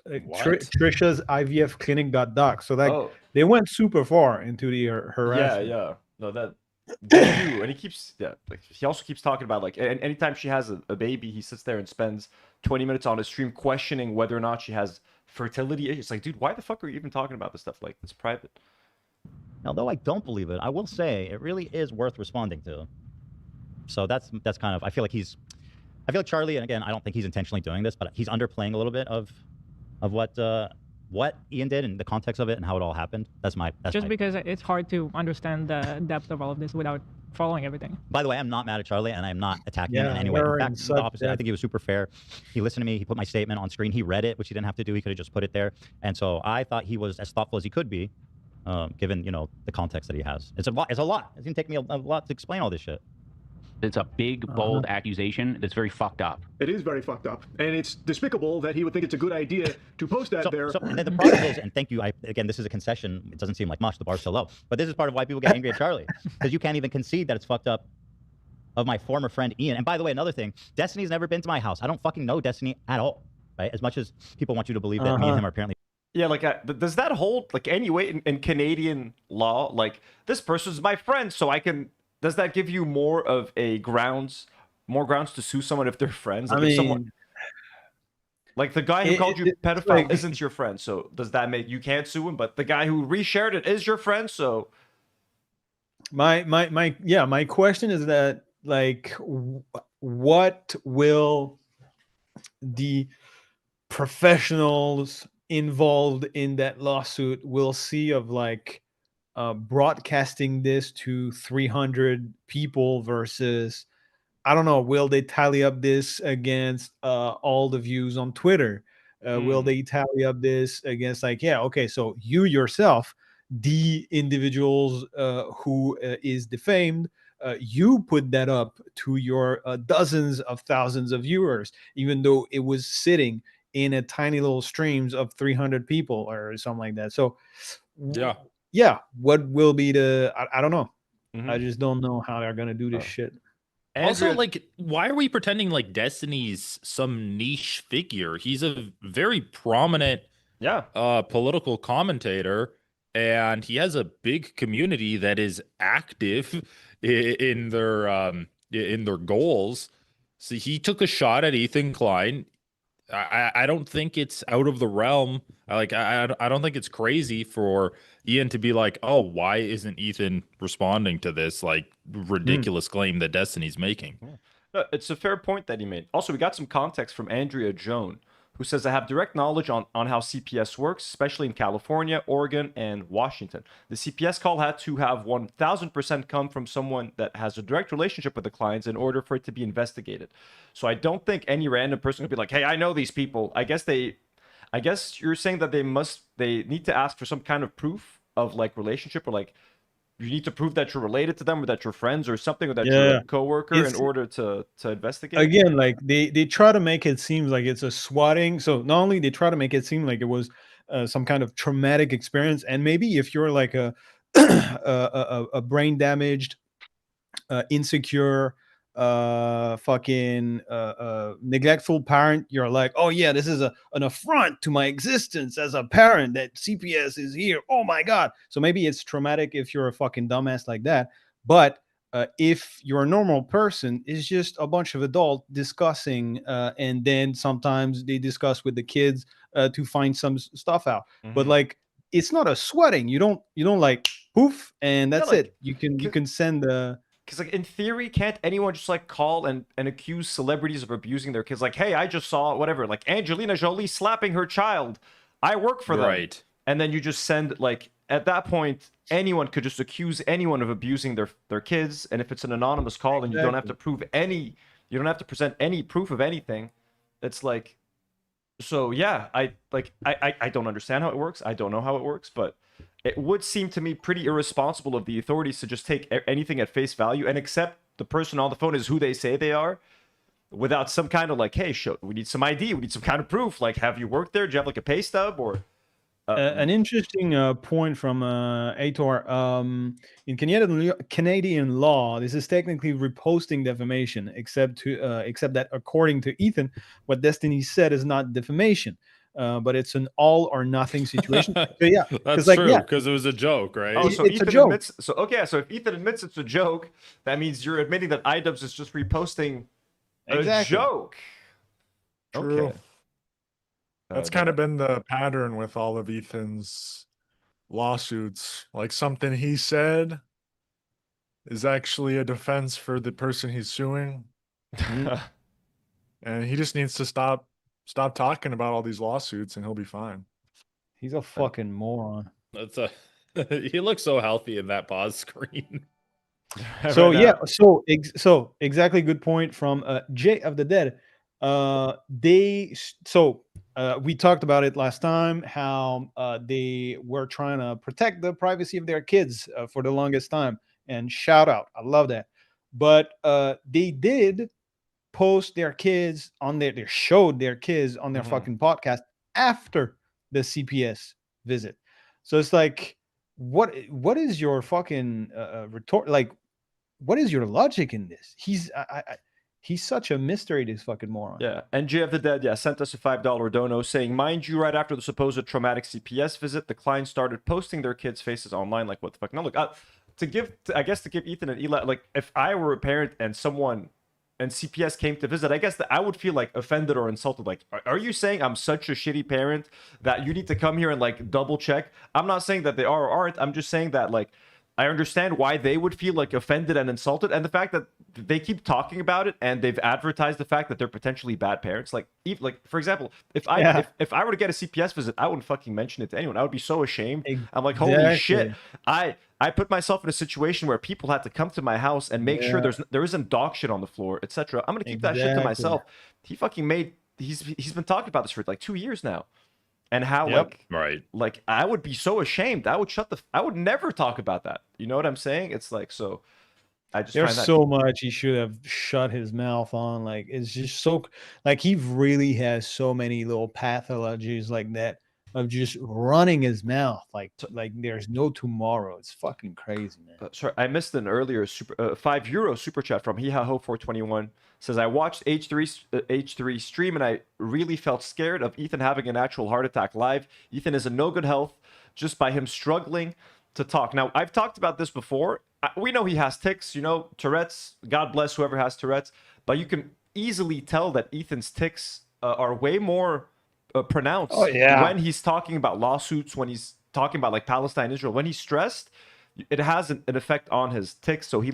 Trisha's IVF clinic got doxxed. So like they went super far into the harassment. Yeah. No, that they do. And he keeps like he also keeps talking about like anytime she has a baby, he sits there and spends 20 minutes on his stream questioning whether or not she has fertility issues. It's like, dude, why the fuck are you even talking about this stuff? Like, it's private. Although I don't believe it, I will say it really is worth responding to. So that's kind of, I feel like Charlie, and again, I don't think he's intentionally doing this, but he's underplaying a little bit of what Ian did and the context of it and how it all happened. Because it's hard to understand the depth of all of this without following everything. By the way, I'm not mad at Charlie, and I'm not attacking him in any way. In fact, the opposite. I think he was super fair. He listened to me. He put my statement on screen. He read it, which he didn't have to do. He could have just put it there. And so I thought he was as thoughtful as he could be, given the context that he has. It's a lot. It's going to take me a lot to explain all this shit. It's a big, bold accusation that's very fucked up. It is very fucked up, and it's despicable that he would think it's a good idea to post that there. And then the problem is, and thank you, again, this is a concession. It doesn't seem like much. The bar's so low. But this is part of why people get angry at Charlie. Because you can't even concede that it's fucked up of my former friend Ian. And by the way, another thing, Destiny's never been to my house. I don't fucking know Destiny at all, right? As much as people want you to believe that me and him are apparently... Yeah, like, does that hold, like, any weight in Canadian law? Like, this person's my friend, so I can... Does that give you more of a more grounds to sue someone if they're friends? Like, I mean, if someone, like the guy who called you pedophile like, isn't your friend, so does that make you can't sue him? But the guy who reshared it is your friend, so my question is that, like, what will the professionals involved in that lawsuit will see of, like, broadcasting this to 300 people versus, I don't know, will they tally up this against all the views on Twitter? Will they tally up this against, like, yeah, okay, so you yourself, the individuals who is defamed, you put that up to your dozens of thousands of viewers, even though it was sitting in a tiny little streams of 300 people or something like that. So yeah, what will be the... I don't know. I just don't know how they're gonna do this shit. Also, like, why are we pretending like Destiny's some niche figure? He's a very prominent political commentator, and he has a big community that is active in their goals. So he took a shot at Ethan Klein. I don't think it's out of the realm. I don't think it's crazy for Ian to be like, oh, why isn't Ethan responding to this like ridiculous claim that Destiny's making? No, it's a fair point that he made. Also, we got some context from Andrea Joan, who says, I have direct knowledge on how CPS works, especially in California, Oregon, and Washington. The CPS call had to have 1000% come from someone that has a direct relationship with the clients in order for it to be investigated. So I don't think any random person could be like, hey, I know these people. I guess you're saying that they need to ask for some kind of proof of, like, relationship, or like you need to prove that you're related to them, or that you're friends or something, or that you're a coworker in order to investigate. Again, like, they try to make it seem like it's a swatting. So not only they try to make it seem like it was some kind of traumatic experience, and maybe if you're like a a brain damaged, insecure, fucking neglectful parent, you're like, oh yeah, this is an affront to my existence as a parent that CPS is here. Oh my god. So maybe it's traumatic if you're a fucking dumbass like that. But if you're a normal person, it's just a bunch of adults discussing, and then sometimes they discuss with the kids to find some stuff out. But like, it's not a sweating. You don't like poof and that's it. You can send the... Because, like, in theory, can't anyone just, like, call and accuse celebrities of abusing their kids? Like, hey, I just saw whatever, like, Angelina Jolie slapping her child. I work for them. Right. And then you just send, like, at that point, anyone could just accuse anyone of abusing their kids. And if it's an anonymous call, then you don't have to prove you don't have to present any proof of anything. It's like, so yeah, I don't understand how it works. I don't know how it works, but it would seem to me pretty irresponsible of the authorities to just take anything at face value and accept the person on the phone is who they say they are, without some kind of, like, hey, we need some ID, we need some kind of proof. Like, have you worked there? Do you have, like, a pay stub? Or an interesting point from Aitor. In Canadian law, this is technically reposting defamation, except that according to Ethan, what Destiny said is not defamation. But it's an all or nothing situation. So yeah, that's like, true, because it was a joke, right? Oh, so it's Ethan a joke. admits. So okay, so if Ethan admits it's a joke, that means you're admitting that iDubbbz is just reposting a joke. True. Okay. That's kind of been the pattern with all of Ethan's lawsuits. Like, something he said is actually a defense for the person he's suing. And he just needs to stop talking about all these lawsuits and he'll be fine. He's a fucking moron. He looks so healthy in that pause screen. So yeah, so exactly, good point from Jay of the Dead. We talked about it last time, how they were trying to protect the privacy of their kids for the longest time, and shout out, I love that. but they did post their kids on they showed their kids on their fucking podcast after the CPS visit. So it's like, what is your fucking retort? Like, what is your logic in this? He's such a mystery, this fucking moron. Yeah, and J of the Dead, sent us a $5 dono saying, mind you, right after the supposed traumatic CPS visit, the clients started posting their kids' faces online. Like, what the fuck? Now, look, to give Ethan and Eli, like, if I were a parent and someone and CPS came to visit, I guess that I would feel like offended or insulted. Like, are you saying I'm such a shitty parent that you need to come here and like double check? I'm not saying that they are or aren't. I'm just saying that, like, I understand why they would feel like offended and insulted, and the fact that they keep talking about it and they've advertised the fact that they're potentially bad parents. Like for example, if I were to get a CPS visit, I wouldn't fucking mention it to anyone. I would be so ashamed. I'm like, holy shit! I put myself in a situation where people had to come to my house and make sure there isn't dog shit on the floor, etc. I'm gonna keep that shit to myself. He fucking he's been talking about this for like 2 years now. And how like I would be so ashamed. I would never talk about that. You know what I'm saying? It's like, so I just there's find that so much he should have shut his mouth on. Like, it's just so, like, he really has so many little pathologies like that of just running his mouth like there's no tomorrow. It's fucking crazy, man. Sorry, I missed an earlier €5 super chat from Hihaho421. Says, I watched H3 stream and I really felt scared of Ethan having an actual heart attack live. Ethan is in no good health just by him struggling to talk. Now, I've talked about this before. We know he has tics, you know, Tourette's. God bless whoever has Tourette's. But you can easily tell that Ethan's tics are way more pronounced when he's talking about lawsuits, when he's talking about like Palestine, Israel. When he's stressed, it has an effect on his tics. So he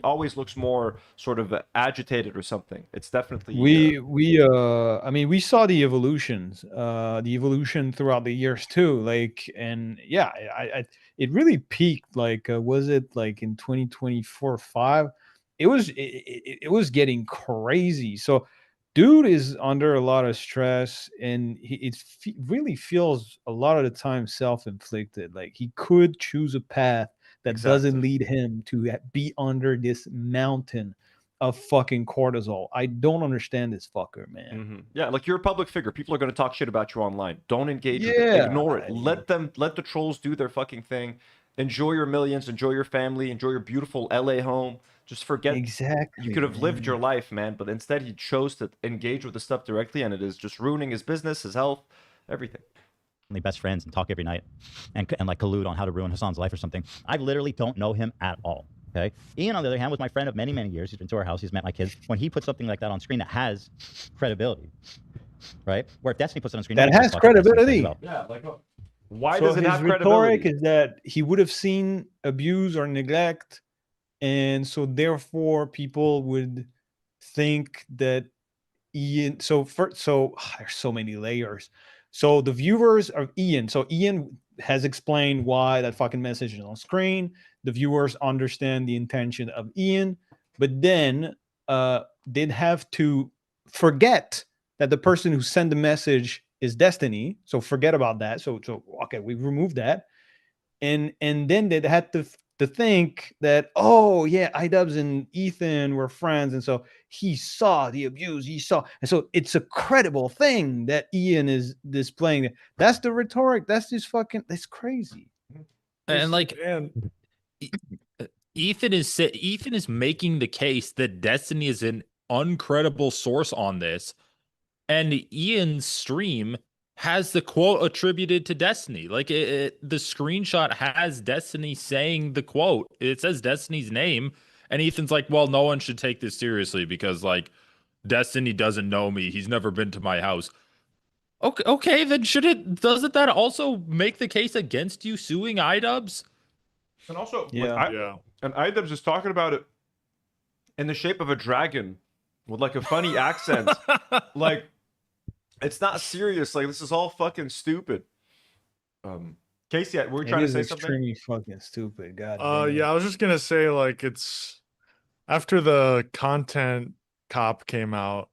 always looks more sort of agitated or something. It's definitely I mean, we saw the evolution throughout the years too. Like, and yeah, it really peaked. Like, was it like in 2024-5? It was getting crazy. So dude is under a lot of stress, and it really feels a lot of the time self-inflicted. Like, he could choose a path that doesn't lead him to be under this mountain of fucking cortisol. I don't understand this fucker, man. Yeah, like, you're a public figure. People are going to talk shit about you online. Don't engage with it. Ignore it. Let the trolls do their fucking thing. Enjoy your millions. Enjoy your family. Enjoy your beautiful LA home. Just forget. You could have lived your life, man. But instead, he chose to engage with the stuff directly, and it is just ruining his business, his health, everything. Best friends and talk every night and like collude on how to ruin Hassan's life or something. I literally don't know him at all. Okay. Ian, on the other hand, was my friend of many, many years. He's been to our house. He's met my kids. When he puts something like that on screen that has credibility, right? Where if Destiny puts it on screen that has credibility. Well. Yeah, like, why does it have credibility? Rhetoric is that he would have seen abuse or neglect, and so therefore people would think that Ian. So there's so many layers. So the viewers of Ian. So Ian has explained why that fucking message is on screen. The viewers understand the intention of Ian, but then they'd have to forget that the person who sent the message is Destiny. So forget about that. So okay, we removed that, and then they'd had to think that, oh yeah, iDubbbz and Ethan were friends, and so he saw the abuse, and so it's a credible thing that Ian is displaying. That's the rhetoric. That's just fucking. That's crazy. And like, Ethan is making the case that Destiny is an uncredible source on this, and Ian's stream has the quote attributed to Destiny. Like, the screenshot has Destiny saying the quote. It says Destiny's name, and Ethan's like, well, no one should take this seriously because, like, Destiny doesn't know me. He's never been to my house. Okay, then doesn't that also make the case against you suing iDubbbz? And also, and iDubbbz is talking about it in the shape of a dragon with like a funny accent. Like, it's not serious. Like, this is all fucking stupid. Casey, were you trying to say something? Extremely fucking stupid. God. Yeah, I was just gonna say, like, it's after the content cop came out,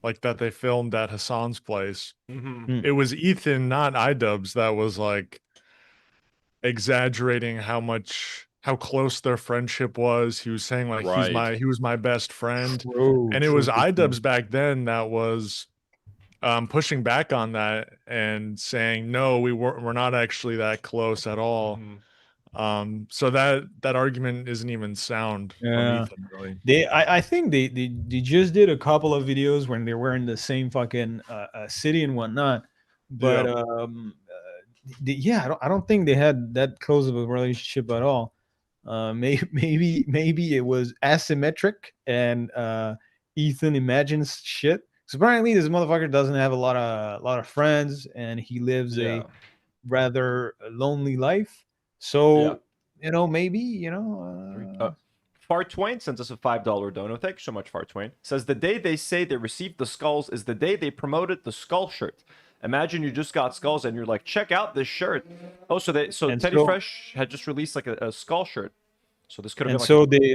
like that they filmed at Hassan's place. It was Ethan, not iDubbbz, that was like exaggerating how much how close their friendship was. He was saying like he was my best friend, and it was iDubbbz back then that was pushing back on that and saying no, we're not actually that close at all. So that argument isn't even sound from Ethan, really. I think they just did a couple of videos when they were in the same fucking city and whatnot, but I don't think they had that close of a relationship at all. Maybe it was asymmetric and Ethan imagines shit. So apparently this motherfucker doesn't have a lot of friends and he lives a rather lonely life. So maybe Far Twain sends us a $5 dono. Thanks so much, Far Twain. Says the day they say they received the skulls is the day they promoted the skull shirt. Imagine you just got skulls and you're like, check out this shirt. Oh, so Teddy Fresh had just released like a skull shirt. So this could have been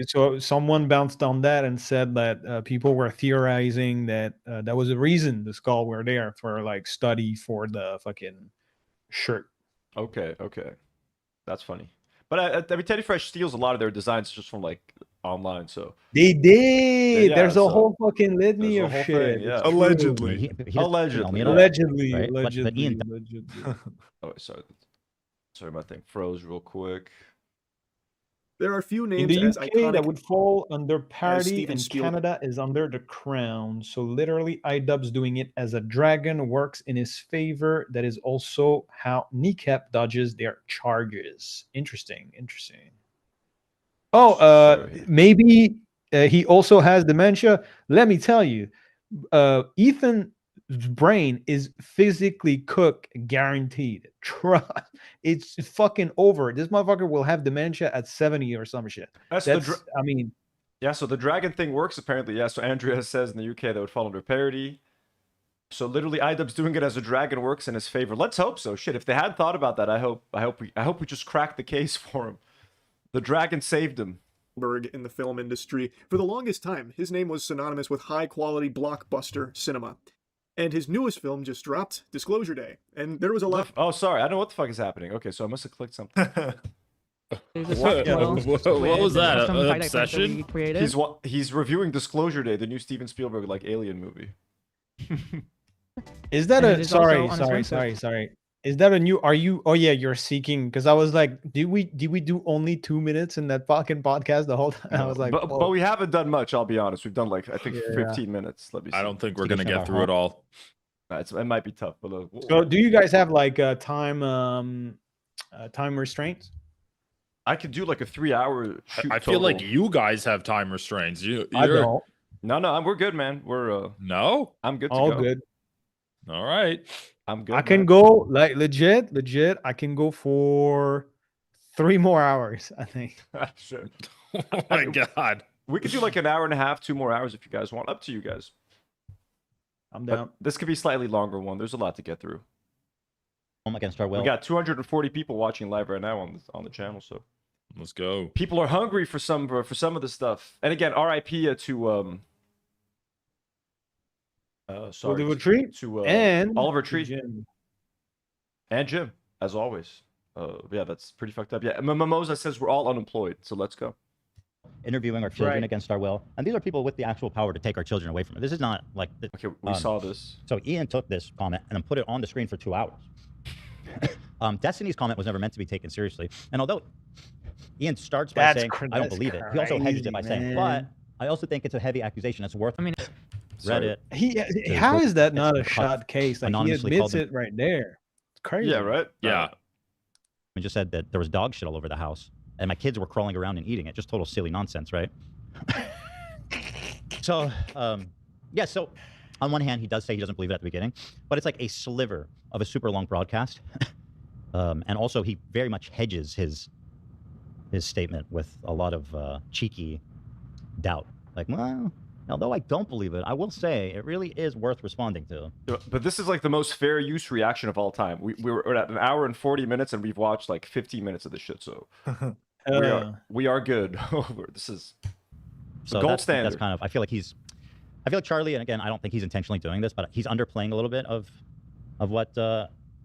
so someone bounced on that and said that people were theorizing that that was the reason the skull were there for like study for the fucking shirt. Okay, that's funny. But I mean, Teddy Fresh steals a lot of their designs just from like online. So they did. There's a whole fucking litany of shit. Thing, Allegedly. Allegedly. Allegedly. Oh, sorry, my thing froze real quick. There are few names in the as UK iconic that would fall under parody, and Spielberg. Canada is under the crown. So literally, iDubbbz doing it as a dragon works in his favor. That is also how Kneecap dodges their charges. Interesting. Oh, maybe he also has dementia. Let me tell you, Ethan's brain is physically cooked, guaranteed. Trust, it's fucking over. This motherfucker will have dementia at 70 or some shit. So the dragon thing works apparently. Yeah, so Andrea says in the UK that would fall under parody. So literally, iDubbbz doing it as a dragon works in his favor. Let's hope so. Shit, if they had thought about that, I hope we just cracked the case for him. The dragon saved him. In the film industry. For the longest time, his name was synonymous with high-quality blockbuster cinema. And his newest film just dropped, Disclosure Day. And there was a lot... Oh, sorry. I don't know what the fuck is happening. Okay, so I must have clicked something. What was that? An obsession? He's reviewing Disclosure Day, the new Steven Spielberg like alien movie. Is that a sorry? Is that a new? Are you? Oh yeah, you're seeking. Because I was like, did we do only 2 minutes in that fucking podcast the whole time? I was like, but we haven't done much. I'll be honest. We've done like I think 15 minutes. Let me see. I don't think we're gonna get through it all. It might be tough. But so, do you guys have like time restraints? I could do like a 3-hour shoot. I feel like you guys have time restraints. I don't. No, we're good, man. We're no. I'm good to all go. Good. All right. I'm good. I can go like legit. I can go for 3 more hours, I think. Sure. Oh my god. We could do like an hour and a half, 2 more hours if you guys want. Up to you guys. I'm down. But this could be a slightly longer one. There's a lot to get through. I'm against our will. We got 240 people watching live right now on the channel, so let's go. People are hungry for some of the stuff. And again, RIP to Oliver Tree and Oliver Tree Jim. And Jim, as always. Yeah, that's pretty fucked up. Yeah, Mimosa says we're all unemployed, so let's go. Interviewing our children against our will, and these are people with the actual power to take our children away from it. This is not like okay. We saw this. So Ian took this comment and then put it on the screen for 2 hours. Destiny's comment was never meant to be taken seriously, and although Ian starts by saying I don't believe it, he also hedges it by saying, but I also think it's a heavy accusation that's worth. I mean, Reddit. How is that not a shot case? Like he admits it them. right there. It's crazy. Yeah, right. Yeah. We just said that there was dog shit all over the house, and my kids were crawling around and eating it. Just total silly nonsense, right? So, yeah. So, on one hand, he does say he doesn't believe it at the beginning, but it's like a sliver of a super long broadcast, and also he very much hedges his statement with a lot of cheeky doubt. Like, well, although I don't believe it, I will say it really is worth responding to. But this is like the most fair use reaction of all time. We were at 1 hour and 40 minutes, and we've watched like 15 minutes of this shit. So we are good. This is the gold standard. That's kind of. I feel like Charlie, and again, I don't think he's intentionally doing this, but he's underplaying a little bit of what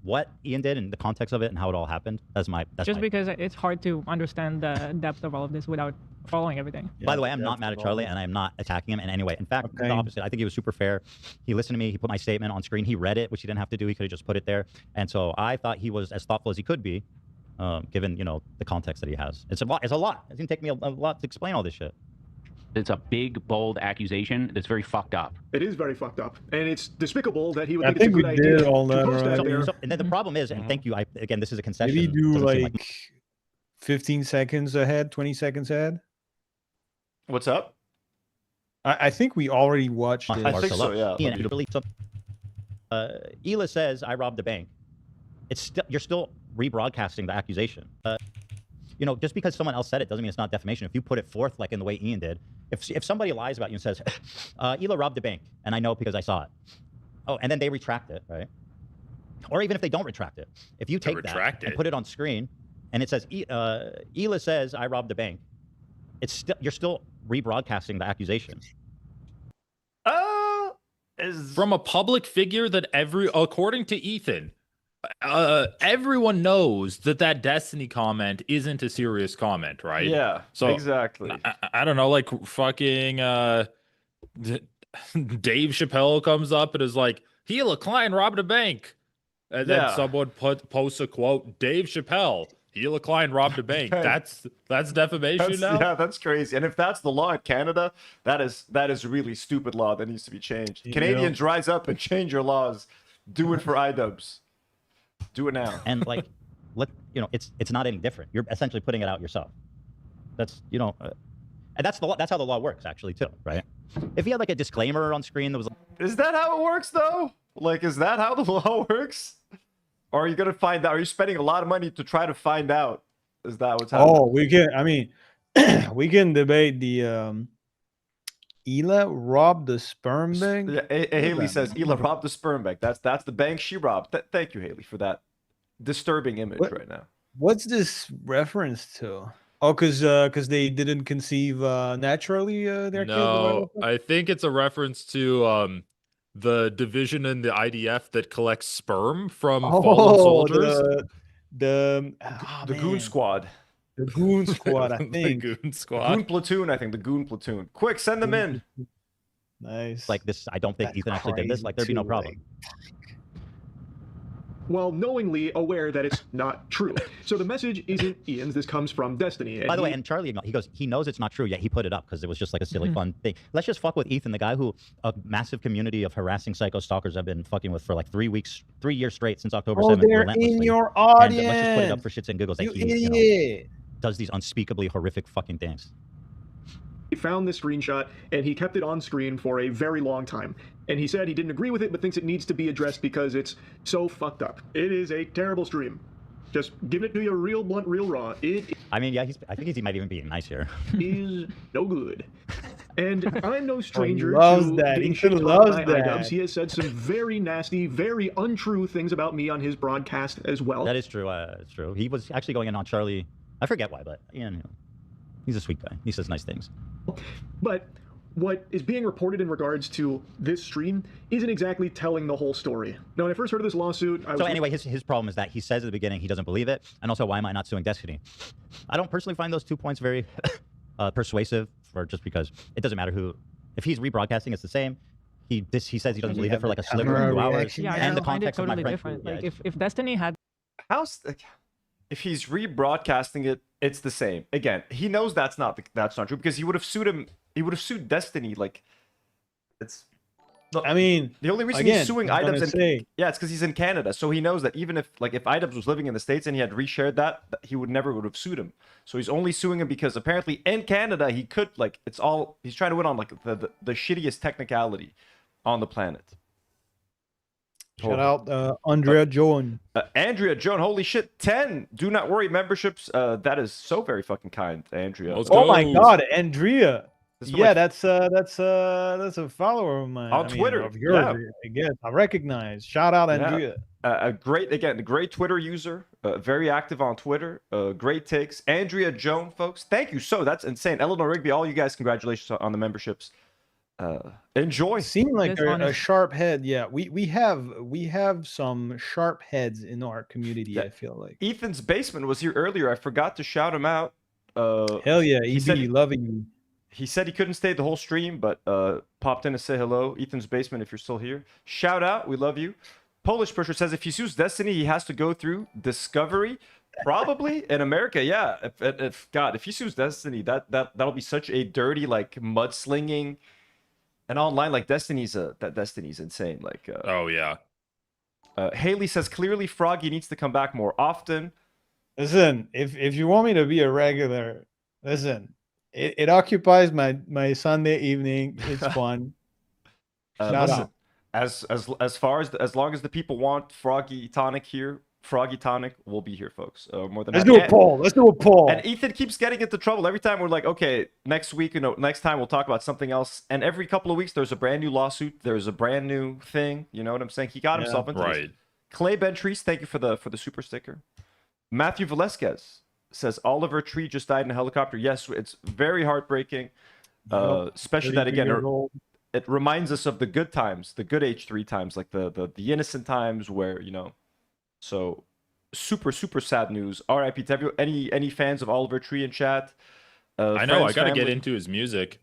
what Ian did and the context of it and how it all happened. That's because it's hard to understand the depth of all of this without following everything. By the way, I'm not mad at Charlie, and I'm not attacking him in any way. In fact, the opposite. I think he was super fair. He listened to me. He put my statement on screen. He read it, which he didn't have to do. He could have just put it there. And so I thought he was as thoughtful as he could be, given the context that he has. It's a lot. It's going to take me a lot to explain all this shit. It's a big, bold accusation that's very fucked up. It is very fucked up, and it's despicable that he would I think it's a think good we idea did all to that post that already. there. And then the problem is, and thank you. Again, this is a concession. Maybe do Doesn't seem like 15 seconds ahead, 20 seconds ahead. What's up? I think we already watched it. I think so, yeah. Ian, Hila says I robbed the bank. You're still rebroadcasting the accusation. Just because someone else said it doesn't mean it's not defamation. If you put it forth like in the way Ian did, if somebody lies about you and says, Hila robbed the bank, and I know because I saw it. Oh, and then they retract it, right? Or even if they don't retract it, if you take that and put it on screen, and it says Hila says I robbed the bank, you're still rebroadcasting the accusation. From a public figure that according to Ethan, everyone knows that Destiny comment isn't a serious comment, right? Yeah, so exactly. I don't know, like fucking Dave Chappelle comes up and is like, Hila Klein robbed a bank. And then someone posts a quote, Dave Chappelle, Hila Klein robbed a bank. That's defamation now? Yeah, that's crazy. And if that's the law in Canada, that is really stupid law that needs to be changed. Canadians, rise up and change your laws. Do it for iDubbbz. Do it now. And it's not any different. You're essentially putting it out yourself. That's and that's how the law works actually too, right? If you had like a disclaimer on screen that was Is that how it works though? Like, is that how the law works? Or are you gonna find out? Are you spending a lot of money to try to find out? Is that what's happening? Oh, we can debate the Hila robbed the sperm bank. Yeah, Haley says Hila robbed the sperm bank. That's the bank she robbed. Thank you, Haley, for that disturbing image right now. What's this reference to? Oh, because they didn't conceive naturally their kids. No, I think it's a reference to the division in the IDF that collects sperm from fallen soldiers. The Goon Squad. The Goon Squad, I think. The Goon Squad. Goon Platoon, I think. The Goon Platoon. Quick, send them in. Nice. like this, I don't think Ethan actually did this. Like there'd be no problem. While knowingly aware that it's not true. So the message isn't Ian's. This comes from Destiny. By the way, and Charlie, he knows it's not true, yet he put it up because it was just like a silly, fun thing. Let's just fuck with Ethan, the guy who a massive community of harassing psycho stalkers have been fucking with for like 3 years straight since October 7th. They're in your audience. And let's just put it up for shits and giggles. You That idiot. does these unspeakably horrific fucking things. He found this screenshot and he kept it on screen for a very long time. And he said he didn't agree with it, but thinks it needs to be addressed because it's so fucked up. It is a terrible stream. Just giving it to you real blunt, real raw. I mean, yeah, I think he might even be nice here. Is no good. And I'm no stranger loves to that. being He should shit loves talked by that. iDubbbz. He has said some very nasty, very untrue things about me on his broadcast as well. That is true. It's true. He was actually going in on Charlie. I forget why, but he's a sweet guy. He says nice things. But what is being reported in regards to this stream isn't exactly telling the whole story. Now, when I first heard of this lawsuit, I was... So anyway, his problem is that he says at the beginning he doesn't believe it, and also, why am I not suing Destiny? I don't personally find those 2 points very persuasive, just because it doesn't matter who... If he's rebroadcasting, it's the same. He says he doesn't believe it for like a sliver of 2 hours. Yeah, and the I find it context of my totally friend... different. Yeah, Like if Destiny had... If he's rebroadcasting it, it's the same. Again, he knows that's not true because he would have sued him. He would have sued Destiny. Like, it's. I mean, the only reason he's suing iDubbbz it's because he's in Canada. So he knows that even if iDubbbz was living in the States and he had reshared that, he would have sued him. So he's only suing him because apparently in Canada he could he's trying to win on like the shittiest technicality on the planet. Shout out Andrea Joan. Andrea Joan, holy shit, 10 do not worry memberships. That is so very fucking kind, Andrea. Oh my god, Andrea. Yeah, that's a follower of mine on Twitter. Of yours, I guess. I recognize. Shout out Andrea. A great Twitter user, very active on Twitter, great takes. Andrea Joan, folks, thank you. So that's insane. Eleanor Rigby, all you guys, congratulations on the memberships. Enjoy. Seem like Just a honest. sharp head. Yeah, we have some sharp heads in our community. Yeah. I feel like. Ethan's Basement was here earlier. I forgot to shout him out. Hell yeah, he EB, said loving you. he said he couldn't stay the whole stream, but popped in to say hello. Ethan's Basement, if you're still here, shout out. We love you. Polish Pusher says if he sues Destiny, he has to go through Discovery. Probably in America, yeah. If he sues Destiny, that'll be such a dirty like mudslinging. And online, like Destiny's insane. Like, Oh yeah. Haley says clearly Froggy needs to come back more often. Listen, if you want me to be a regular, listen, it occupies my Sunday evening. It's fun. Shout Listen, out. as long as the people want Froggy Tonic here, Froggy Tonic will be here, folks. More than Let's happy. do a poll. Let's do a poll. And Ethan keeps getting into trouble every time. We're like, okay, next week, next time we'll talk about something else. And every couple of weeks, there's a brand new lawsuit. There's a brand new thing. You know what I'm saying? He got himself into this. Right. Clay Bentries, thank you for the super sticker. Matthew Velasquez says Oliver Tree just died in a helicopter. Yes, it's very heartbreaking. Especially that again, it reminds us of the good times, the good H3 times, like the innocent times where So super sad news. R.I.P. to everyone. Any fans of Oliver Tree in chat? I know. I gotta family? get into his music.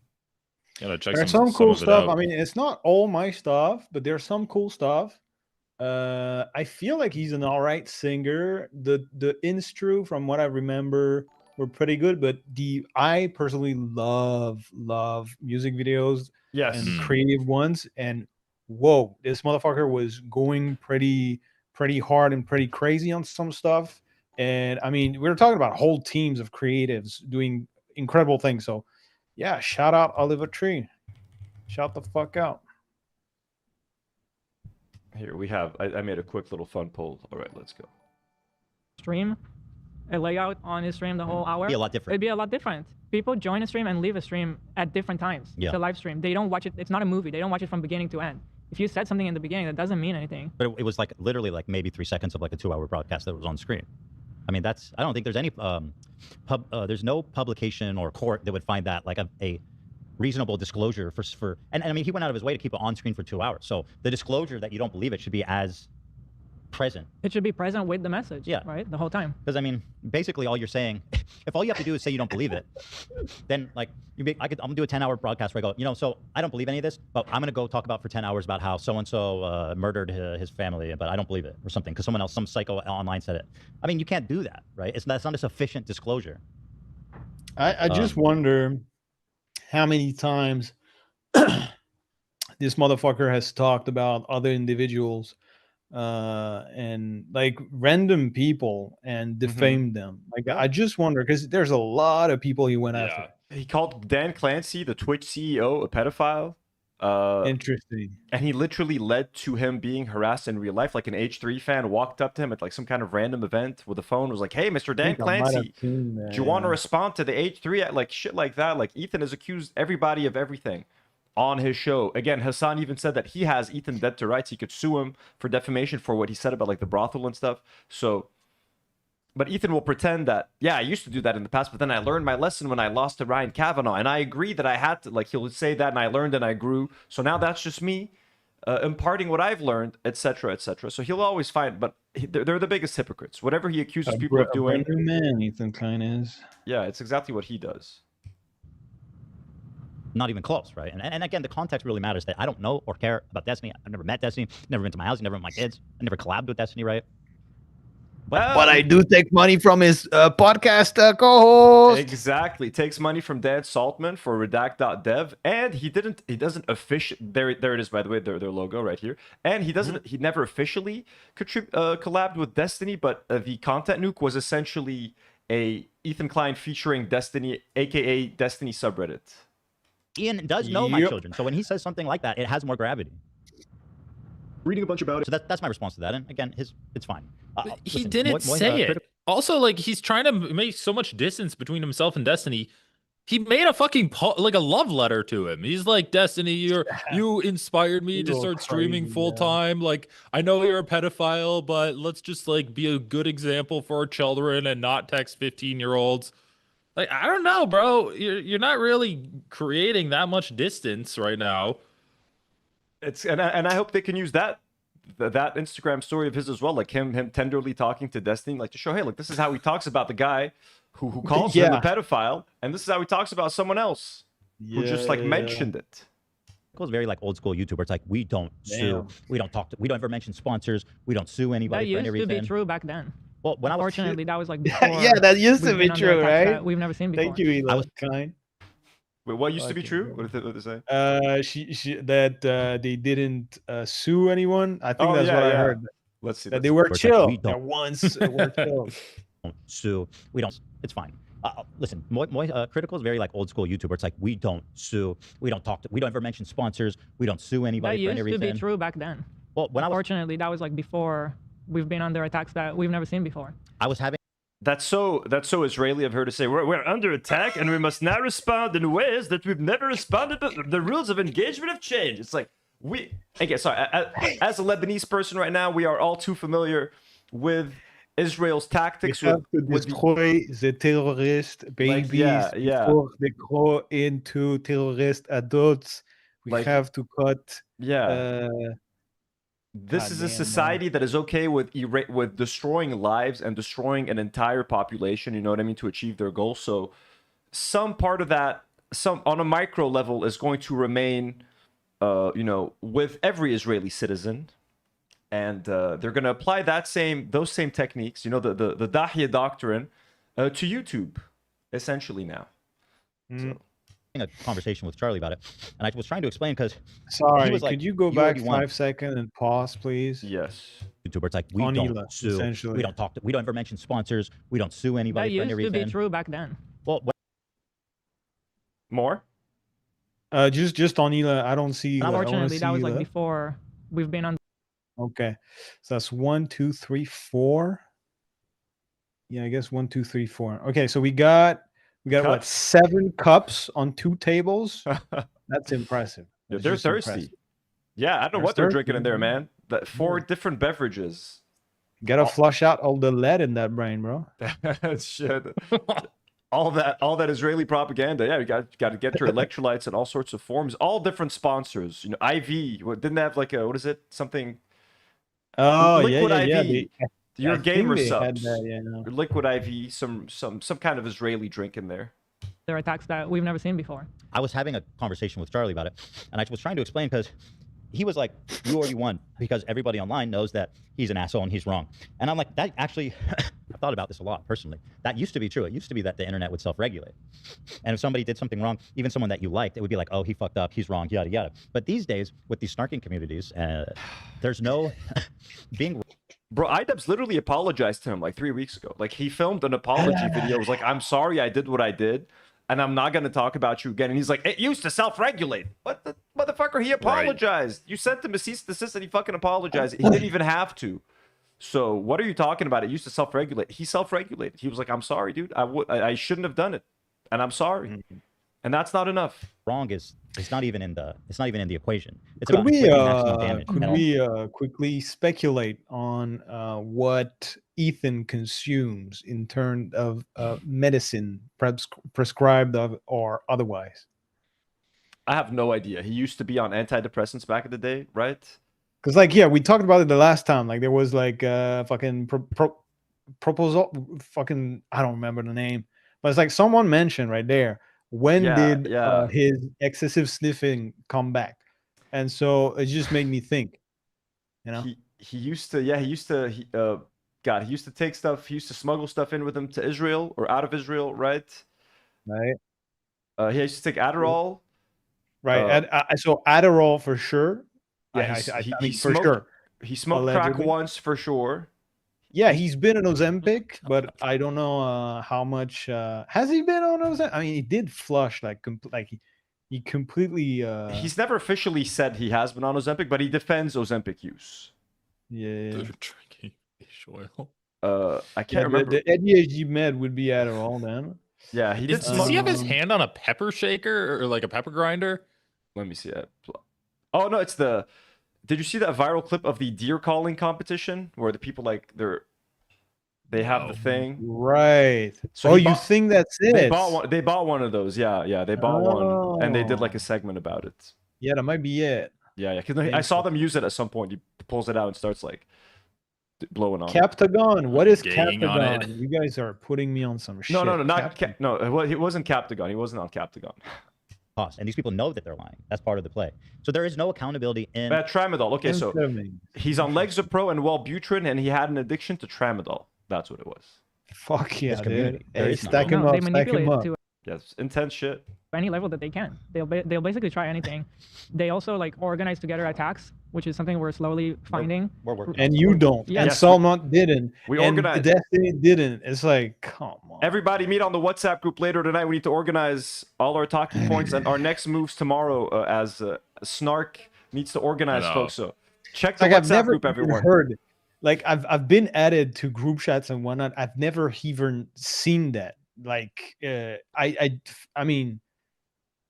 Gotta check There's some cool of it stuff. out. I mean, it's not all my stuff, but there's some cool stuff. I feel like he's an all right singer. The instru, from what I remember, were pretty good. But I personally love music videos Yes. and creative ones. And whoa, this motherfucker was going pretty hard and pretty crazy on some stuff. And I mean, we were talking about whole teams of creatives doing incredible things. So yeah, shout out Oliver Tree. Shout the fuck out. Here we have. I made a quick little fun poll. All right, let's go. Stream, a layout on his stream the whole hour. Be a lot different. It'd be a lot different. People join a stream and leave a stream at different times. Yeah. It's a live stream. They don't watch it. It's not a movie. They don't watch it from beginning to end. If you said something in the beginning, that doesn't mean anything. But it was like literally like maybe 3 seconds of like a 2-hour broadcast that was on screen. I mean, I don't think there's any there's no publication or court that would find that like a reasonable disclosure for and I mean, he went out of his way to keep it on screen for 2 hours. So the disclosure that you don't believe it should be as present. It should be present with the message. Yeah. Right. The whole time. Because I mean, basically all you're saying, if all you have to do is say you don't believe it, then like I'm gonna do a 10-hour broadcast where I go, so I don't believe any of this, but I'm gonna go talk about for 10 hours about how so-and-so murdered his family, but I don't believe it or something because someone else, some psycho online said it. I mean, you can't do that, right? That's not a sufficient disclosure. I just wonder how many times this motherfucker has talked about other individuals and like random people and defamed them. Like I just wonder because there's a lot of people he went after. He called Dan Clancy, the Twitch CEO, a pedophile. Interesting. And he literally led to him being harassed in real life. Like an H3 fan walked up to him at like some kind of random event with a phone, was like, "Hey, Mr. Dan Clancy, do you want to respond to the H3?" Like shit like that. Like Ethan has accused everybody of everything on his show. Again, Hassan even said that he has Ethan dead to rights. He could sue him for defamation for what he said about like the brothel and stuff. So, but Ethan will pretend that, yeah, I used to do that in the past, but then I learned my lesson when I lost to Ryan Kavanaugh. And I agree that I had to, like, he'll say that and I learned and I grew. So now that's just me imparting what I've learned, etc., etc. So he'll always find, but they're the biggest hypocrites. Whatever he accuses people of doing. A new man, Ethan Klein is. Yeah, it's exactly what he does. Not even close, right? And again, the context really matters. That I don't know or care about Destiny. I've never met Destiny. Never been to my house. Never met my kids. I never collabed with Destiny, right? But I do take money from his podcast co-host. Exactly. Takes money from Dan Saltman for redact.dev. And he doesn't officially, there it is, by the way, their logo right here. And he never officially collabed with Destiny, but the content nuke was essentially a Ethan Klein featuring Destiny, aka Destiny subreddit. Ian does know my children, so when he says something like that, it has more gravity. Reading a bunch about it. So that's my response to that. And again, it's fine. He didn't say it. Also, like, he's trying to make so much distance between himself and Destiny. He made a fucking like a love letter to him. He's like, "Destiny, you inspired me to start streaming full time. Like, I know you're a pedophile, but let's just like be a good example for our children and not text 15-year-olds." Like, I don't know, bro. You're not really creating that much distance right now. It's and I hope they can use that Instagram story of his as well, like him tenderly talking to Destiny, like to show, hey, look, this is how he talks about the guy who calls him a pedophile, and this is how he talks about someone else who just like mentioned it. It was very like old school YouTuber. It's like, we don't sue, we don't talk to, we don't ever mention sponsors, we don't sue anybody for any reason. That used to be true back then. Well, when Unfortunately, that was like before. Yeah, that used to be true, right? We've never seen before. Thank you, Elon. Kind. Wait, what used to be true? What did they say? They didn't sue anyone. I think that's what I heard. Let's see. That they were chill. We That once were chill. Don't sue. We don't. It's fine. Listen, Critical is very like old school YouTuber. It's like, we don't sue, we don't talk to, we don't ever mention sponsors, we don't sue anybody for any reason. That used to be true back then. Well, unfortunately, that was like before. We've been under attacks that we've never seen before. I was having. That's so Israeli of her to say we're under attack and we must now respond in ways that we've never responded. But the rules of engagement have changed. It's like as a Lebanese person right now, we are all too familiar with Israel's tactics. We have to destroy the terrorist babies before they grow into terrorist adults. We have to cut. This is a society that is okay with destroying lives and destroying an entire population, you know what I mean, to achieve their goals. So some part of that, on a micro level, is going to remain, with every Israeli citizen. And they're going to apply those same techniques, the Dahya doctrine, to YouTube, essentially now. So. A conversation with Charlie about it, and I was trying to explain because could you go back 5 seconds and pause, please? Yes. YouTuber, it's like, we don't sue, we don't talk to, we don't ever mention sponsors, we don't sue anybody for any reason. That used to be true back then. Well, more? Just on Ela, I don't see. Unfortunately, that was like before we've been on. Okay, so that's 1, 2, 3, 4. Yeah, I guess 1, 2, 3, 4. Okay, so we got what, 7 cups on 2 tables? That's impressive. Yeah, they're thirsty. Impressive. Yeah, I don't know what they're drinking in there, man. 4 different beverages. Gotta flush out all the lead in that brain, bro. Shit. all that Israeli propaganda. Yeah, you got to get your electrolytes in all sorts of forms. All different sponsors. IV. Didn't they have like a, what is it? Something. Oh, Liquid yeah. IV. Your gamer subs. Your Liquid IV, some kind of Israeli drink in there. There are attacks that we've never seen before. I was having a conversation with Charlie about it, and I was trying to explain because he was like, you already won because everybody online knows that he's an asshole and he's wrong. And I'm like, that actually, I've thought about this a lot personally. That used to be true. It used to be that the internet would self-regulate. And if somebody did something wrong, even someone that you liked, it would be like, oh, he fucked up, he's wrong, yada, yada. But these days, with these snarking communities, there's no being... Bro, iDubbbz literally apologized to him like 3 weeks ago. Like, he filmed an apology video. It was like, I'm sorry I did what I did, and I'm not going to talk about you again. And he's like, it used to self-regulate. What the motherfucker? He apologized. Right. You sent him a cease and desist and he fucking apologized. He didn't even have to. So what are you talking about? It used to self-regulate. He self-regulated. He was like, I'm sorry, dude. I shouldn't have done it, and I'm sorry. Mm-hmm. And that's not enough. Wrong is it's not even in the equation. It's could we quickly speculate on what Ethan consumes in terms of medicine, prescribed or otherwise? I have no idea. He used to be on antidepressants back in the day, right? Because we talked about it the last time. Like, there was like fucking proposal, fucking, I don't remember the name, but it's like someone mentioned right there. When did his excessive sniffing come back? And so it just made me think, he used to take stuff, he used to smuggle stuff in with him to Israel or out of Israel, right? He used to take Adderall. Right. So Adderall for sure. Yeah, he smoked crack once for sure. Yeah, he's been on Ozempic, but I don't know how much has he been on Ozempic. I mean, he did flush he completely. He's never officially said he has been on Ozempic, but he defends Ozempic use. Yeah. Drinking fish oil. I can't remember. The ADHD med would be Adderall then. Yeah, he did. Does he have his hand on a pepper shaker or like a pepper grinder? Let me see it. Oh no, it's the. Did you see that viral clip of the deer calling competition where the people They have the thing. Right. So oh, he you bought- think that's it? They bought one of those. Yeah. They bought one, and they did like Oh. a segment about it. Yeah, that might be it. Yeah. Because I saw them use it at some point. He pulls it out and starts like blowing on. Captagon. What is Gaying on it. Captagon? You guys are putting me on some shit. No, not Captagon. no. Well, he wasn't Captagon. He wasn't on Captagon. Cost. And these people know that they're lying. That's part of the play. So there is no accountability in. Tramadol. Okay, so Amphetamines. he's on Lexapro and Wellbutrin, and he had an addiction to Tramadol. That's what it was. Fuck yeah, This community. dude. There Hey, is none. stack him No, up. they Stack manipulate him it up. to Yes, intense shit. any level that they can. They'll basically try anything. They also like organize together attacks, which is something we're slowly finding. We're working. And you don't. Yeah. And Yes, Salmon didn't. we and organized. Destiny didn't. It's like, come on. Everybody meet on the WhatsApp group later tonight. We need to organize all our talking points and our next moves tomorrow. As Snark needs to organize, No. folks. So check the Like I've WhatsApp never group, even everyone. heard. Like I've been added to group chats and whatnot. I've never even seen that. Like I mean,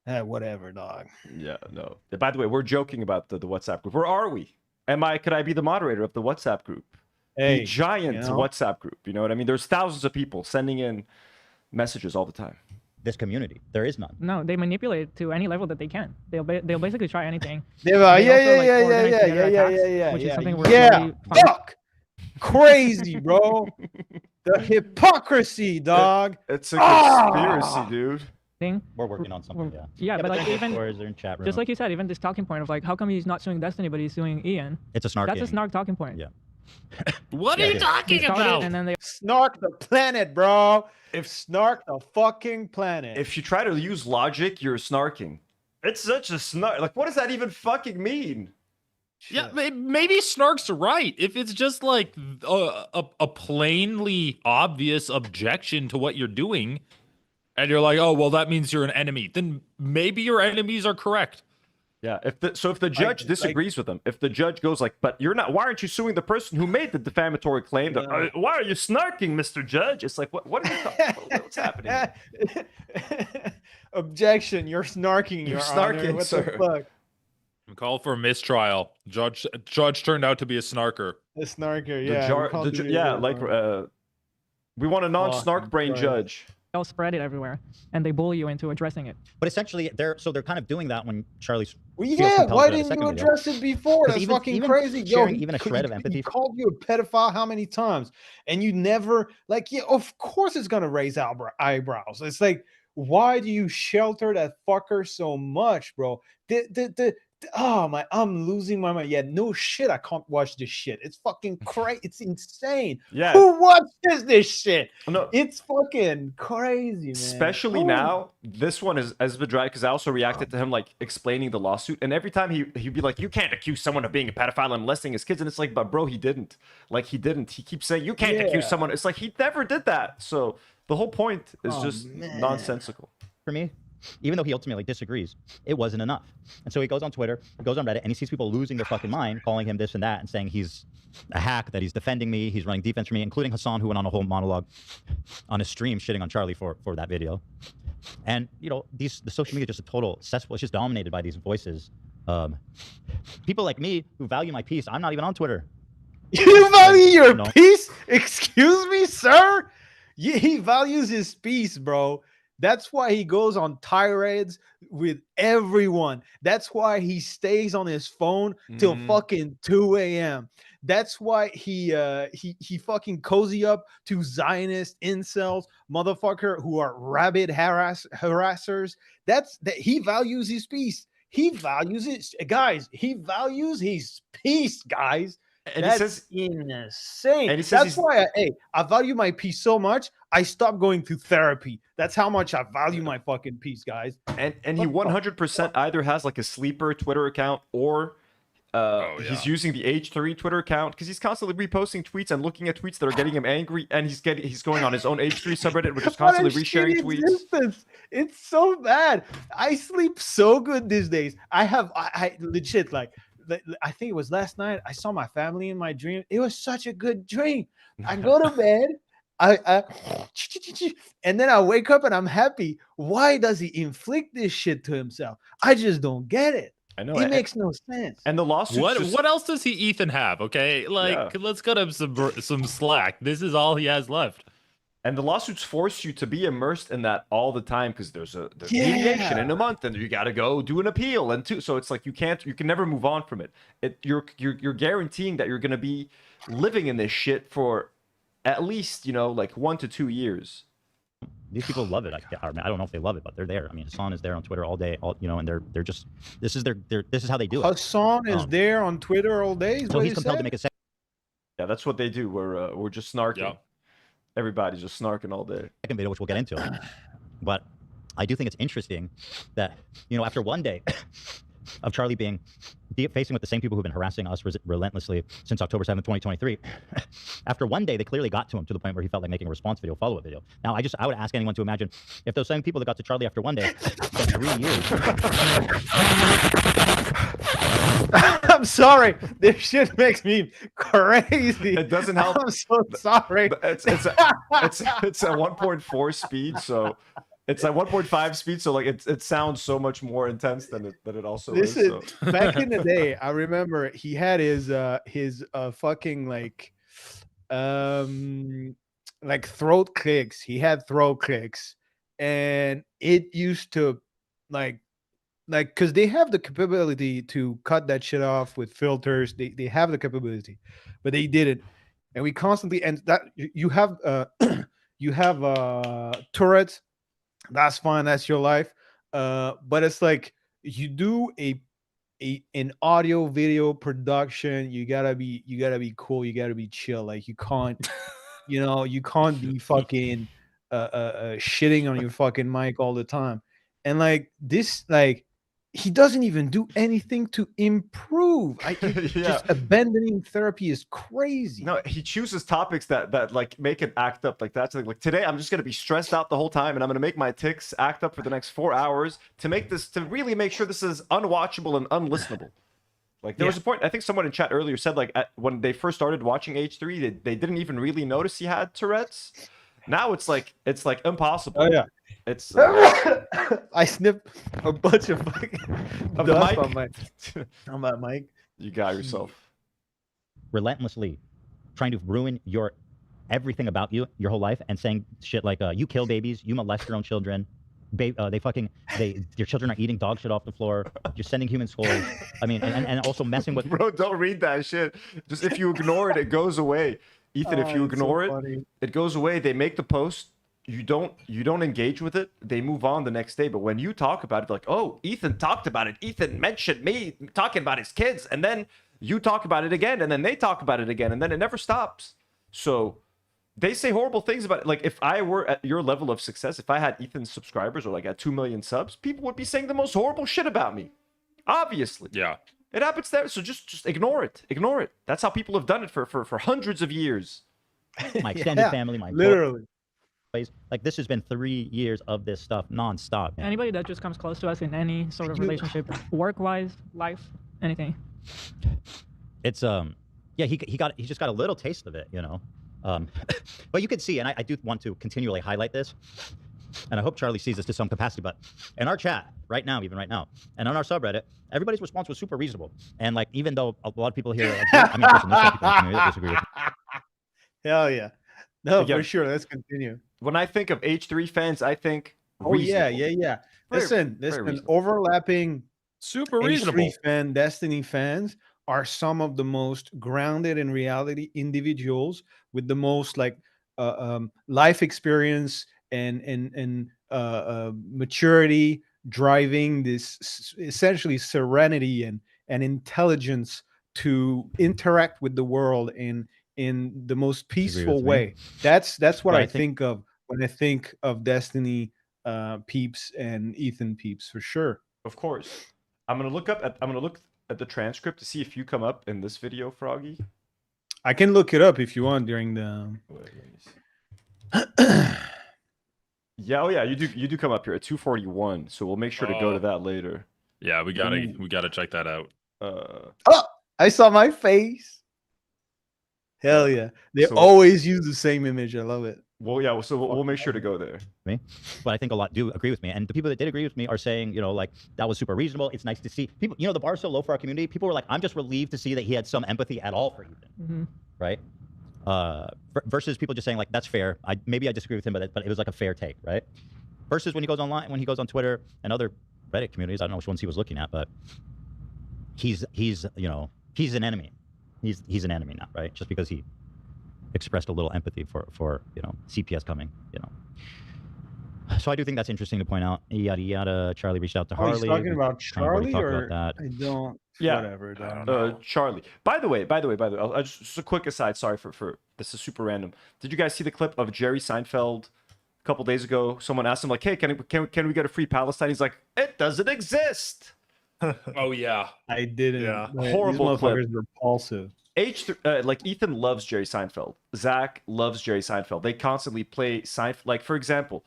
whatever, dog. Yeah, no. By the way, we're joking about the WhatsApp group. Where are we? Could I be the moderator of the WhatsApp group? Hey, The giant you know? WhatsApp group. You know what I mean? There's thousands of people sending in messages all the time. This community. There is none. No, they manipulate it to any level that they can. They'll basically try anything. Yeah, yeah, They yeah, also, like, yeah, organize yeah, together yeah, attacks, yeah, which is yeah, something we're yeah. slowly finding. Fuck, crazy, bro. The hypocrisy, dog. It's a conspiracy, Ah! dude. Thing. We're working on something. We're- Yeah. yeah, but they're like in even Discords, they're in chat room. just like you said, even this talking point of like, how come he's not suing Destiny but he's suing Ian? It's a snark. That's a game. snark talking point. Yeah. What are Yeah, you yeah. talking They started, about? and then they Snark the planet, bro. Snark the fucking planet. If you try to use logic, you're snarking. It's such a snark. Like, what does that even fucking mean? Yeah, maybe Snark's right. If it's just like a plainly obvious objection to what you're doing, and you're like, oh, well, that means you're an enemy, then maybe your enemies are correct. Yeah. If the judge disagrees with him, if the judge goes like, but you're not, why aren't you suing the person who made the defamatory claim? Why are you snarking, Mr. Judge? It's like, what are you talking about? What's happening? Objection, you're snarking. You're Your Honor. snarking, What sir. the fuck? Call for mistrial. Judge turned out to be a snarker. The snarker, The yeah. jar- we the ju- yeah, like we want a non-snark Fucking brain Christ. judge. they'll spread it everywhere, and they bully you into addressing it. But essentially, they're kind of doing that when Charlie's. Well, feels yeah, compelled why to do it a didn't second you video. address it before? 'Cause That's even- fucking even crazy. sharing Yo, even a shred of empathy He called you a pedophile how many times? And you never, like, yeah, of course it's going to raise eyebrows. It's like, why do you shelter that fucker so much, bro? Oh my, I'm losing my mind. Yeah, no shit, I can't watch this shit. It's fucking crazy. It's insane. Yeah. Who watches this shit? No, It's fucking crazy, man. especially Oh. now, this one is as Vidrai, because I also reacted to him like explaining the lawsuit, and every time he'd be like, "You can't accuse someone of being a pedophile and molesting his kids," and it's like, "But bro, he didn't. Like, he didn't. He keeps saying you can't accuse Yeah. someone." It's like he never did that. So the whole point is Oh, just man. nonsensical. For me, even though he ultimately disagrees, it wasn't enough. And so he goes on Twitter, he goes on Reddit, and he sees people losing their fucking mind, calling him this and that, and saying he's a hack, that he's defending me, he's running defense for me, including Hassan, who went on a whole monologue on his stream shitting on Charlie for that video. And, you know, the social media is just a total cesspool. It's just dominated by these voices. People like me who value my peace, I'm not even on Twitter. You value your No. peace? Excuse me, sir? Yeah, he values his peace, bro. That's why he goes on tirades with everyone. That's why he stays on his phone till fucking 2 a.m. That's why he fucking cozy up to Zionist incels, motherfucker, who are rabid harassers. That he values his peace. He values it, guys. He values his peace, guys. And That's he says, insane. and he says That's he's- why I value my peace so much. I stopped going to therapy. That's how much I value my fucking peace, guys. and he 100% either has like a sleeper Twitter account or he's using the H3 Twitter account because he's constantly reposting tweets and looking at tweets that are getting him angry, and he's going on his own H3 subreddit, which is What a constantly resharing shitty tweets. existence. It's so bad. I sleep so good these days. I legit like I think it was last night. I saw my family in my dream. It was such a good dream. I go to bed. And then I wake up and I'm happy. Why does he inflict this shit to himself? I just don't get it. I know. It makes no sense. And the lawsuit. What else does Ethan have? Okay, like let's cut him some slack. This is all he has left. And the lawsuits force you to be immersed in that all the time because there's mediation in a month, and you got to go do an appeal, so it's like you can never move on from it. You're guaranteeing that you're going to be living in this shit for at least like 1 to 2 years. These people love it. I don't know if they love it, but they're there. I mean, Hassan is there on Twitter all day, and they're just this is how they do it. Hassan is there on Twitter all day. So he's compelled to make a second. Yeah, that's what they do. We're just snarking. Yeah. Everybody's just snarking all day. Second video, which we'll get into, but I do think it's interesting that after one day of Charlie being facing with the same people who've been harassing us relentlessly since October 7th, 2023. After one day, they clearly got to him to the point where he felt like making a response video, follow-up video. Now, I would ask anyone to imagine if those same people that got to Charlie after one day spent 3 years. I'm sorry. This shit makes me crazy. It doesn't help. I'm so sorry. It's at 1.4 speed, so it's at 1.5 speed, so like it sounds so much more intense than it also is. So. Back in the day, I remember he had his fucking like throat clicks. He had throat clicks, and it used to like because they have the capability to cut that shit off with filters. They have the capability, but they didn't. And we constantly, and that you have Tourette's. That's fine. That's your life. But it's like you do an audio video production. You gotta be cool. You gotta be chill. Like you can't, you can't be fucking shitting on your fucking mic all the time. And like this, like he doesn't even do anything to improve. Just abandoning therapy is crazy. No, he chooses topics that like make it act up. Like that's like today I'm just gonna be stressed out the whole time, and I'm gonna make my tics act up for the next 4 hours to really make sure this is unwatchable and unlistenable. Like there was a point, I think someone in chat earlier said like when they first started watching H3, they didn't even really notice he had Tourette's. Now it's like impossible. Oh yeah. It's I snipped a bunch of fucking dust on my mic. You got yourself. Relentlessly trying to ruin everything about you, your whole life, and saying shit like you kill babies, you molest your own children, your children are eating dog shit off the floor, you're sending human skulls. I mean, and also messing with. Bro, don't read that shit. Just if you ignore it, it goes away. Ethan, if you ignore it goes away. They make the post. You don't engage with it. They move on the next day. But when you talk about it, like, oh, Ethan talked about it. Ethan mentioned me talking about his kids, and then you talk about it again, and then they talk about it again, and then it never stops. So they say horrible things about it. Like if I were at your level of success, if I had Ethan's subscribers or like at 2 million subs, people would be saying the most horrible shit about me. Obviously. Yeah. It happens there. So just ignore it. Ignore it. That's how people have done it for hundreds of years. My extended family, my literally. Like this has been 3 years of this stuff nonstop. Man. Anybody that just comes close to us in any sort of relationship, work-wise, life, anything. It's he just got a little taste of it, but you can see, and I do want to continually highlight this, and I hope Charlie sees this to some capacity, but in our chat right now, and on our subreddit, everybody's response was super reasonable. And like, even though a lot of people here, there's some people that disagree with me. Hell yeah. No, Again, for sure. Let's continue. When I think of H3 fans, I think yeah. Listen, overlapping super reasonable H3 Destiny fans are some of the most grounded in reality individuals with the most like life experience and maturity, driving this essentially serenity and intelligence to interact with the world in the most peaceful way. That's what I think of when I think of Destiny peeps and Ethan peeps, for sure. Of course. I'm gonna look at the transcript to see if you come up in this video, Froggy. I can look it up if you want during the. Yeah, you do come up here at 241, so we'll make sure to go to that later. Yeah, we gotta check that out. Oh, I saw my face. Hell yeah. They always use the same image. I love it. Well, yeah. So we'll make sure to go there. Me, but I think a lot do agree with me, and the people that did agree with me are saying, you know, like that was super reasonable. It's nice to see people. You know, the bar's so low for our community. People were like, I'm just relieved to see that he had some empathy at all for Ethan, right? Versus people just saying like, that's fair. Maybe I disagree with him, but it was like a fair take, right? Versus when he goes online, when he goes on Twitter and other Reddit communities, I don't know which ones he was looking at, but he's you know, he's an enemy. He's an enemy now, right? Just because he expressed a little empathy for you know, CPS coming, you know. So I do think that's interesting to point out. Yada yada. Charlie reached out to Harley. He's talking about Charlie, or about that. I don't. Yeah. Whatever. Charlie. By the way, I'll just a quick aside. Sorry for this is super random. Did you guys see the clip of Jerry Seinfeld a couple days ago? Someone asked him like, "Hey, can we get a free Palestine?" He's like, "It doesn't exist." Oh yeah, I didn't. Yeah. Horrible These clip. motherfuckers are repulsive. Like Ethan loves Jerry Seinfeld. Zach loves Jerry Seinfeld. They constantly play Seinfeld. Like, for example,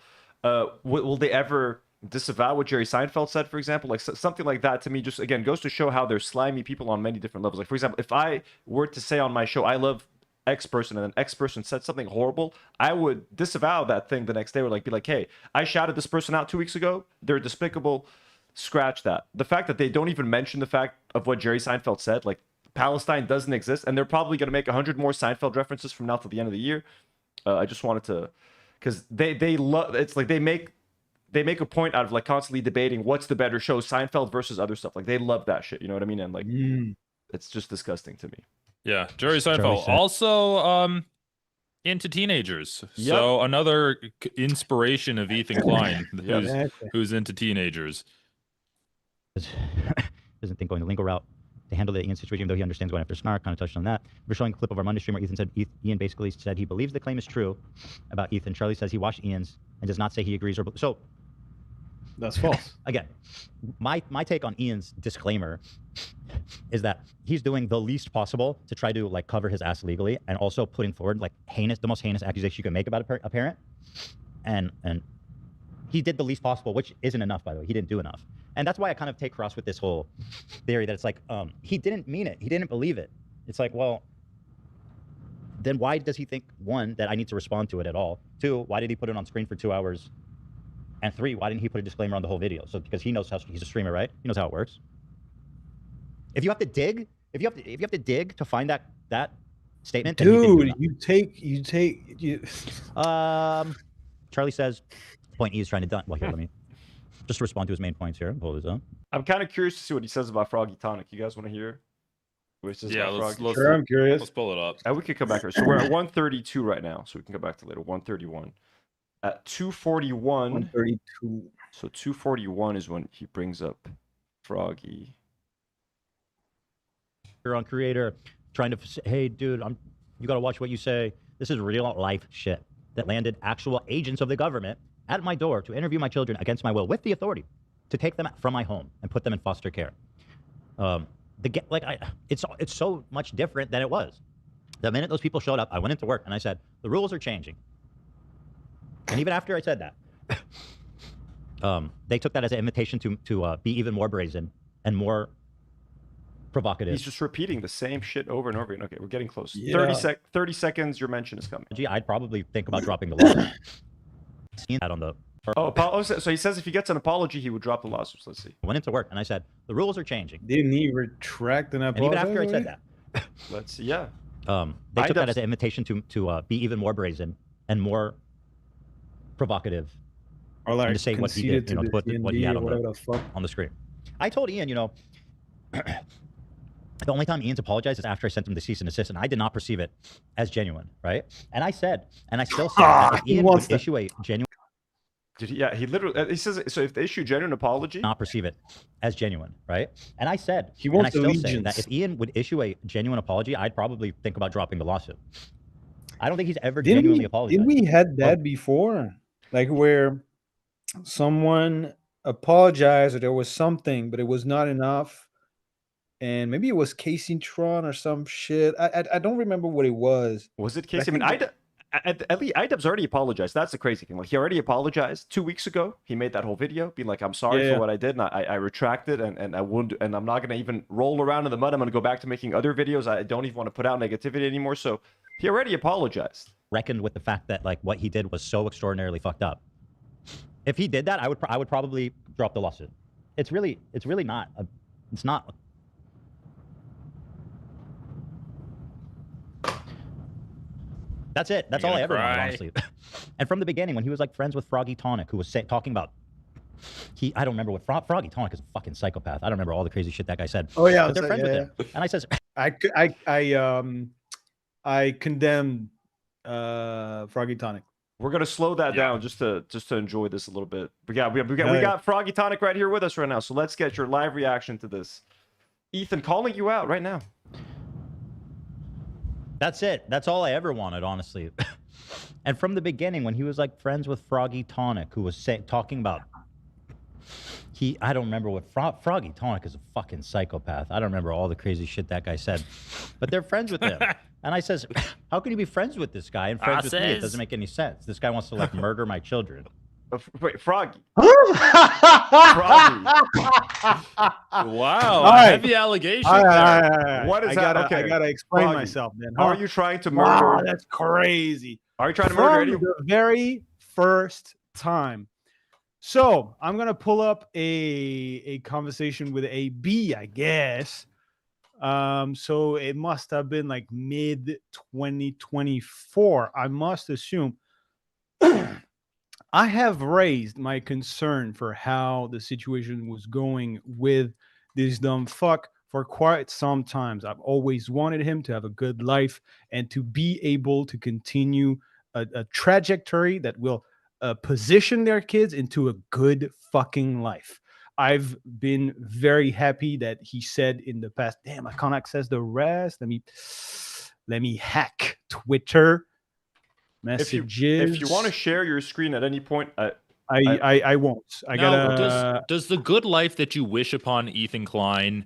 will they ever disavow what Jerry Seinfeld said, for example? Like something like that to me just, again, goes to show how they're slimy people on many different levels. Like, for example, if I were to say on my show, I love X person, and then X person said something horrible, I would disavow that thing the next day, or like be like, hey, I shouted this person out 2 weeks ago. They're despicable. Scratch that. The fact that they don't even mention the fact of what Jerry Seinfeld said, like, Palestine doesn't exist, and they're probably going to make 100 more Seinfeld references from now to the end of the year. I just wanted to, because they love, it's like they make a point out of like constantly debating what's the better show, Seinfeld versus other stuff. Like they love that shit, you know what I mean? And like it's just disgusting to me. yeah. Jerry Seinfeld also into teenagers. Yep. So another inspiration of Ethan Klein, who's into teenagers. Doesn't think going the legal route to handle the Ian situation, though he understands going after Snark. Kind of touched on that. We're showing a clip of our Monday stream where Ethan said Ian basically said he believes the claim is true about Ethan. Charlie says he watched Ian's and does not say he agrees or so. That's false. Again, my take on Ian's disclaimer is that he's doing the least possible to try to like cover his ass legally, and also putting forward like the most heinous accusation you can make about a parent, and he did the least possible, which isn't enough, by the way. He didn't do enough. And that's why I kind of take cross with this whole theory that it's like, he didn't mean it. He didn't believe it. It's like, well, then why does he think, one, that I need to respond to it at all? Two, why did he put it on screen for 2 hours? And three, why didn't he put a disclaimer on the whole video? So because he knows how, he's a streamer, right? He knows how it works. If you have to dig, if you have to dig to find that statement, dude, you Charlie says, point E is trying to done. Well, here, let me just respond to his main points here. Hold this up. I'm kind of curious to see what he says about Froggy Tonic. You guys want to hear? Yeah, let's sure, I'm curious. Let's pull it up. And we can come back here. So we're at 132 right now, so we can come back to later. 131. At 241. 132. So 241 is when he brings up Froggy. You're on creator trying to say, hey, dude, you got to watch what you say. This is real life shit that landed actual agents of the government at my door to interview my children against my will with the authority to take them from my home and put them in foster care. It's so much different than it was. The minute those people showed up, I went into work and I said, the rules are changing. And even after I said that, they took that as an invitation to be even more brazen and more provocative. He's just repeating the same shit over and over again. Okay, we're getting close. Yeah. 30 seconds, your mention is coming. Gee, I'd probably think about dropping the law. Seen that on the... So he says if he gets an apology, he would drop the lawsuits. Let's see. I went into work and I said, the rules are changing. Didn't he retract an apology? And even after I said that, let's see. Yeah. They took that as an invitation to be even more brazen and more provocative, or like and to say what he did, to put what he had on the screen. I told Ian, the only time Ian's apologized is after I sent him the cease and desist, and I did not perceive it as genuine, right? And I said, and I still say, that if Ian would issue a genuine... He literally, he says, so if they issue genuine apology... Not perceive it as genuine, right? And I said, he wants and I still say that if Ian would issue a genuine apology, I'd probably think about dropping the lawsuit. I don't think he's ever genuinely apologized. Didn't we had that before? Like where someone apologized or there was something, but it was not enough. And maybe it was Casey Tron or some shit. I don't remember what it was. Was it Casey? I mean, at least IDubbbz already apologized. That's the crazy thing. Like, he already apologized 2 weeks ago. He made that whole video being like, I'm sorry for what I did, and I retracted, and I won't, and I'm not going to even roll around in the mud. I'm going to go back to making other videos. I don't even want to put out negativity anymore. So he already apologized. reckoned with the fact that like what he did was so extraordinarily fucked up. If he did that, I would probably drop the lawsuit. It's really not. It's not. That's it. That's all I ever wanted, honestly. And from the beginning, when he was like friends with Froggy Tonic, who was talking about I don't remember what Froggy Tonic is a fucking psychopath. I don't remember all the crazy shit that guy said. Oh yeah, but they're friends with him. And I says, I condemn Froggy Tonic. We're gonna slow that down just to enjoy this a little bit. We got Froggy Tonic right here with us right now. So let's get your live reaction to this. Ethan, calling you out right now. That's it. That's all I ever wanted, honestly. And from the beginning, when he was like friends with Froggy Tonic, who was talking about I don't remember what Froggy Tonic is a fucking psychopath. I don't remember all the crazy shit that guy said. But they're friends with him. And I says, how can you be friends with this guy and friends with me? It doesn't make any sense. This guy wants to like murder my children. Wait, Froggy. Froggy. Wow, heavy allegation. What is that? Okay, I gotta explain myself then. How are you trying to murder? Wow, that's crazy. Are you trying to murder anyone? The very first time. So I'm gonna pull up a conversation with AB, I guess. So it must have been like mid 2024. I must assume. I have raised my concern for how the situation was going with this dumb fuck for quite some times. I've always wanted him to have a good life and to be able to continue a trajectory that will position their kids into a good fucking life. I've been very happy that he said in the past, damn, I can't access the rest. Let me hack Twitter messages. If you want to share your screen at any point, I won't. Does the good life that you wish upon Ethan Klein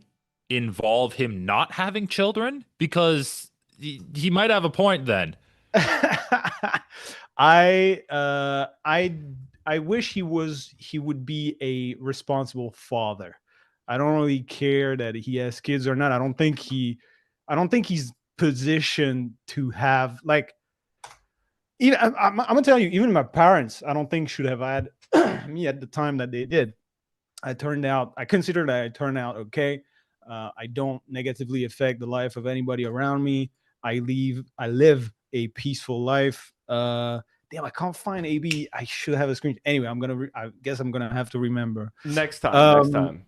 involve him not having children? Because he might have a point then. I wish he would be a responsible father. I don't really care that he has kids or not. I don't think he's positioned to have like. Even I'm gonna tell you, even my parents, I don't think should have had me at the time that they did. I consider that I turned out okay. I don't negatively affect the life of anybody around me. I live a peaceful life. Damn, I can't find AB. I should have a screen. Anyway, I guess I'm gonna have to remember next time.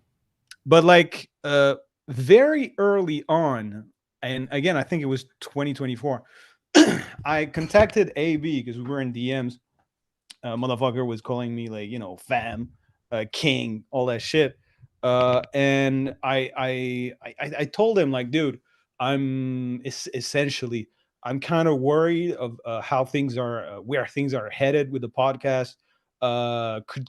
But like very early on, and again, I think it was 2024. I contacted AB because we were in DMs. Motherfucker was calling me like, fam, king, all that shit. And I told him like, dude, I'm kind of worried of how things are, where things are headed with the podcast.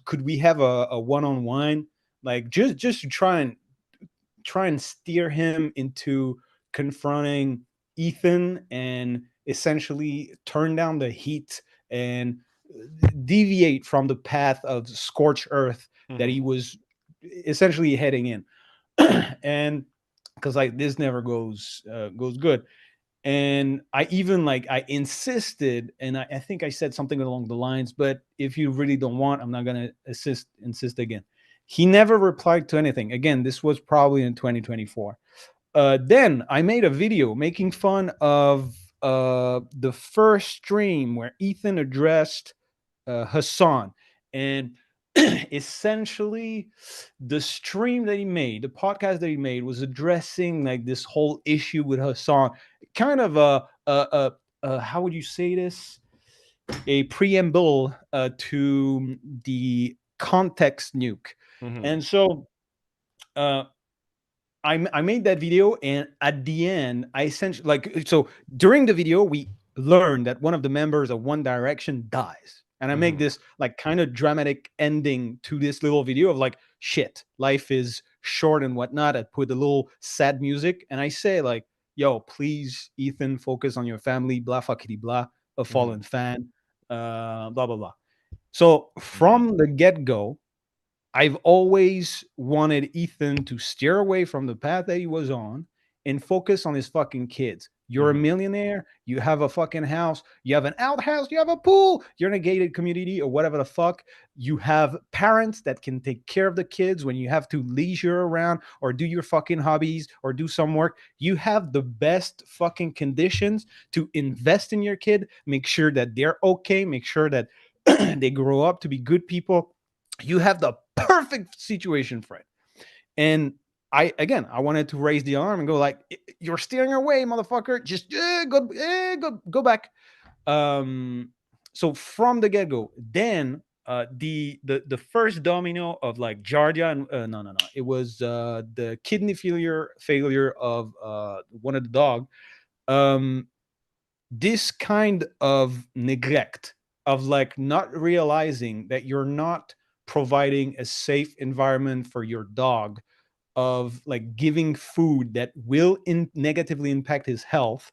Could we have a one-on-one, like just to try and steer him into confronting Ethan and essentially turn down the heat and deviate from the path of scorched earth that he was essentially heading in. And because like this never goes good. And I insisted, and I think I said something along the lines, but if you really don't want, I'm not gonna insist again. He never replied to anything. Again, this was probably in 2024. Then I made a video making fun of the first stream where Ethan addressed Hassan, and essentially the stream that he made, the podcast that he made, was addressing like this whole issue with Hassan, kind of a how would you say this, a preamble to the context nuke. And so I made that video, and at the end, I essentially so during the video, we learned that one of the members of One Direction dies. And I make this like kind of dramatic ending to this little video of like, shit, life is short and whatnot. I put a little sad music and I say like, yo, please, Ethan, focus on your family, blah, fuckity, blah, a fallen fan, blah, blah, blah. So from the get-go, I've always wanted Ethan to steer away from the path that he was on and focus on his fucking kids. You're a millionaire. You have a fucking house. You have an outhouse. You have a pool. You're in a gated community or whatever the fuck. You have parents that can take care of the kids when you have to leisure around or do your fucking hobbies or do some work. You have the best fucking conditions to invest in your kid. Make sure that they're okay. Make sure that they grow up to be good people. You have the perfect situation for it. And I wanted to raise the arm and go like, you're steering away, motherfucker. Just go back. So from the get-go, then the first domino of like Giardia and no, it was the kidney failure of one of the dog. This kind of neglect of like not realizing that you're not providing a safe environment for your dog, of like giving food that will negatively impact his health.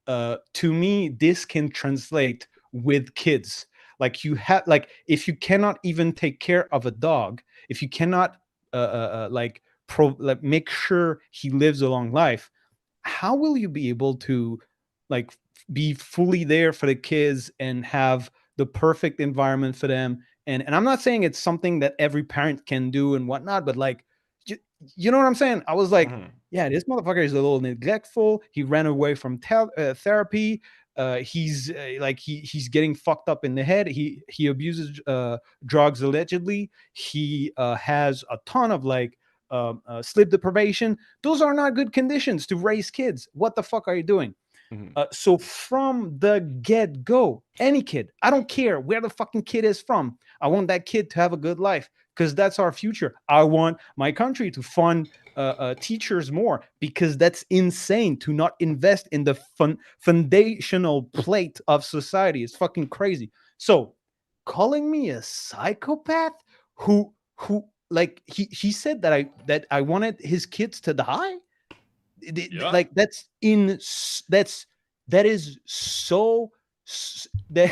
To me, this can translate with kids. Like you have, like if you cannot even take care of a dog, if you cannot like make sure he lives a long life, how will you be able to like be fully there for the kids and have the perfect environment for them? And I'm not saying it's something that every parent can do and whatnot, but like, you know what I'm saying? I was like, yeah, this motherfucker is a little neglectful. He ran away from therapy. He's like he's getting fucked up in the head. He abuses drugs allegedly. He has a ton of like sleep deprivation. Those are not good conditions to raise kids. What the fuck are you doing? So from the get-go, any kid, I don't care where the fucking kid is from, I want that kid to have a good life, because that's our future. I want my country to fund teachers more, because that's insane to not invest in the foundational plate of society. It's fucking crazy. So calling me a psychopath who like he said that I wanted his kids to die. Like that is so that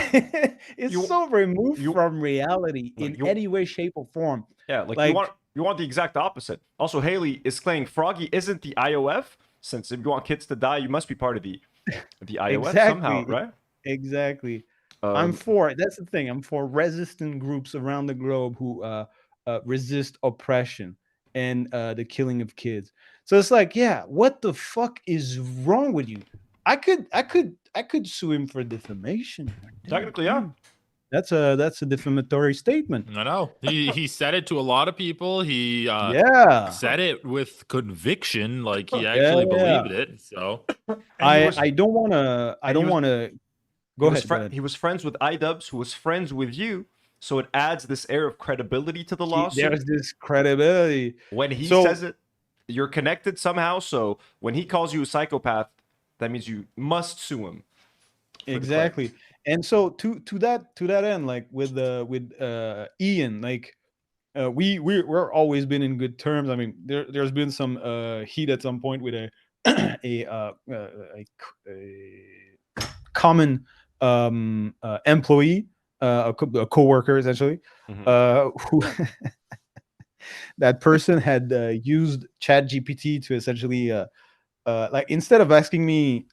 it's so removed from reality in any way, shape, or form. Yeah, like you want the exact opposite. Also, Haley is claiming Froggy isn't the IOF, since if you want kids to die, you must be part of the IOF somehow, right? Exactly. I'm for it. That's the thing. I'm for resistant groups around the globe who resist oppression and the killing of kids. So it's like, yeah, what the fuck is wrong with you? I could sue him for defamation. Technically, yeah. That's a defamatory statement. I know. He said it to a lot of people. He said it with conviction, like he actually believed it. So I don't want to go ahead. He was friends with iDubbbz, who was friends with you. So it adds this air of credibility to the lawsuit. There's this credibility. When he says it, you're connected somehow. So when he calls you a psychopath, that means you must sue him. Exactly. And so to that end, like with Ian, like we're always been in good terms. I mean, there's been some heat at some point with a common employee, a co-worker essentially, who that person had used ChatGPT to essentially like instead of asking me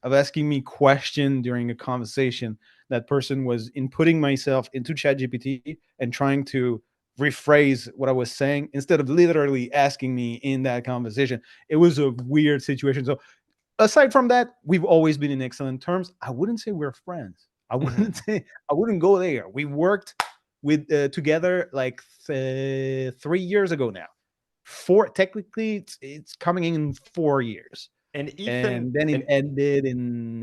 question during a conversation, that person was inputting myself into ChatGPT and trying to rephrase what I was saying instead of literally asking me in that conversation. It was a weird situation. So aside from that, we've always been in excellent terms. I wouldn't say we're friends. I wouldn't go there. We worked with together like 3 years ago now. Technically it's coming in 4 years. And Ethan, and then it ended in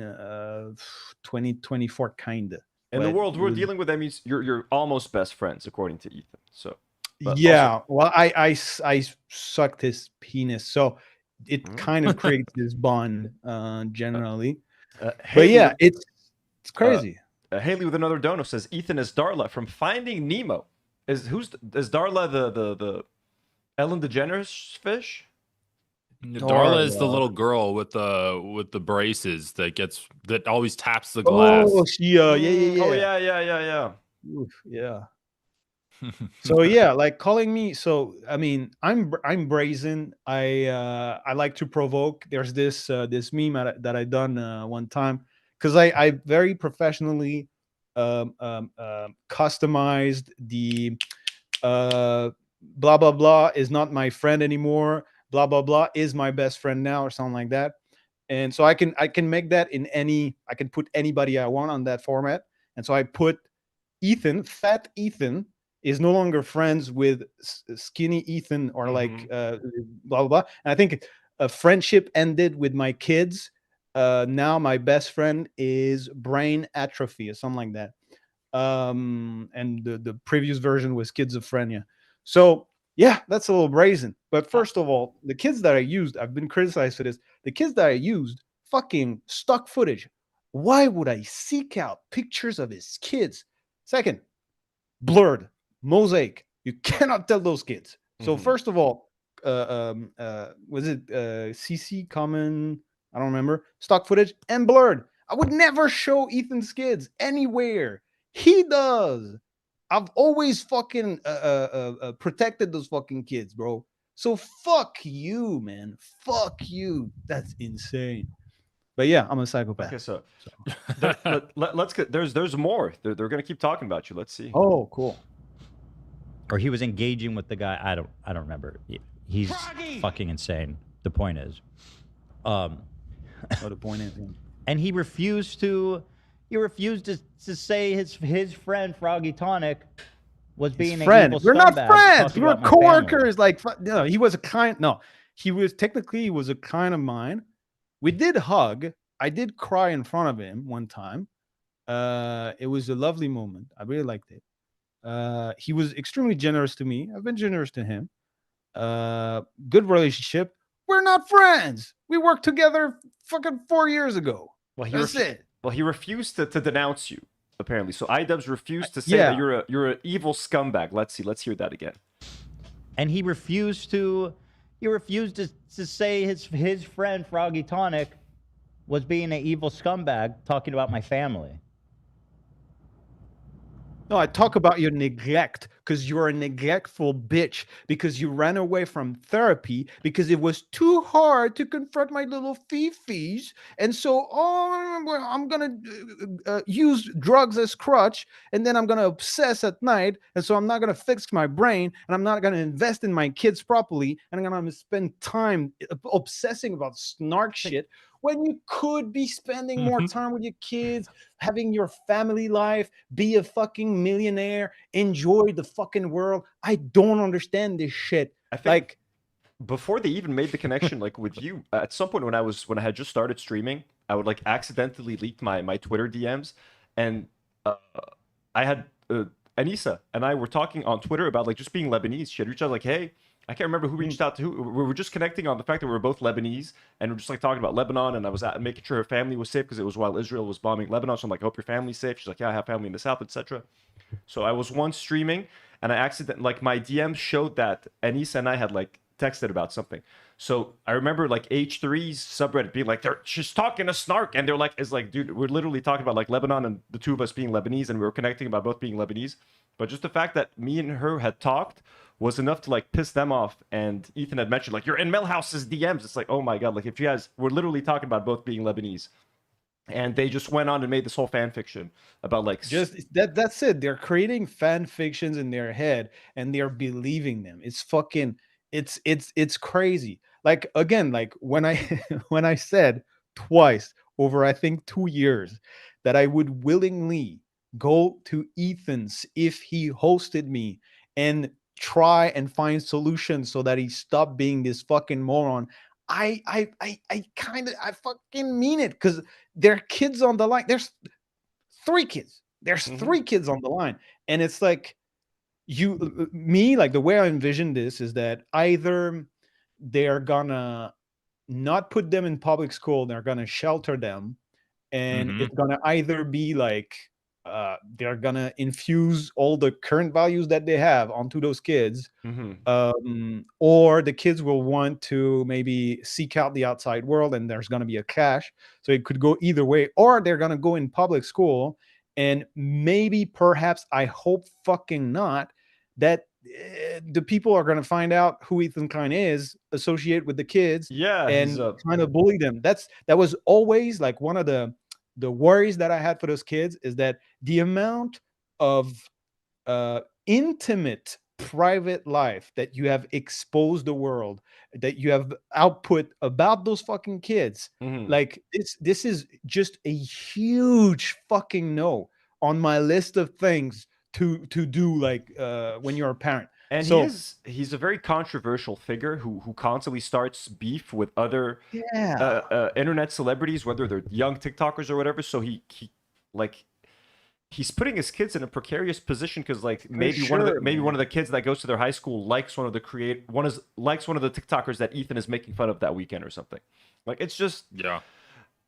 2024, kind of. In the world we're dealing with, that means you're almost best friends, according to Ethan. So yeah, also, well, I sucked his penis, so it kind of creates this bond generally. But yeah, it's crazy. Haley with another dono says Ethan is Darla from Finding Nemo. Is Darla the Ellen DeGeneres fish? Darla is the little girl with the braces that always taps the glass. Oh, she, yeah. Oh, yeah. Oof, yeah. So yeah, like calling me. So I mean, I'm brazen. I like to provoke. There's this meme that I done one time because I very professionally customized the blah blah blah is not my friend anymore. Blah blah blah is my best friend now, or something like that. And so I can make that in any. I can put anybody I want on that format. And so I put Ethan, fat Ethan, is no longer friends with skinny Ethan or like blah blah blah. And I think a friendship ended with my kids. Now my best friend is brain atrophy or something like that. And the previous version was schizophrenia. So yeah, that's a little brazen. But first of all, the kids that I used, I've been criticized for this. The kids that I used, fucking stock footage. Why would I seek out pictures of his kids? Second, blurred, mosaic. You cannot tell those kids. So first of all, was it CC common? I don't remember. Stock footage and blurred. I would never show Ethan's kids anywhere. He does. I've always fucking protected those fucking kids, bro. So fuck you, man. Fuck you. That's insane. But yeah, I'm a psychopath. Okay, so let's get there's more. They're gonna keep talking about you. Let's see. Oh, cool. Or he was engaging with the guy. I don't remember. He's fucking insane. The point is, the point is, and he refused to say his friend Froggy Tonic was being an evil We're not scumbag friends. talking We're about my coworkers. Like, no, he was a client. No, he was a client of mine. We did hug. I did cry in front of him one time. It was a lovely moment. I really liked it. He was extremely generous to me. I've been generous to him. Good relationship. We're not friends. We worked together fucking 4 years ago. Well, That's it. Well, he refused to denounce you, apparently. So iDubbbz refused to say that you're an evil scumbag. Let's see. Let's hear that again. And he refused to say his friend Froggy Tonic was being an evil scumbag talking about my family. No, I talk about your neglect because you're a neglectful bitch because you ran away from therapy because it was too hard to confront my little fifis. And so, I'm going to use drugs as crutch and then I'm going to obsess at night. And so I'm not going to fix my brain and I'm not going to invest in my kids properly. And I'm going to spend time obsessing about snark shit when you could be spending more time with your kids, having your family life, be a fucking millionaire, enjoy the fucking world. I don't understand this shit. I think before they even made the connection, like with you, at some point when I had just started streaming, I would like accidentally leak my Twitter DMs, and I had Anissa and I were talking on Twitter about like just being Lebanese. She had reached out like, hey. I can't remember who reached out to who. We were just connecting on the fact that we were both Lebanese, and we're just like talking about Lebanon, and I was making sure her family was safe because it was while Israel was bombing Lebanon. So I'm like, I hope your family's safe. She's like, yeah, I have family in the south, etc. So I was once streaming, and I accidentally, like, my DM showed that Anissa and I had like texted about something. So I remember like H3's subreddit being like, she's talking to Snark, and they're like, it's like, dude, we're literally talking about like Lebanon and the two of us being Lebanese, and we were connecting about both being Lebanese. But just the fact that me and her had talked was enough to like piss them off. And Ethan had mentioned like, you're in Millhouse's DMs. It's like, oh my god, like if you guys were literally talking about both being Lebanese, and they just went on and made this whole fan fiction about like that's it. They're creating fan fictions in their head and they're believing them. It's fucking it's crazy. Like again, like when I when I said twice over I think 2 years that I would willingly go to Ethan's if he hosted me and try and find solutions so that he stopped being this fucking moron. I fucking mean it because there are kids on the line. There's 3 kids. There's 3 kids on the line. And it's like like the way I envision this is that either they're gonna not put them in public school, they're gonna shelter them, and it's gonna either be like they're gonna infuse all the current values that they have onto those kids, or the kids will want to maybe seek out the outside world and there's gonna be a clash. So it could go either way, or they're gonna go in public school and maybe perhaps I hope fucking not that the people are going to find out who Ethan Klein is, associate with the kids, and kind of bully them. That was always like one of the worries that I had for those kids, is that the amount of intimate private life that you have exposed the world, that you have output about those fucking kids, like this is just a huge fucking no on my list of things to do, like when you're a parent. And so he's a very controversial figure who constantly starts beef with other internet celebrities, whether they're young TikTokers or whatever. So he's putting his kids in a precarious position, because like maybe one of the kids that goes to their high school likes one of the TikTokers that Ethan is making fun of that weekend or something. Like, it's just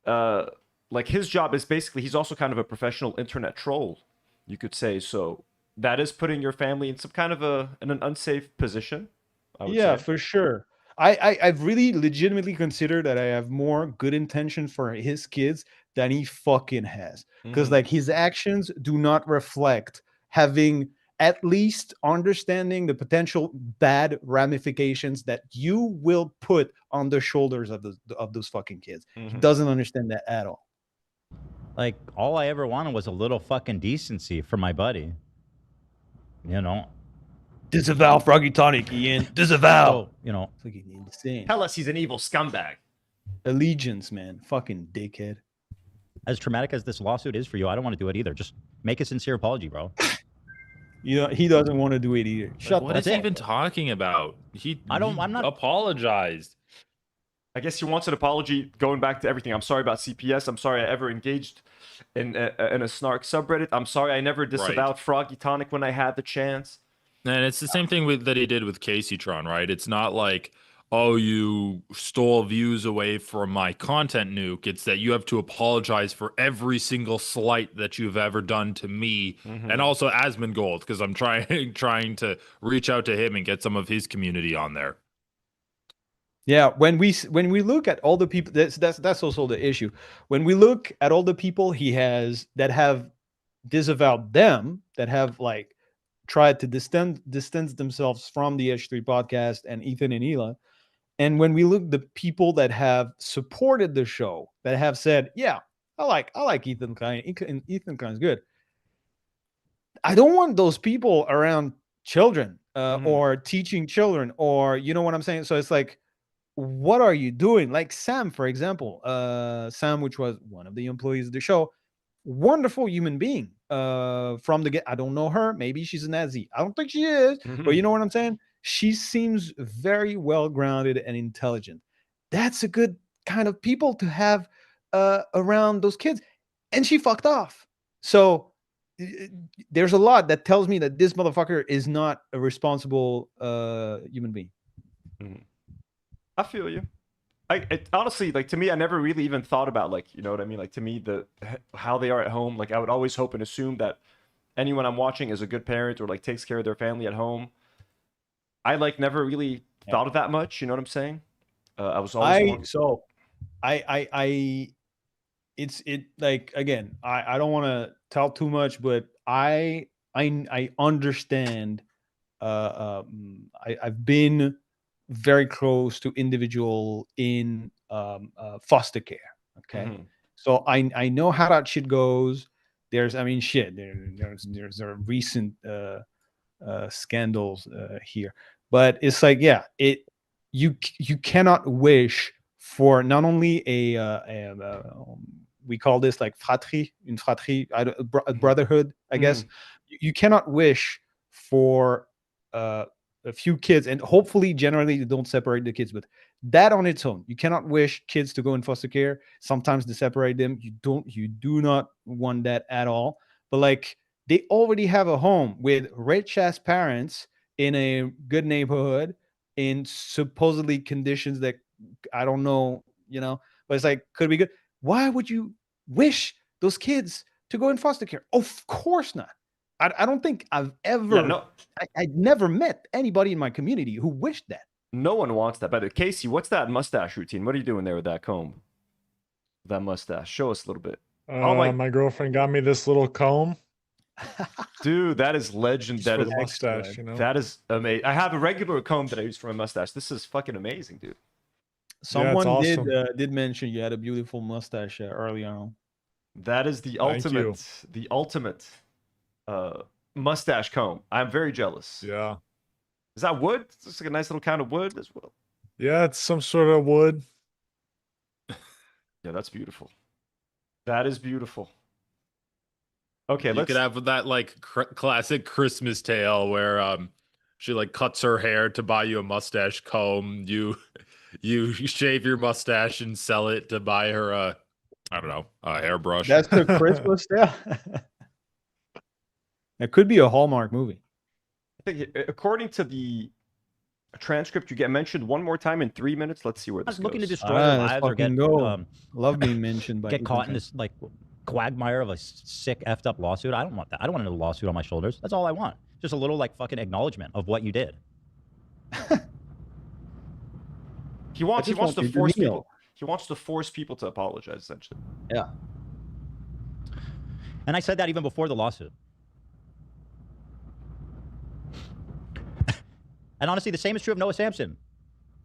like his job is basically, he's also kind of a professional internet troll, you could say. So that is putting your family in some kind of an unsafe position, I would say. For sure. I've really legitimately considered that I have more good intention for his kids than he fucking has, because like his actions do not reflect having at least understanding the potential bad ramifications that you will put on the shoulders of those fucking kids. He doesn't understand that at all. Like, all I ever wanted was a little fucking decency for my buddy. You know? Disavow Froggy Tonic, Ian. Disavow. So, you know. Fucking insane. Tell us he's an evil scumbag. Allegiance, man. Fucking dickhead. As traumatic as this lawsuit is for you, I don't want to do it either. Just make a sincere apology, bro. You know, he doesn't want to do it either. Shut What is he even talking about? I'm not apologized. I guess he wants an apology going back to everything. I'm sorry about CPS. I'm sorry I ever engaged in a snark subreddit. I'm sorry I never disavowed Froggy Tonic when I had the chance. And it's the same thing that he did with Caseytron, right? It's not like, oh, you stole views away from my content, Nuke. It's that you have to apologize for every single slight that you've ever done to me, and also Asmongold, because I'm trying to reach out to him and get some of his community on there. Yeah, when we look at all the people, that's also the issue. When we look at all the people he has that have disavowed them, that have like tried to distance themselves from the H3 podcast and Ethan and Hila, and when we look the people that have supported the show, that have said, yeah, I like Ethan Klein. Ethan Klein's good. I don't want those people around children or teaching children, or you know what I'm saying? So it's like, what are you doing? Like Sam, for example, Sam, which was one of the employees of the show, wonderful human being. From the get, I don't know her. Maybe she's a Nazi. I don't think she is, but you know what I'm saying? She seems very well grounded and intelligent. That's a good kind of people to have around those kids. And she fucked off. So there's a lot that tells me that this motherfucker is not a responsible human being. I feel you. Honestly, like, to me, I never really even thought about, like, you know what I mean? Like, to me, how they are at home, like, I would always hope and assume that anyone I'm watching is a good parent or like takes care of their family at home. I like never really thought of that much. You know what I'm saying? I was always it's like, again, I don't want to tell too much, but I understand. I've been very close to individual in foster care. Okay. So I know how that shit goes. There's a recent scandals here, but it's like, yeah, you cannot wish for not only we call this like une fratrie, a brotherhood, I guess. You cannot wish for a few kids, and hopefully generally you don't separate the kids, but that on its own, you cannot wish kids to go in foster care. Sometimes to separate them, you do not want that at all. But like, they already have a home with rich ass parents in a good neighborhood in supposedly conditions that I don't know, but it's like, could be good. Why would you wish those kids to go in foster care? Of course not. I don't think I've ever, I never met anybody in my community who wished that. No one wants that. But Casey, what's that mustache routine? What are you doing there with that comb? That mustache. Show us a little bit. My girlfriend got me this little comb. Dude, that is legend. Just That for is the mustache, you know. that is amazing. I have a regular comb that I use for my mustache. This is fucking amazing, dude. Someone awesome. did mention you had a beautiful mustache earlier on. That is the Thank you. ultimate mustache comb. I'm very jealous. Yeah. Is that wood? It's just like a nice little kind of wood as well. Yeah, it's some sort of wood. Yeah, that's beautiful. That is beautiful. Okay, You let's could have that like classic Christmas tale where she like cuts her hair to buy you a mustache comb. You shave your mustache and sell it to buy her a I don't know, a hairbrush. That's the Christmas tale. It could be a Hallmark movie. I think according to the transcript, you get mentioned one more time in 3 minutes. Let's see where I this was looking to goes. destroy their Let's lives or get fucking go. Love being mentioned by get caught in Ethan. this like quagmire of a sick effed up lawsuit. I don't want that. I don't want a lawsuit on my shoulders. That's all I want. Just a little like fucking acknowledgement of what you did. He wants just to want your force demeanor. people. He wants to force people to apologize, essentially. Yeah. And I said that even before the lawsuit. And honestly, the same is true of Noah Samson.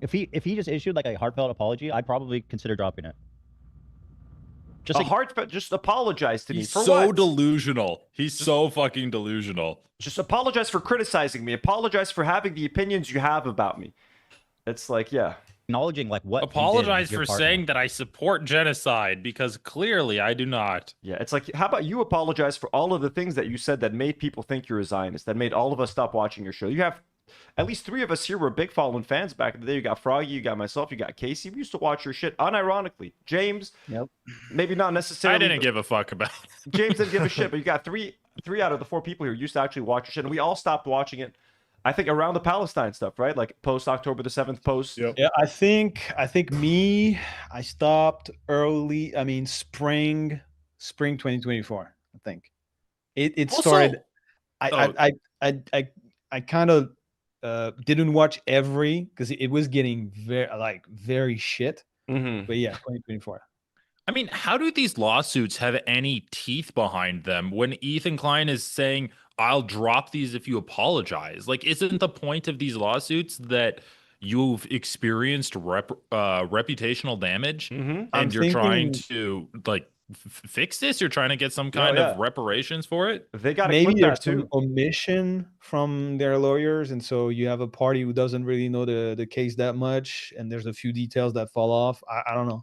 If he just issued like a heartfelt apology, I'd probably consider dropping it. Just like, heartfelt, just apologize to me. He's For so what? delusional. He's so fucking delusional. Just apologize for criticizing me. Apologize for having the opinions you have about me. It's like, yeah. acknowledging like what. Apologize for saying that I support genocide because clearly I do not. Yeah, it's like, how about you apologize for all of the things that you said that made people think you're a Zionist, that made all of us stop watching your show. You have at least 3 of us here were big following fans back in the day. You got Froggy, you got myself, you got Casey. We used to watch your shit unironically. James, maybe not necessarily. I didn't give a fuck about it. James didn't give a shit, but you got three out of the 4 people here used to actually watch your shit, and we all stopped watching it. I think around the Palestine stuff, right? Like post October the 7th post. Yep. Yeah, I think I stopped early. I mean, spring 2024. I think it Also- started. I kind of didn't watch every because it was getting very shit. Mm-hmm. But yeah, 2024. I mean, how do these lawsuits have any teeth behind them when Ethan Klein is saying, I'll drop these if you apologize? Like, isn't the point of these lawsuits that you've experienced reputational damage and you're trying to like fix this? You're trying to get some kind of reparations for it? They got Maybe clip there there's too. some omission from their lawyers, and so you have a party who doesn't really know the case that much, and there's a few details that fall off. I don't know.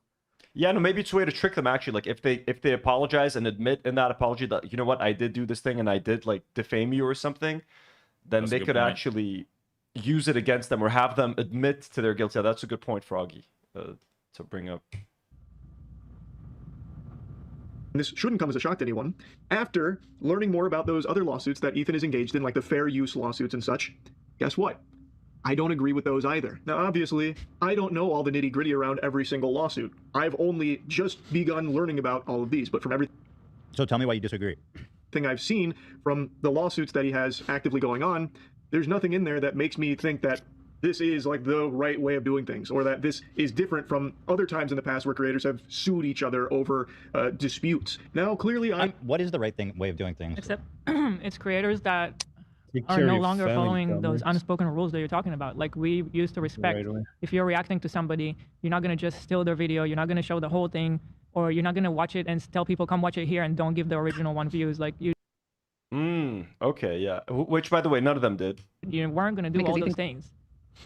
Yeah, no, maybe it's a way to trick them actually. Like if they apologize and admit in that apology that, you know what, I did do this thing and I did like defame you or something, then That's a they good could point. actually use it against them or have them admit to their guilt. Yeah, that's a good point, Froggy, to bring up. This shouldn't come as a shock to anyone. After learning more about those other lawsuits that Ethan is engaged in, like the fair use lawsuits and such, guess what? I don't agree with those either. Now, obviously, I don't know all the nitty-gritty around every single lawsuit. I've only just begun learning about all of these, but from everything So tell me why you disagree. I've seen from the lawsuits that he has actively going on, there's nothing in there that makes me think that this is like the right way of doing things, or that this is different from other times in the past where creators have sued each other over disputes. Now, clearly, what is the right way of doing things? Except it's creators that are no longer following those unspoken rules that you're talking about. Like we used to respect, if you're reacting to somebody, you're not going to just steal their video, you're not going to show the whole thing, or you're not going to watch it and tell people come watch it here and don't give the original one views. Like you Okay, yeah. Which, by the way, none of them did. You weren't going to do all those things.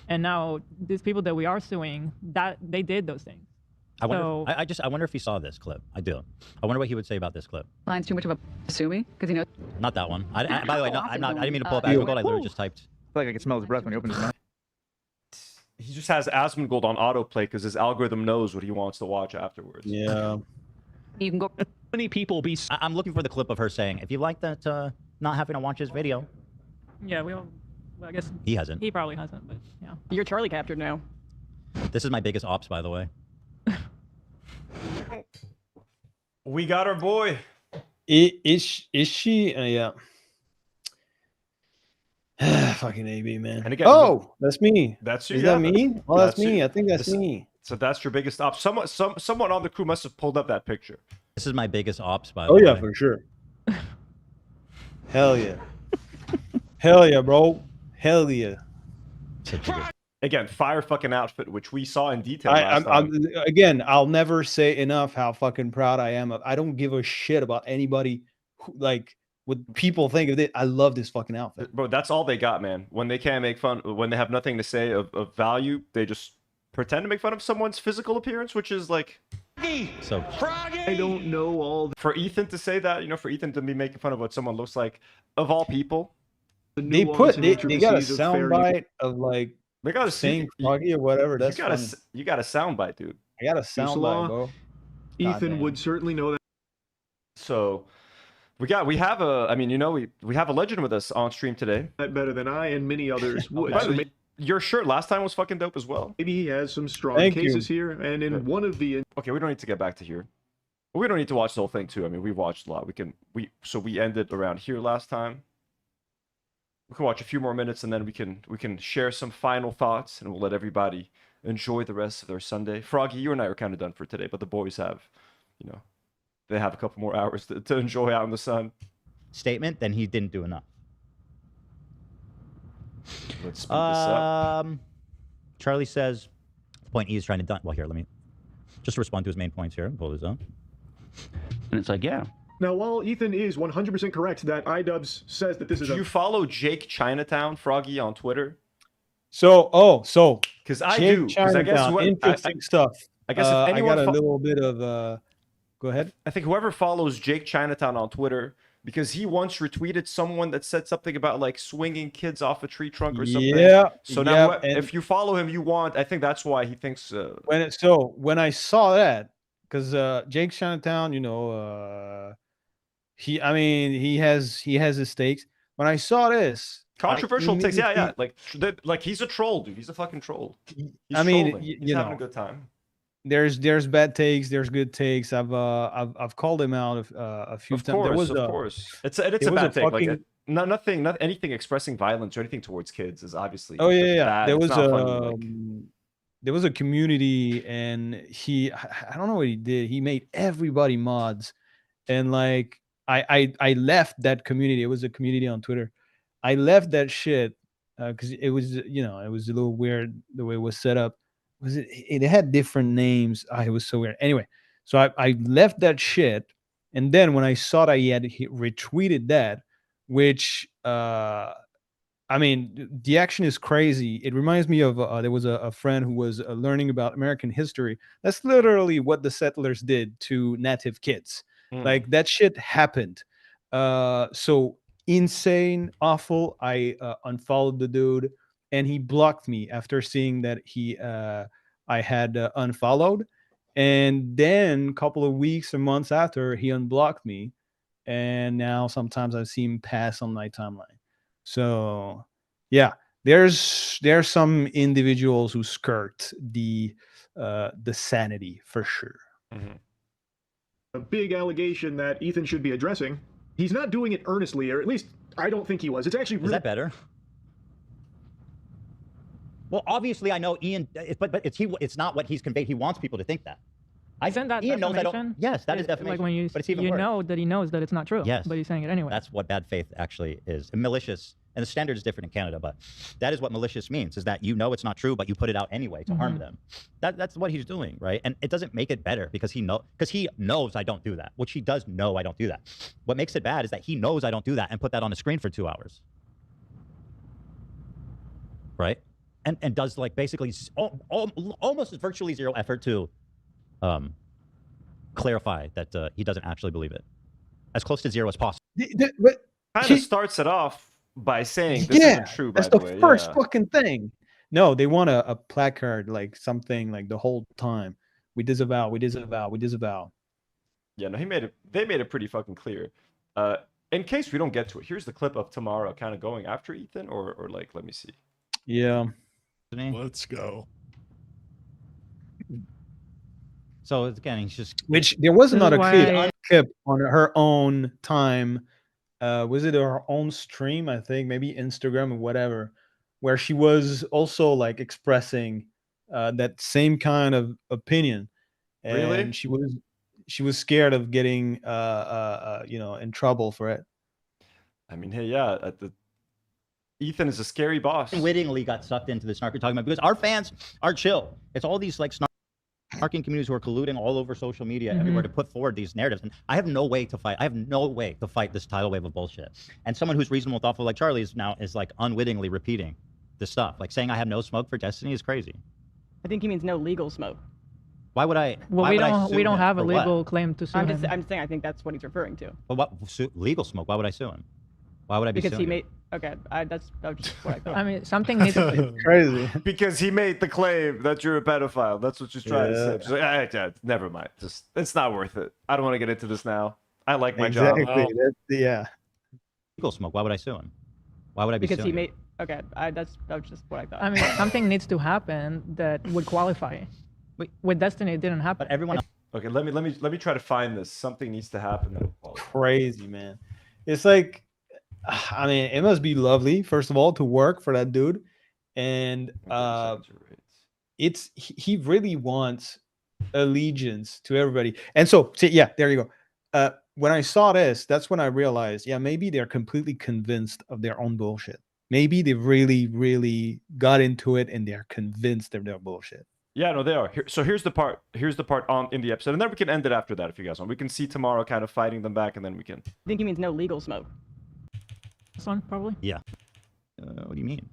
And now these people that we are suing, that they did those things. I wonder. I wonder if he saw this clip. I do. I wonder what he would say about this clip. Line's too much of a sue me because you know. Not that one. By the way, no, I'm not. I didn't mean to pull up Asmongold. I literally just typed. I feel like I can smell his breath when he opens his mouth. He just has Asmongold on autoplay because his algorithm knows what he wants to watch afterwards. Yeah. You can go. Many people be. I'm looking for the clip of her saying, "If you like that, not having to watch his video." Yeah, well, I guess he hasn't. He probably hasn't, but yeah. You're Charlie captured now. This is my biggest ops, by the way. We got our boy. Is she? Yeah. Fucking AB, man. And again, that's me. That's you. Is yeah, that me? Well, that's me. you. I think that's me. So that's your biggest op. Someone on the crew must have pulled up that picture. This is my biggest ops, by the way. Oh yeah, for sure. Hell yeah. Hell yeah, bro. Hell yeah. Again, fire fucking outfit, which we saw in detail last time. Again, I'll never say enough how fucking proud I am of. I don't give a shit about anybody who, like, what people think of it. I love this fucking outfit. Bro, that's all they got, man. When they can't make fun, when they have nothing to say of value, they just pretend to make fun of someone's physical appearance, which is like... So Froggy! I don't know all for Ethan to say that, you know, for Ethan to be making fun of what someone looks like, of all people. They got a soundbite of like they got a saying Froggy or whatever. That's you got a soundbite, dude. I got a soundbite, bro. Ethan would certainly know that. So we have a, I mean, you know, we have a legend with us on stream today. Better than I and many others would. Your shirt last time was fucking dope as well. Maybe he has some strong cases here, and in one of the... Okay, we don't need to get back to here. We don't need to watch the whole thing too. I mean, we watched a lot. So we ended around here last time. We can watch a few more minutes, and then we can share some final thoughts, and we'll let everybody enjoy the rest of their Sunday. Froggy, you and I are kind of done for today, but the boys have, you know, they have a couple more hours to enjoy out in the sun. Statement, then he didn't do enough. Let's speed this up. Charlie says, point E is trying to done. Well, here, let me just respond to his main points here. Pull this up. And it's like, yeah. Now, while Ethan is 100% correct that iDubbbz says that this is Do you follow Jake Chinatown, Froggy, on Twitter? So, because I Jake do. Because I guess interesting stuff. I guess if anyone I got a little bit of go ahead. I think whoever follows Jake Chinatown on Twitter, because he once retweeted someone that said something about like swinging kids off a tree trunk or something. Yeah. So now, if you follow him, I think that's why he thinks. When I saw that, because Jake Chinatown, you know, he has his takes. When I saw this, controversial takes, yeah, like he's a troll, dude. He's a fucking troll. He's he's having a good time. There's bad takes, there's good takes. I've called him out a few times. Of course. It's a bad take. Like not anything expressing violence or anything towards kids is obviously. Oh yeah. Bad. There was a community, and I don't know what he did. He made everybody mods, and like I left that community. It was a community on Twitter. I left that shit because it was, you know, it was a little weird the way it was set up. It had different names. It was so weird. Anyway, so I left that shit, and then when I saw that he retweeted that, which I mean, the action is crazy. It reminds me of there was a friend who was learning about American history. That's literally what the settlers did to native kids. Like that shit happened. So insane, awful. I unfollowed the dude, and he blocked me after seeing that I had unfollowed. And then a couple of weeks or months after, he unblocked me, and now sometimes I see him pass on my timeline. So yeah, there's some individuals who skirt the sanity for sure. A big allegation that Ethan should be addressing. He's not doing it earnestly, or at least I don't think he was. It's actually really... Is that better? Well, obviously I know Ian, but it's not what he's conveyed. He wants people to think that. Isn't that Ian knows I don't. Yes, that is defamation. Like when you, but it's even worse. Know that he knows that it's not true. Yes, but he's saying it anyway. That's what bad faith actually is. And malicious, and the standard is different in Canada, but that is what malicious means, is that you know it's not true, but you put it out anyway to harm them. That's what he's doing, right? And it doesn't make it better because he knows I don't do that, which he does know I don't do that. What makes it bad is that he knows I don't do that and put that on the screen for 2 hours. Right? And does like basically almost virtually zero effort to clarify that he doesn't actually believe it. As close to zero as possible. Kind of starts it off by saying this isn't true, by the way. That's the first fucking thing. No, they want a placard, like something like the whole time. We disavow, we disavow, we disavow. Yeah, no, they made it pretty fucking clear. In case we don't get to it, here's the clip of Tamara kind of going after Ethan, or like, let me see. Yeah. Let's go. So again, he's just... Which there was another clip on her own time. Was it her own stream? I think maybe Instagram or whatever, where she was also like expressing that same kind of opinion. And really? She was scared of getting you know, in trouble for it. I mean, hey, yeah, Ethan is a scary boss. Wittingly got sucked into the snark you're talking about because our fans are chill. It's all these like snarking communities who are colluding all over social media everywhere to put forward these narratives. And I have no way to fight. I have no way to fight this tidal wave of bullshit. And someone who's reasonable, thoughtful like Charlie is like unwittingly repeating this stuff. Like saying I have no smoke for Destiny is crazy. I think he means no legal smoke. Why would I? Well, we don't have a legal claim to sue I'm him. just saying I think that's what he's referring to. But what legal smoke? Why would I sue him? Why would I be Because suing he him? made. Okay, that's just what I thought. I mean, something needs to Crazy. Because he made the claim that you're a pedophile. That's what she's trying to say. She's like, yeah, never mind. Just it's not worth it. I don't want to get into this now. I like my job. Yeah. Legal smoke. Why would I sue him? Why would I be Because suing he him? made. Okay, that's just what I thought. I mean, something needs to happen that would qualify. Wait. With Destiny, it didn't happen. But everyone. Okay, let me try to find this. Something needs to happen. That will qualify. Crazy, man. It's like, I mean, it must be lovely, first of all, to work for that dude. And he really wants allegiance to everybody. And so, yeah, there you go. When I saw this, that's when I realized, yeah, maybe they're completely convinced of their own bullshit. Maybe they really, really got into it and they're convinced of their bullshit. Yeah, no, they are. So here's the part. Here's the part in the episode, and then we can end it after that if you guys want. We can see tomorrow kind of fighting them back, and then we can. I think he means no legal smoke. This one, probably? Yeah. What do you mean?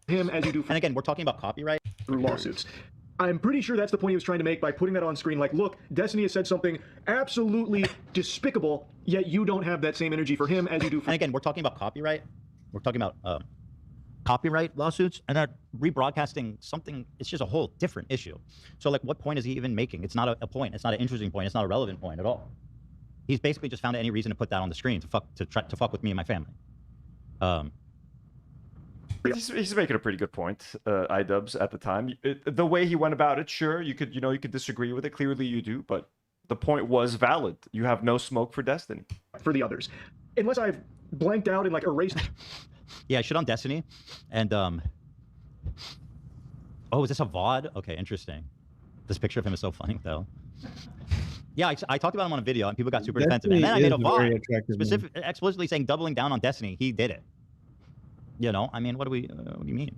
Him as you do. And again, we're talking about copyright Through lawsuits. I'm pretty sure that's the point he was trying to make by putting that on screen. Like, look, Destiny has said something absolutely despicable, yet you don't have that same energy for him as you do for. And again, we're talking about copyright. We're talking about copyright lawsuits, and are rebroadcasting something. It's just a whole different issue. So, like, what point is he even making? It's not a point. It's not an interesting point. It's not a relevant point at all. He's basically just found any reason to put that on the screen to fuck with me and my family. He's making a pretty good point, iDubbbz at the time. The way he went about it, sure, you could disagree with it. Clearly, you do, but the point was valid. You have no smoke for Destiny. For the others, unless I've blanked out and like erased. Yeah, I shit on Destiny, and oh, is this a VOD? Okay, interesting. This picture of him is so funny, though. Yeah, I talked about him on a video, and people got super defensive. And then I made a VOD, explicitly saying doubling down on Destiny. He did it. You know, I mean, what do you mean?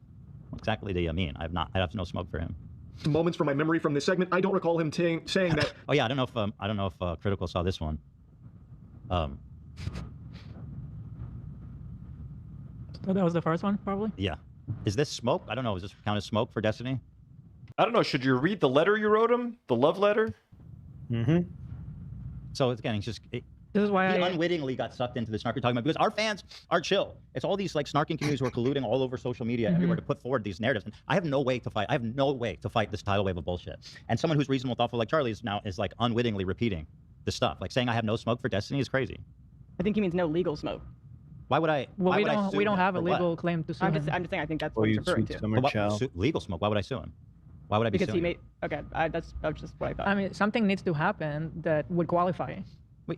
What exactly do you mean? I have no smoke for him. Moments from my memory from this segment, I don't recall him saying that. Oh yeah, I don't know if Critical saw this one. So that was the first one, probably? Yeah. Is this smoke? I don't know. Is this count as smoke for Destiny? I don't know. Should you read the letter you wrote him? The love letter? Mm-hmm. So again, he's just. This is why he unwittingly got sucked into the snark you're talking about because our fans are chill. It's all these like snarking communities who are colluding all over social media everywhere to put forward these narratives. And I have no way to fight. I have no way to fight this tidal wave of bullshit. And someone who's reasonable, thoughtful like Charlie is like unwittingly repeating this stuff. Like saying I have no smoke for Destiny is crazy. I think he means no legal smoke. Why would I? Well, why we don't have a legal claim to sue I'm him. just saying I think that's what he's referring to. Legal smoke. Why would I sue him? Why would I be because suing he him? made. Okay, that's just what I thought. I mean, something needs to happen that would qualify.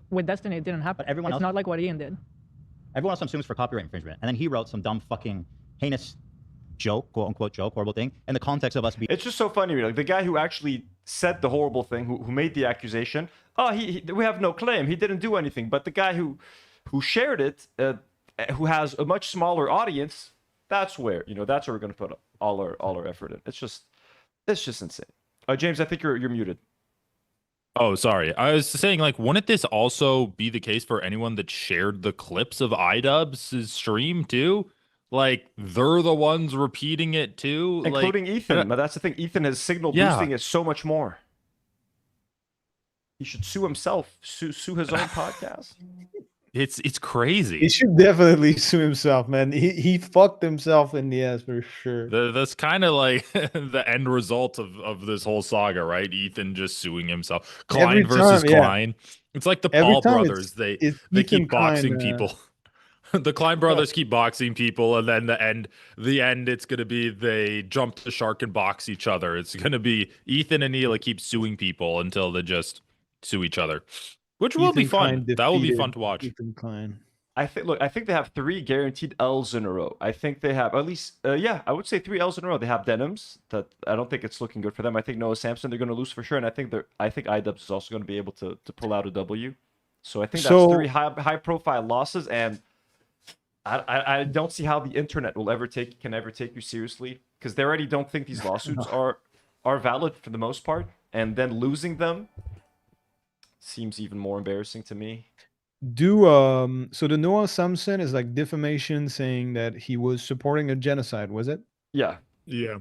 With Destiny, it didn't happen. But everyone it's else, not like what Ian did. Everyone else assumes for copyright infringement, and then he wrote some dumb fucking heinous joke, quote unquote joke, horrible thing, in the context of us being. It's just so funny. Like the guy who actually said the horrible thing, who made the accusation. Oh, we have no claim. He didn't do anything. But the guy who shared it, who has a much smaller audience, that's where that's where we're gonna put all our effort in. It's just insane. James, I think you're muted. Oh, sorry. I was saying, like, wouldn't this also be the case for anyone that shared the clips of iDubbbz's stream too? Like, they're the ones repeating it too, including Ethan. But that's the thing. Ethan has signal boosting it so much more. He should sue himself. Sue his own podcast. It's crazy. He should definitely sue himself, man. He fucked himself in the ass for sure. That's kind of like the end result of this whole saga, right? Ethan just suing himself. Klein versus Klein. It's like the Paul brothers. They keep boxing people. The Klein brothers keep boxing people, and then the end it's gonna be they jump the shark and box each other. It's gonna be Ethan and Neela keep suing people until they just sue each other. Which will be fun. That will be fun to watch. I think they have 3 guaranteed L's in a row. I think they have at least, I would say 3 L's in a row. They have Denims. That I don't think it's looking good for them. I think Noah Samson they're going to lose for sure, and I think iDubbbz is also going to be able to pull out a W. So I think that's 3 high profile losses, and I don't see how the internet will can ever take you seriously, because they already don't think these lawsuits are valid for the most part, and then losing them seems even more embarrassing to me. So the Noah Samson is like defamation, saying that he was supporting a genocide, was it? Yeah. Yeah.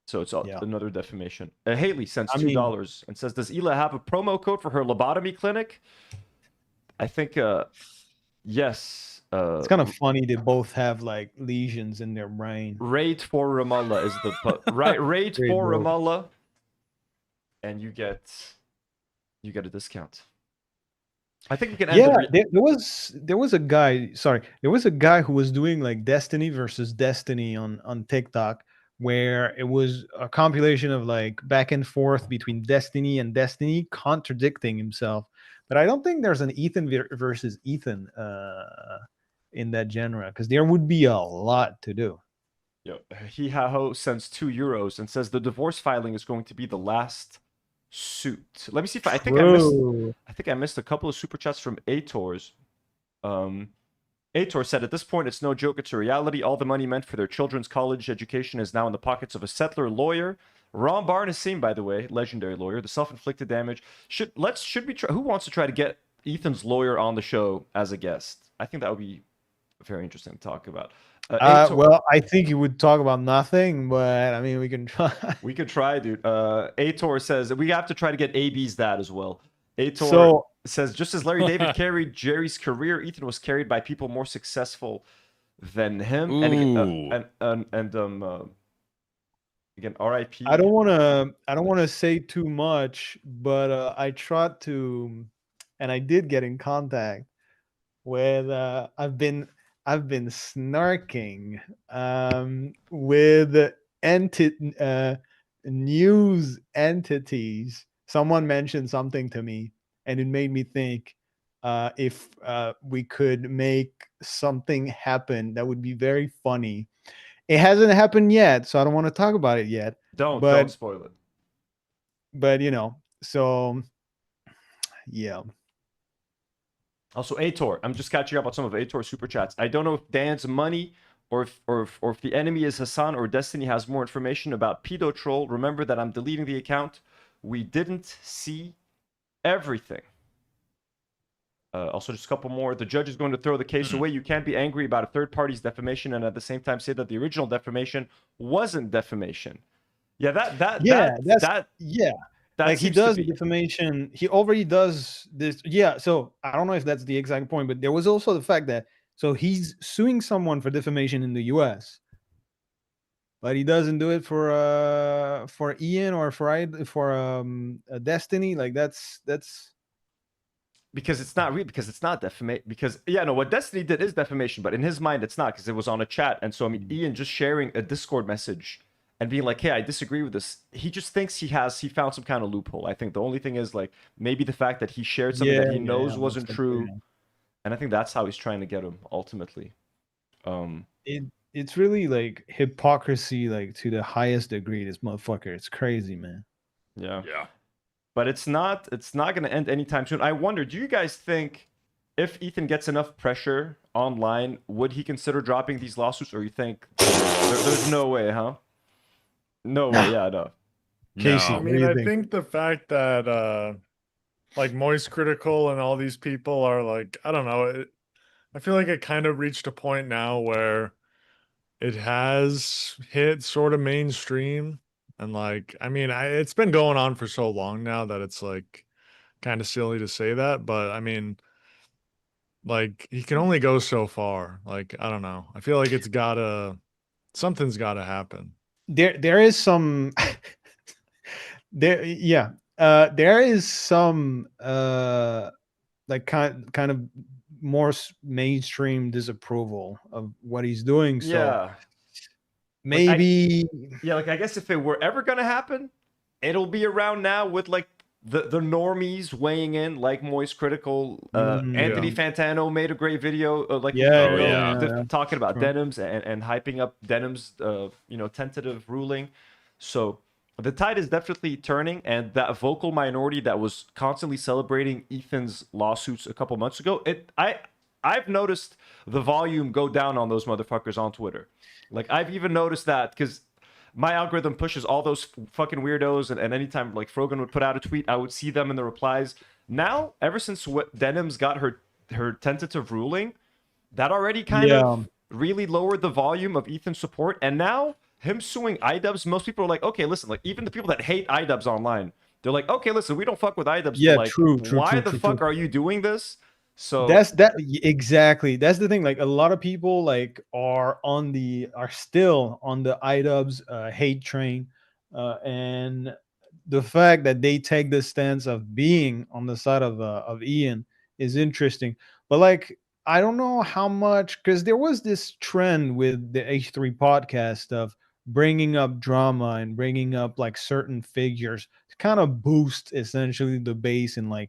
So it's another defamation. Haley sends $2 and says, does Ela have a promo code for her lobotomy clinic? I think yes. It's kind of funny they both have like lesions in their brain. Raid for Ramallah is the raid for Ramallah, and you get a discount. I think we can end there was a guy, there was a guy who was doing like Destiny versus Destiny on TikTok, where it was a compilation of like back and forth between Destiny and Destiny contradicting himself. But I don't think there's an Ethan versus Ethan in that genre, because there would be a lot to do. Yo, Hihaho sends €2 and says the divorce filing is going to be the last suit. Let me see if I think I missed a couple of super chats from Ator's. Ator said, at this point, it's no joke, it's a reality. All the money meant for their children's college education is now in the pockets of a settler lawyer. Ron Barnasim, by the way, legendary lawyer. The self-inflicted damage. Should we try? Who wants to try to get Ethan's lawyer on the show as a guest? I think that would be very interesting to talk about. Well, I think he would talk about nothing, but I mean, we can try. We could try, dude. Ator says we have to try to get AB's dad as well. Ator says, just as Larry David carried Jerry's career, Ethan was carried by people more successful than him. Ooh. Again, RIP. I don't want to say too much, but I tried to, and I did get in contact with. I've been snarking with news entities. Someone mentioned something to me, and it made me think if we could make something happen that would be very funny. It hasn't happened yet, so I don't want to talk about it yet. Don't spoil it. But so yeah. Also, Ator, I'm just catching up on some of Ator's super chats. I don't know if Dan's money or if the enemy is Hassan or Destiny has more information about Pedo Troll. Remember that I'm deleting the account. We didn't see everything. Also, just a couple more. The judge is going to throw the case away. You can't be angry about a third party's defamation and at the same time say that the original defamation wasn't defamation. Yeah, like he does defamation. He already does this. Yeah. So I don't know if that's the exact point, but there was also the fact that he's suing someone for defamation in the U.S., but he doesn't do it for Ian or for Destiny. Like that's because it's not real, because it's not defamation. Because what Destiny did is defamation, but in his mind it's not, because it was on a chat. And so I mean, Ian just sharing a Discord message and being like, hey, I disagree with this. He just thinks he found some kind of loophole. I think the only thing is like maybe the fact that he shared something that he knows wasn't true. And I think that's how he's trying to get him ultimately. It's really like hypocrisy, like to the highest degree. This motherfucker, it's crazy, man. Yeah. But it's not going to end anytime soon. I wonder, do you guys think if Ethan gets enough pressure online, would he consider dropping these lawsuits, or you think there's no way, huh? No way, no. Casey, I mean, I think the fact that like MoistCr1TiKaL and all these people are like, I don't know, I feel like it kind of reached a point now where it has hit sort of mainstream. And like, I mean, it's been going on for so long now that it's like kind of silly to say that, but I mean, like he can only go so far. Like, I don't know. I feel like something's gotta happen. There is some there is some like kind of more mainstream disapproval of what he's doing. So maybe I guess if it were ever gonna happen, it'll be around now with like the normies weighing in, like MoistCr1TiKaL. Anthony Fantano made a great video talking about denims and hyping up denims tentative ruling. So the tide is definitely turning, and that vocal minority that was constantly celebrating Ethan's lawsuits a couple months ago, I've noticed the volume go down on those motherfuckers on Twitter. Like, I've even noticed that because my algorithm pushes all those fucking weirdos, and anytime like Froggy would put out a tweet, I would see them in the replies. Now, ever since Denim's got her tentative ruling, that already kind of really lowered the volume of Ethan's support, and now him suing iDubbbz, most people are like, okay, listen, like even the people that hate iDubbbz online, they're like, okay, listen, we don't fuck with iDubbbz. Yeah, like, true. Why the fuck are you doing this? So exactly. That's the thing. Like a lot of people like are still on the iDubbbz hate train, and the fact that they take the stance of being on the side of Ian is interesting. But like, I don't know how much, because there was this trend with the H3 podcast of bringing up drama and bringing up like certain figures to kind of boost essentially the base and like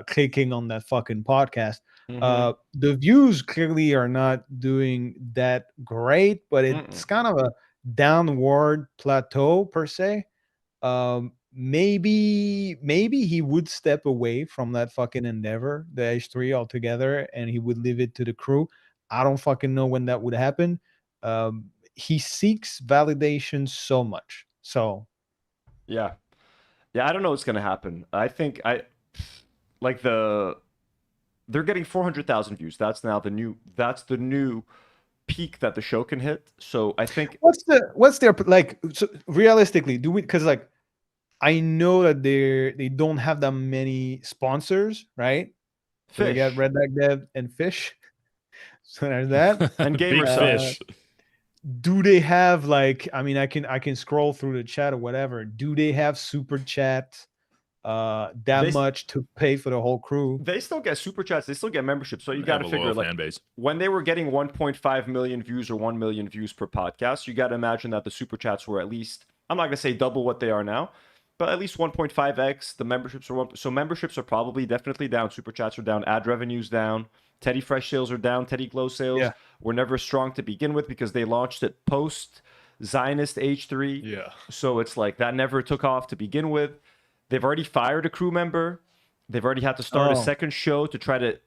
clicking on that fucking podcast. The views clearly are not doing that great, but it's kind of a downward plateau per se. Maybe he would step away from that fucking endeavor, the H3 altogether, and he would leave it to the crew. I don't fucking know when that would happen. He seeks validation so much. So yeah, I don't know what's gonna happen. I think they're getting 400,000 views. That's now the new peak that the show can hit. So I think what's their like, so realistically, do we, because like I know that they don't have that many sponsors, right? So they got Red Leg Dev and Fish. So there's that. And Gamer Fish. Do they have like, I mean, I can scroll through the chat or whatever. Do they have super chat much to pay for the whole crew? They still get super chats, they still get memberships. So you got to figure like when they were getting 1.5 million views or 1 million views per podcast, you got to imagine that the super chats were at least, I'm not gonna say double what they are now, but at least 1.5x. The memberships are so memberships are probably definitely down. Super chats are down. Ad revenues down. Teddy Fresh sales are down. Teddy Glow sales were never strong to begin with because they launched it post Zionist H3. Yeah. So it's like that never took off to begin with. They've already fired a crew member. They've already had to start a second show to try to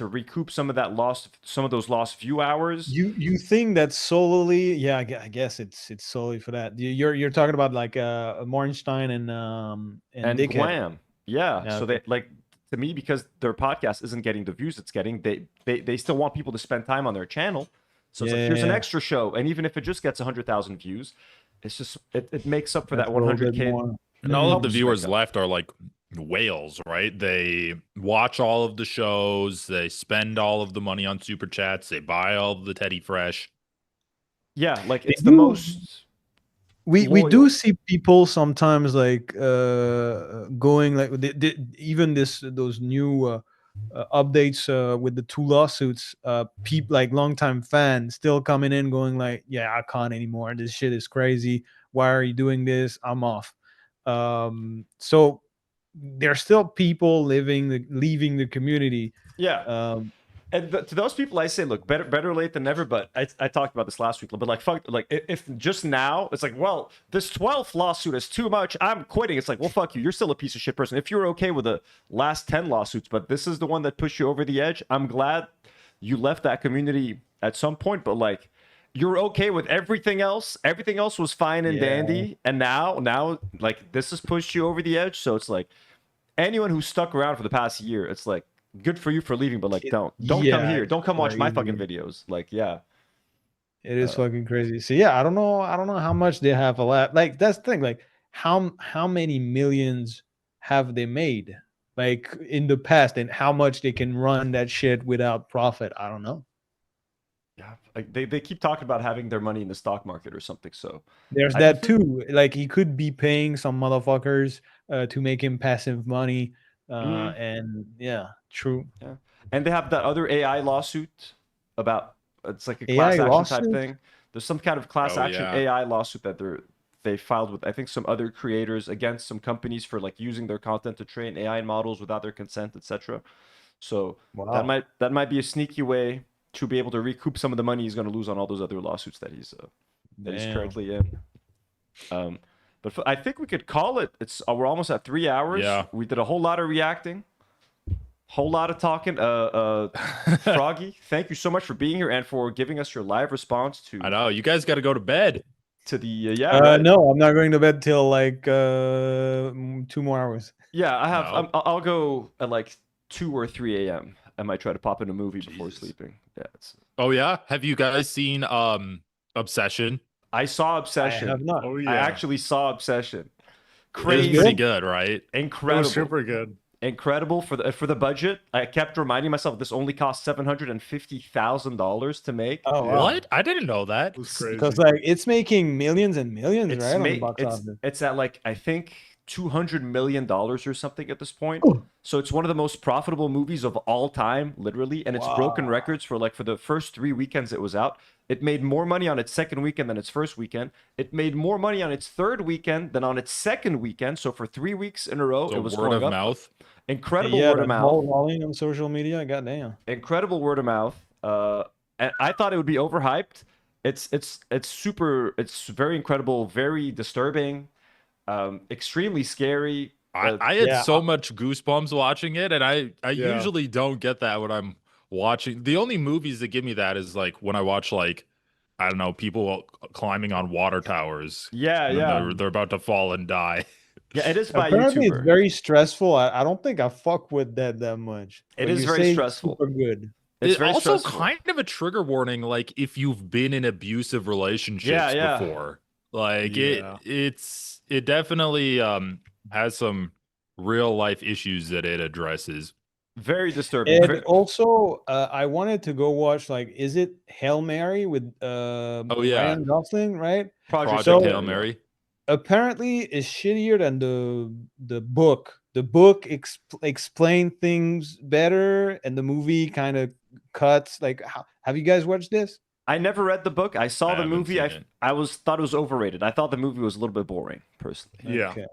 recoup some of those lost view hours. You think that solely? Yeah, I guess it's solely for that. You're talking about like Morgenstein and Dickhead. Glam. Yeah. So they like, to me, because their podcast isn't getting the views it's getting, they still want people to spend time on their channel. So it's like, here's an extra show, and even if it just gets 100,000 views, it's just it makes up for that 100K. And all of the viewers left are like whales, right? They watch all of the shows, they spend all of the money on super chats, they buy all of the Teddy Fresh. Yeah, like it's the most. We do see people sometimes like going like even those new updates with the 2 lawsuits. People like longtime fans still coming in going like, yeah, I can't anymore. This shit is crazy. Why are you doing this? I'm off. So there's still people leaving the community. Yeah. And to those people, I say, look, better late than never. But I talked about this last week. But like, fuck, like if just now it's like, well, this 12th lawsuit is too much, I'm quitting. It's like, well, fuck you. You're still a piece of shit person. If you're okay with the last 10 lawsuits, but this is the one that pushed you over the edge, I'm glad you left that community at some point. But like, you're okay with everything else. Everything else was fine and dandy. And now, like, this has pushed you over the edge. So it's like, anyone who stuck around for the past year, it's like, good for you for leaving, but like, don't come here. Don't come watch my fucking videos. Like, yeah. It is fucking crazy. So yeah, I don't know how much they have a lot. Like, that's the thing. Like, how many millions have they made? Like in the past, and how much they can run that shit without profit? I don't know. Yeah, like they keep talking about having their money in the stock market or something. So there's that too. Like he could be paying some motherfuckers to make him passive money. And yeah, true. Yeah, and they have that other AI lawsuit about, it's like a class action type thing. There's some kind of class action AI lawsuit that they filed with, I think, some other creators against some companies for like using their content to train AI models without their consent, etc. So that might be a sneaky way to be able to recoup some of the money he's going to lose on all those other lawsuits that he's currently in. But I think we could call it. We're almost at 3 hours. Yeah. We did a whole lot of reacting, whole lot of talking. Froggy, thank you so much for being here and for giving us your live response to. I know you guys got to go to bed. To the right. No, I'm not going to bed till like 2 more hours. Yeah, I have. No. I'll go at like 2 or 3 a.m. I might try to pop in a movie before sleeping. Yeah. Oh yeah, have you guys seen Obsession? I saw Obsession. I have not. Oh yeah. I actually saw Obsession. It's Crazy, pretty good, right? It incredible, was super good. incredible for the budget. I kept reminding myself this only cost $750,000 to make. Oh, wow. What? I didn't know that. It was crazy. Because like it's making millions and millions, right? On the box office. It's at like I think $200 million or something at this point. Ooh. So it's one of the most profitable movies of all time, literally, and it's broken records for the first 3 weekends it was out. It made more money on its second weekend than its first weekend. It made more money on its third weekend than on its second weekend. So for 3 weeks in a row, So it was word going of up. mouth. Incredible Yeah, word the of mouth. ball rolling on social media. Goddamn. Incredible word of mouth. And I thought it would be overhyped. It's super. It's very incredible, very disturbing, extremely scary. I had so much goosebumps watching it, and I usually don't get that when I'm watching. The only movies that give me that is like when I watch like I don't know people climbing on water towers. Yeah. They're about to fall and die. Yeah, it is by Apparently, YouTuber. it's very stressful. I don't think I fuck with that much. It But is you very say it's stressful. Super good. It's It's very also stressful. kind of a trigger warning, like if you've been in abusive relationships Yeah. before. Like Yeah. it definitely has some real life issues that it addresses. Very disturbing. And also, I wanted to go watch is it Hail Mary with Ryan Gosling, right? Project So- Hail Mary. Apparently, it's shittier than the book. The book explain things better, and the movie kind of cuts. Have you guys watched this? I never read the book. I saw I the haven't movie. seen I it. thought it was overrated. I thought the movie was a little bit boring, personally. Yeah. Okay.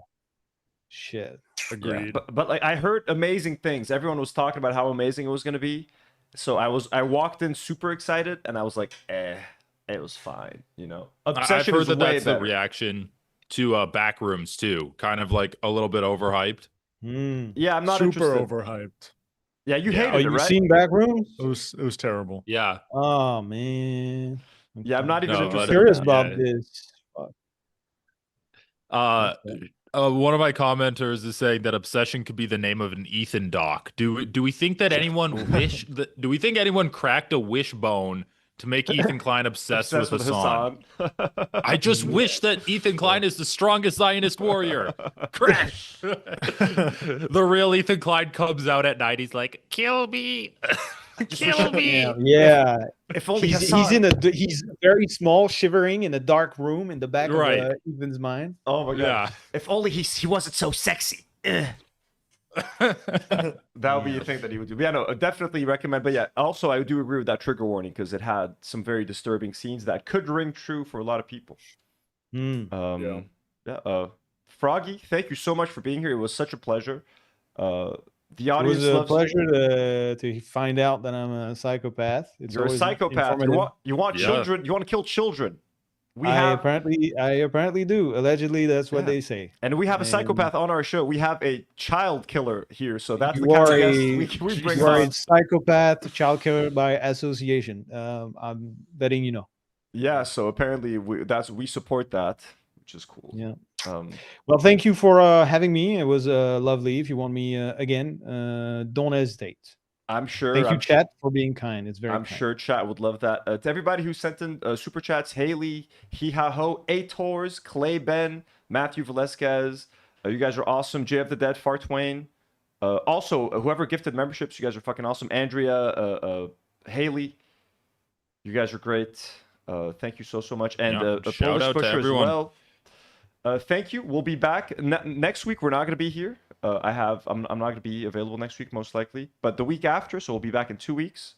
Shit. Agreed. Yeah, but like I heard amazing things. Everyone was talking about how amazing it was going to be. So I walked in super excited, and I was like, it was fine, you know. I've Obsession heard is that way that's better. the reaction to Backrooms too, kind of like a little bit overhyped. Yeah, I'm not super interested. overhyped. Yeah, you Yeah. hated Oh, it, you right? seen Backrooms? It was terrible. Yeah, Oh man. Yeah, I'm not even No, interested. but- Curious in about Yeah. this. one of my commenters is saying that Obsession could be the name of an Ethan doc. Do we think that anyone do we think anyone cracked a wishbone to make Ethan Klein obsessed with Hassan? I just wish that Ethan Klein is the strongest Zionist warrior. Crash. The real Ethan Klein comes out at night. He's like, "Kill me, kill me." Yeah. If only He's Hassan. he's very small, shivering in a dark room in the back Right. of Ethan's mind. Oh my god. Yeah. If only he wasn't so sexy. That would be a thing that he would do. But yeah, no, definitely recommend. But yeah, also I do agree with that trigger warning because it had some very disturbing scenes that could ring true for a lot of people. Froggy, thank you so much for being here. It was such a pleasure. The It audience was a loves pleasure to find out that I'm a psychopath. It's You're a always psychopath. informative. You want Yeah. children. You want to kill children. I apparently do. Allegedly, that's what Yeah. they say. And we have a And- psychopath on our show. We have a child killer here, so that's the You kind are of a guest we bring you are on. a psychopath, child killer by association. I'm betting you know. Yeah, so apparently we support that, which is cool. Yeah. Um, Well, thank you for having me. It was lovely. If you want me again, don't hesitate. I'm sure. Thank you, I'm chat, for being kind. It's very I'm kind. sure chat would love that. To everybody who sent in super chats, Haley, Hihaho, Ators, Clay Ben, Matthew Velasquez, you guys are awesome. Jay of the Dead, Far Twain. Also, whoever gifted memberships, you guys are fucking awesome. Andrea, Haley, you guys are great. Thank you so much. And Yeah, shout Polish out to Pusher as everyone. well. Thank you. We'll be back next week. We're not going to be here. I'm not going to be available next week, most likely, but the week after. So we'll be back in 2 weeks.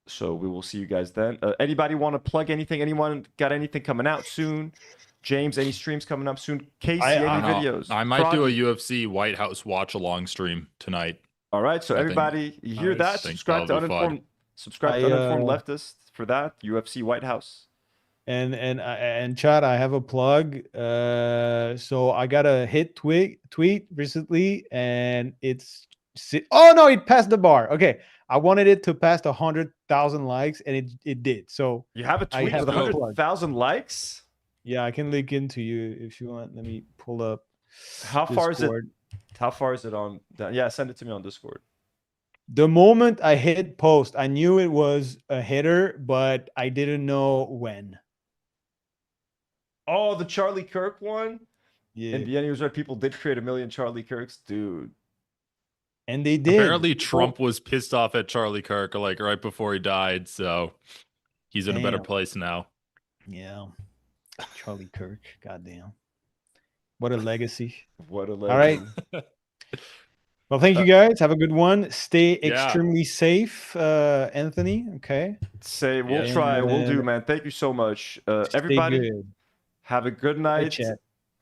So we will see you guys then. Anybody want to plug anything? Anyone got anything coming out soon? James, any streams coming up soon? Casey, any videos? I might do a Froggy? UFC White House watch along stream tonight. All right. So I think- everybody, you hear Nice. that? I think Subscribe to that'll be fun. Uninformed. Subscribe to Uninformed Leftist for that. UFC White House. And chat, I have a plug. So I got a hit tweet recently, and oh no, it passed the bar. Okay, I wanted it to pass 100,000 likes, and it did. So You have a I tweet have with a plug. 100,000 likes? Yeah, I can link into you if you want. Let me pull up. How far Discord. is it? How far is it on? Yeah, send it to me on Discord. The moment I hit post, I knew it was a hitter, but I didn't know when. Oh, the Charlie Kirk one? Yeah. In the end, he was right. People did create 1 million Charlie Kirks. Dude. And they did. Apparently, Trump was pissed off at Charlie Kirk like right before he died, so he's in a better Damn. place now. Yeah. Charlie Kirk. Goddamn. What a legacy. What a All right. legend. Well, thank you guys. Have a good one. Stay Yeah. extremely safe, Anthony. Okay. We'll Yeah. try. We'll do, And, man. Thank you so much. Stay Everybody, good. have a good Bye, night. chat.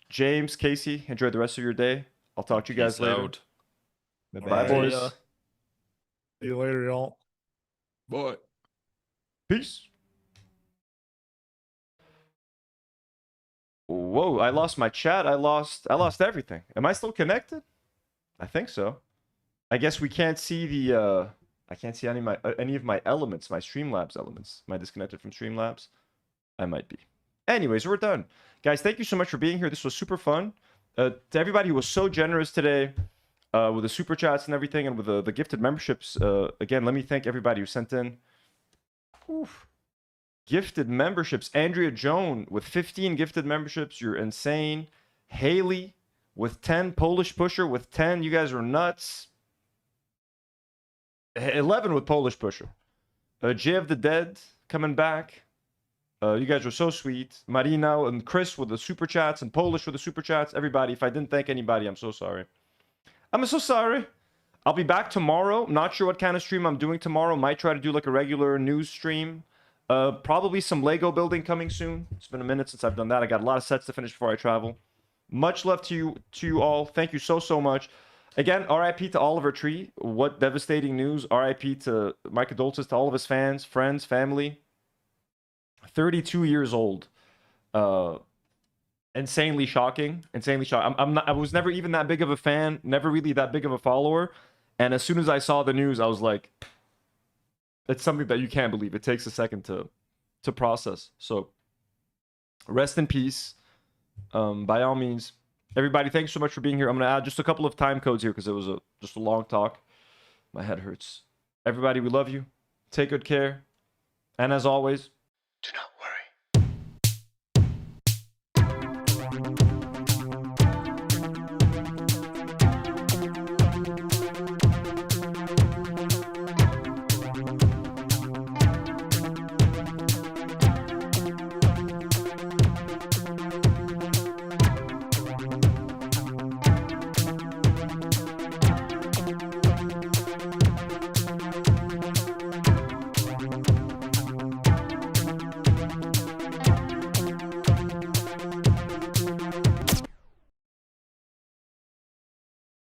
James, Casey, enjoy the rest of your day. I'll talk to you guys Peace later. out. Bye, boys. See you later, y'all. Boy. Peace. Whoa, I lost my chat. I lost everything. Am I still connected? I think so. I guess we can't see the I can't see any of my elements, my Streamlabs elements. Am I disconnected from Streamlabs? I might be. Anyways, we're done. Guys, thank you so much for being here. This was super fun. To everybody who was so generous today with the super chats and everything, and with the gifted memberships. Again, let me thank everybody who sent in. Oof. Gifted memberships. Andrea Joan with 15 gifted memberships. You're insane. Haley with 10. Polish Pusher with 10. You guys are nuts. 11 with Polish Pusher. Jay of the Dead coming back. You guys are so sweet. Marina and Chris with the super chats, and Polish with the super chats. Everybody, if I didn't thank anybody, I'm so sorry. I'm so sorry. I'll be back tomorrow. Not sure what kind of stream I'm doing tomorrow. Might try to do like a regular news stream. Probably some Lego building coming soon. It's been a minute since I've done that. I got a lot of sets to finish before I travel. Much love to you all. Thank you so much. Again, RIP to Oliver Tree. What devastating news. RIP to my condolences to all of his fans, friends, family. 32 years old. Insanely shocking. Insanely shocking. I was never even that big of a fan. Never really that big of a follower. And as soon as I saw the news, I was like, it's something that you can't believe. It takes a second to process. So rest in peace. By all means. Everybody, thanks so much for being here. I'm going to add just a couple of time codes here because it was just a long talk. My head hurts. Everybody, we love you. Take good care. And as always, to know.